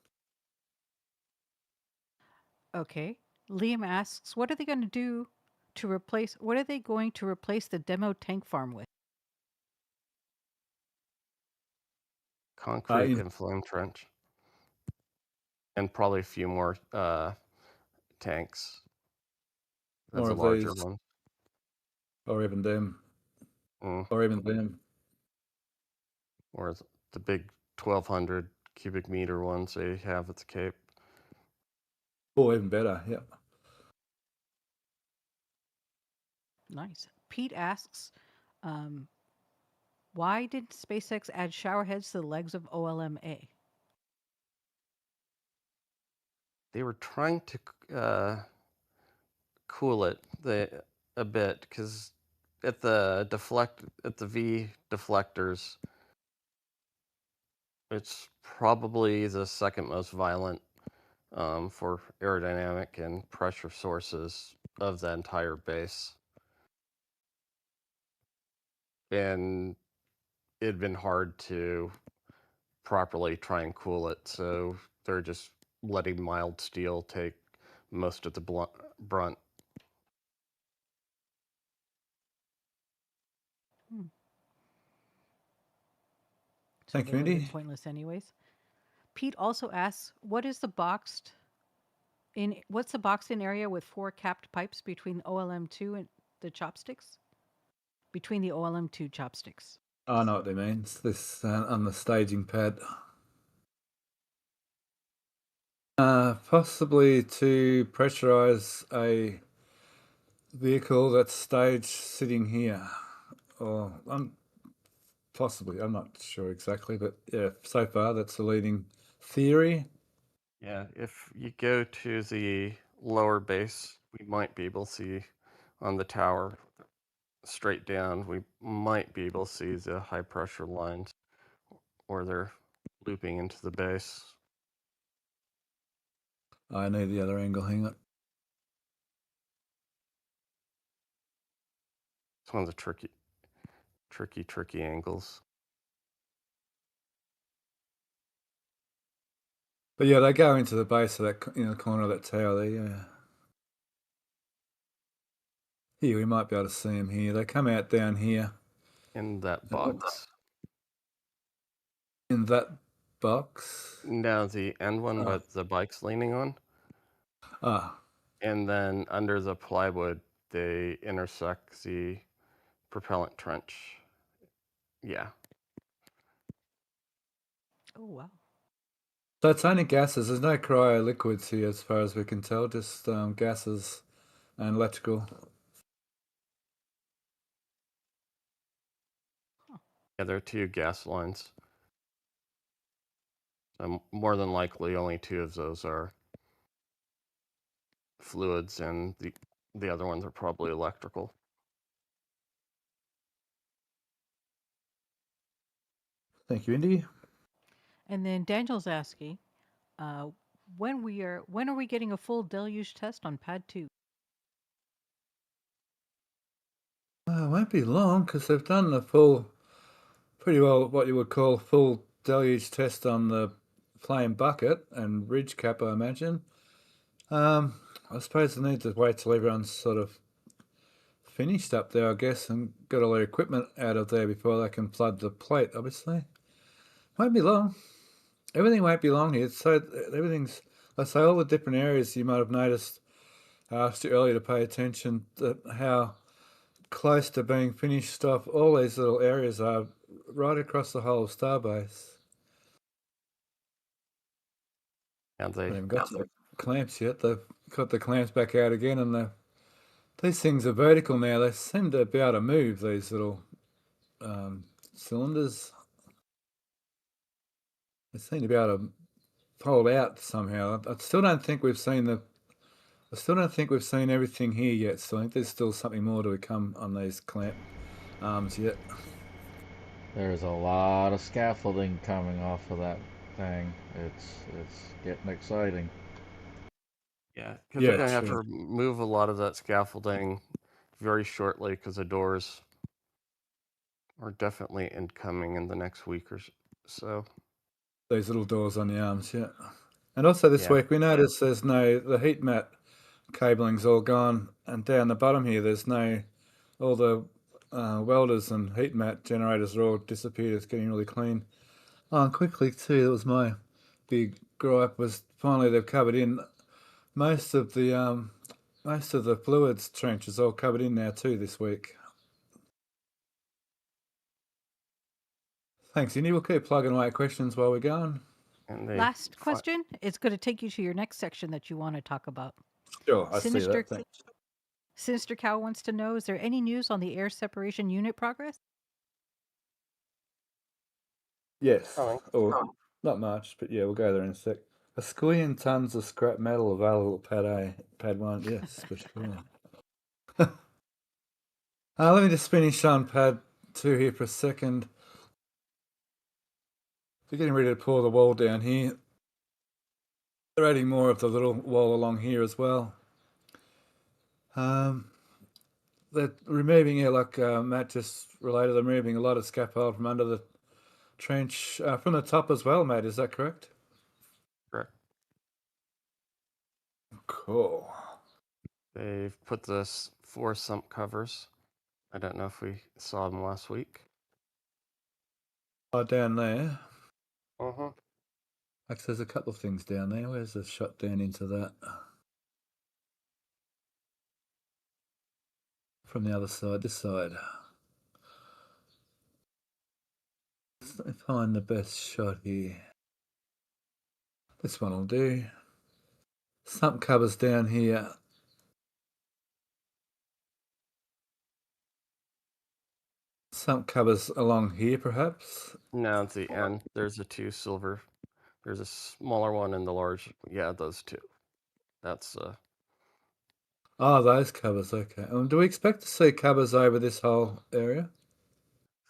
Okay. Liam asks, what are they going to do to replace? What are they going to replace the demo tank farm with? Concrete and flame trench. And probably a few more tanks. That's More a of larger these. one. Or even them. Or even them. Or the big 1,200 cubic meter ones they have at the Cape. Or even better, yep. Nice. Pete asks, why did SpaceX add shower heads to the legs of OLM-A? They were trying to cool it a bit because at the V deflectors, it's probably the second most violent for aerodynamic and pressure sources of the entire base. And it'd been hard to properly try and cool it, so they're just letting mild steel take most of the brunt. Thank you, Andy. Pointless anyways. Pete also asks, what's the boxed in area with 4 capped pipes between OLM2 and the chopsticks? Between the OLM2 chopsticks. I know what they mean. It's this on the staging pad. Possibly to pressurize a vehicle that's staged sitting here. Or possibly, I'm not sure exactly, but yeah, so far that's the leading theory. Yeah, if you go to the lower base, we might be able to see on the tower straight down, we might be able to see the high pressure lines or they're looping into the base. I need the other angle, hang on. It's one of the tricky angles. But yeah, they go into the base of that, the corner of that tower there, yeah. Here, we might be able to see them here. They come out down here. In that box. In that box? No, the end one, but the bike's leaning on. Ah. And then under the plywood, they intersect the propellant trench. Yeah. Oh, wow. So it's only gases. There's no cryo liquids here as far as we can tell, just gases and electrical. Yeah, there are 2 gas lines. More than likely, only 2 of those are fluids, and the other ones are probably electrical. Thank you, Indy. And then Daniel's asking, when are we getting a full deluge test on pad 2? It won't be long because they've done the full, pretty well what you would call full deluge test on the flame bucket and ridge cap, I imagine. I suppose they need to wait till everyone's sort of finished up there, I guess, and got all their equipment out of there before they can flood the plate, obviously. Won't be long. Everything won't be long here. So everything's, let's say, all the different areas you might have noticed. I asked you earlier to pay attention to how close to being finished off all these little areas are right across the whole of Starbase. And They they haven't got to the clamps yet. They've got the clamps back out again, and these things are vertical now. They seem to be able to move these little cylinders. They seem to be able to fold out somehow. I still don't think we've seen everything here yet. So I think there's still something more to come on these clamp arms yet. There's a lot of scaffolding coming off of that thing. It's getting exciting. Yeah, because Yeah, they're going to have to true. remove a lot of that scaffolding very shortly because the doors are definitely incoming in the next week or so. These little doors on the arms, yeah. And also this Yeah. week we noticed the heat mat cabling's all gone, and down the bottom here there's all the welders and heat mat generators are all disappeared. It's getting really clean. Oh, and quickly too, that was my big gripe, was finally they've covered in most of the fluids trench is all covered in now too this week. Thanks, Indy. We'll keep plugging away at questions while we're going. And they Last question. It's going to take you to your next section that you want to talk about. Sure, I see Sinister, that. Thanks. Sinister Cow wants to know, is there any news on the air separation unit progress? Yes. Coming. Or not much, but yeah, we'll go there in a sec. 1,000,000,000 tons of scrap metal available at Pad A, Pad 1, yes, for sure. Let me just finish on Pad 2 here for a second. They're getting ready to pour the wall down here. They're adding more of the little wall along here as well. They're removing, like Matt just related, they're removing a lot of scaffold from under the trench, from the top as well, Matt, is that correct? Correct. Cool. They've put the 4 sump covers. I don't know if we saw them last week. Oh, down there. Uh-huh. Actually, there's a couple of things down there. Where's the shot down into that? From the other side, this side. Let me find the best shot here. This one will do. Sump covers down here. Sump covers along here, perhaps? No, at the end, there's a 2 silver. There's a smaller one and the large. Yeah, those 2. That's Oh, those covers, okay. Do we expect to see covers over this whole area?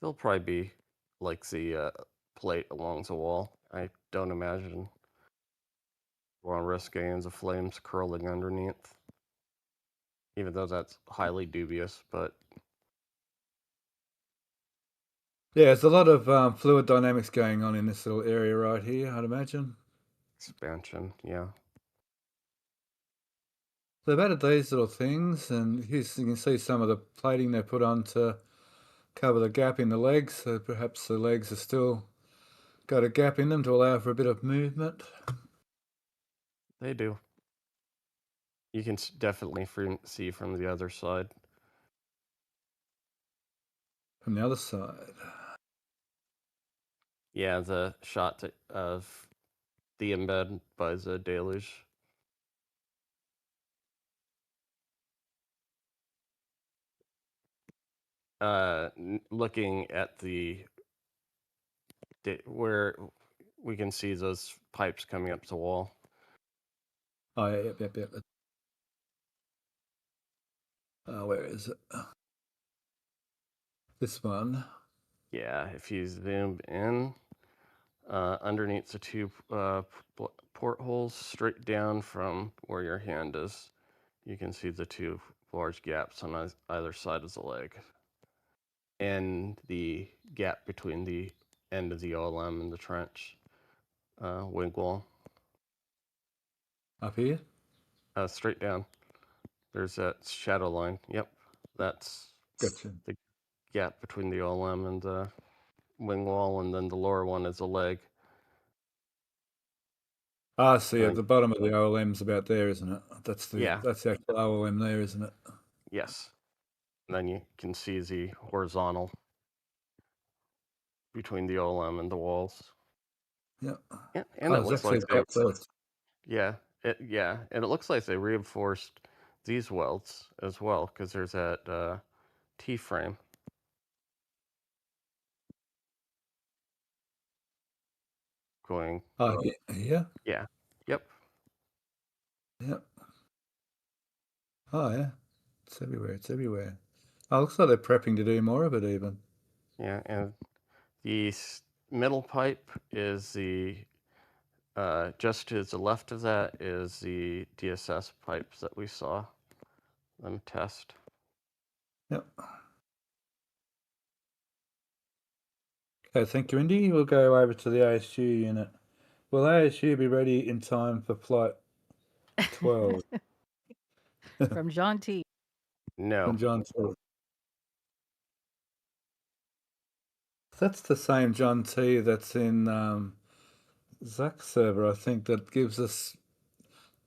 they'll probably be like the plate along the wall. I don't imagine we're on risk gains of flames curling underneath. Even though that's highly dubious, but Yeah, there's a lot of fluid dynamics going on in this little area right here, I'd imagine. expansion, yeah. They've added these little things, and you can see some of the plating they put on to cover the gap in the legs, so perhaps the legs are still got a gap in them to allow for a bit of movement. They do. You can definitely see from the other side. From the other side. Yeah, the shot of the embed by the deluge. Looking at where we can see those pipes coming up the wall. Oh, yeah, yep. Where is it? This one. Yeah, if you zoom in, underneath the 2 portholes, straight down from where your hand is, you can see the 2 large gaps on either side of the leg. And the gap between the end of the OLM and the trench wing wall. Up here? Straight down. There's that shadow line. Yep, that's Gotcha. the gap between the OLM and the wing wall, and then the lower one is a leg. Ah, see, at the bottom of the OLM's about there, isn't it? That's the actual OLM there, isn't it? Yes. And then you can see the horizontal between the OLM and the walls. Yeah. Yeah, and Oh, it it's looks actually like they, got those. yeah, and it looks like they reinforced these welds as well because there's that T-frame. Going, Oh, yeah. yeah, yep. Yep. Oh, yeah. It's everywhere. It's everywhere. Oh, looks like they're prepping to do more of it even. Yeah, and the middle pipe is the, just to the left of that is the DSS pipes that we saw them test. Yep. Okay, thank you, Indy. We'll go over to the ASU unit. Will ASU be ready in time for flight 12 From John T. No, from John T? That's the same John T that's in Zach's server, I think, that gives us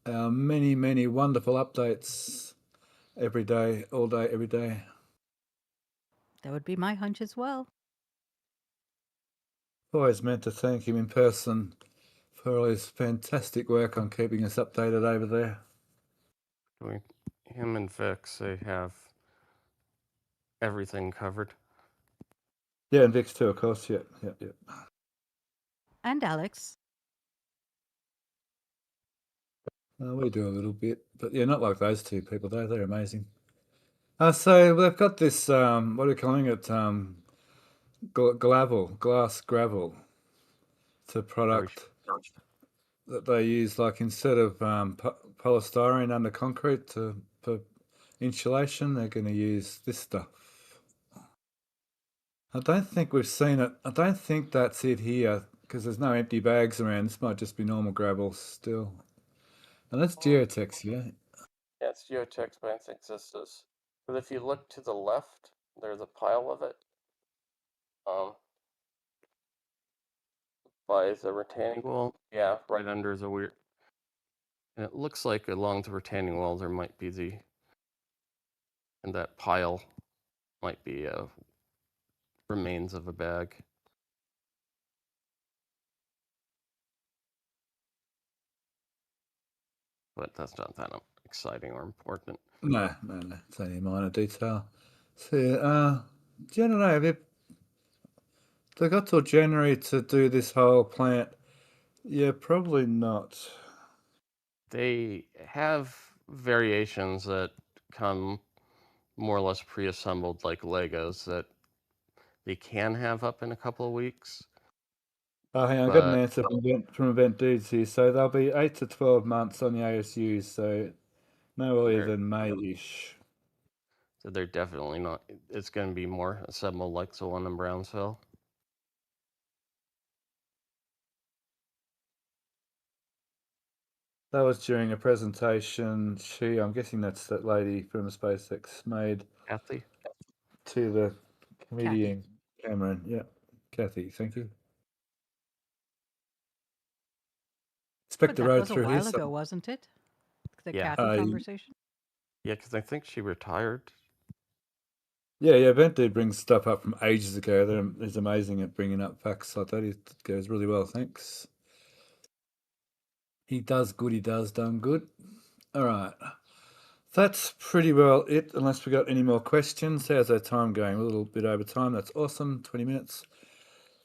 many, many wonderful updates every day, all day, every day. That would be my hunch as well. Always meant to thank him in person for all his fantastic work on keeping us updated over there. between him and Vix, they have everything covered. Yeah, and Vix too, of course. Yep. And Alex. We do a little bit, but yeah, not like those two people though. They're amazing. So they've got this, what are we calling it? Glass gravel. It's a product that they use, like instead of polystyrene under concrete for insulation, they're going to use this stuff. I don't think we've seen it. I don't think that's it here because there's no empty bags around. This might just be normal gravel still. And that's geotex, yeah. Yeah, it's geotex, but I think this is. But if you look to the left, there's a pile of it. By the retaining wall. Yeah, right under the weird. And it looks like along the retaining wall there might be and that pile might be remains of a bag. But that's not that exciting or important. No. It's only a minor detail. So, January, they got till January to do this whole plant. Yeah, probably not. They have variations that come more or less pre-assembled like Legos that they can have up in a couple of weeks. Oh, hang on, I got an answer from Event Dudes here. So they'll be 8 to 12 months on the ASUs, so no earlier than May-ish. So they're definitely not. It's going to be more assembled like the one in Brownsville. That was during a presentation I'm guessing that's that lady from the SpaceX made Kathy? to the comedian Cameron. Yeah, Kathy, thank you. Expect the road was a through here. while ago, wasn't it? The Yeah. Kathy conversation. Yeah, because I think she retired. Yeah, Event Dude brings stuff up from ages ago. He's amazing at bringing up facts like that. He goes really well, thanks. He does good, he does done good. All right. That's pretty well it, unless we got any more questions. How's our time going? A little bit over time. That's awesome. 20 minutes.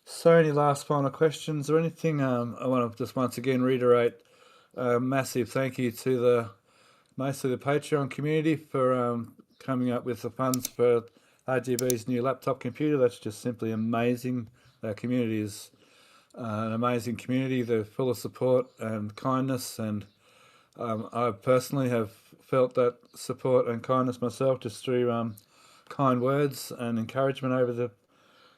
So, any last final questions or anything? I want to just once again reiterate a massive thank you to mostly the Patreon community for coming up with the funds for RGV's new laptop computer. That's just simply amazing. Our community is an amazing community. They're full of support and kindness, and I personally have felt that support and kindness myself just through kind words and encouragement over the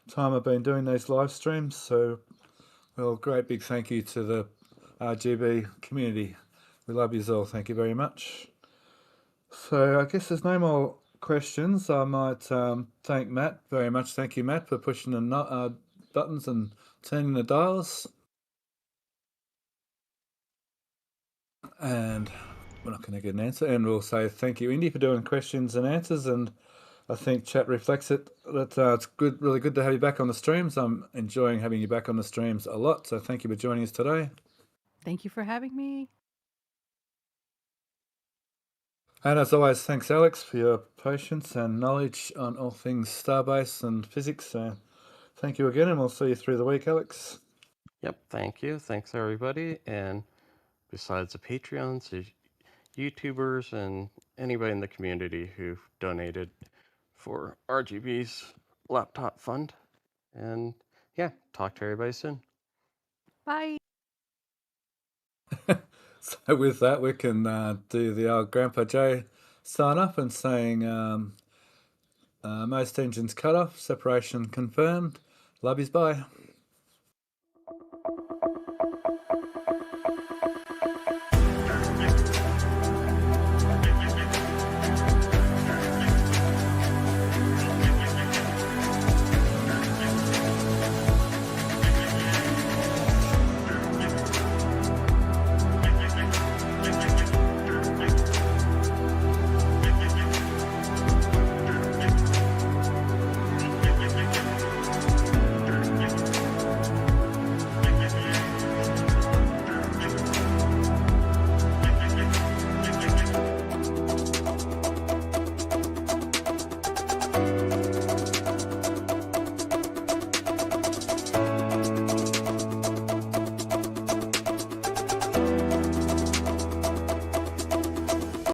time I've been doing these live streams. So, well, great big thank you to the RGB community. We love you all. Thank you very much. So I guess there's no more questions. I might thank Matt very much. Thank you, Matt, for pushing the buttons and turning the dials. And we're not going to get an answer. And we'll say thank you, Indy, for doing questions and answers. And I think chat reflects it. That it's good, really good to have you back on the streams. I'm enjoying having you back on the streams a lot. So thank you for joining us today. Thank you for having me. And as always, thanks Alex for your patience and knowledge on all things Starbase and physics. So thank you again, and we'll see you through the week, Alex. Yep, thank you. Thanks, everybody. And besides the Patreons, the YouTubers, and anybody in the community who donated for RGV's laptop fund. And yeah, talk to everybody soon. Bye. So with that, we can do the old Grandpa Joe sign up and saying most engines cut off, separation confirmed. Love yous, bye.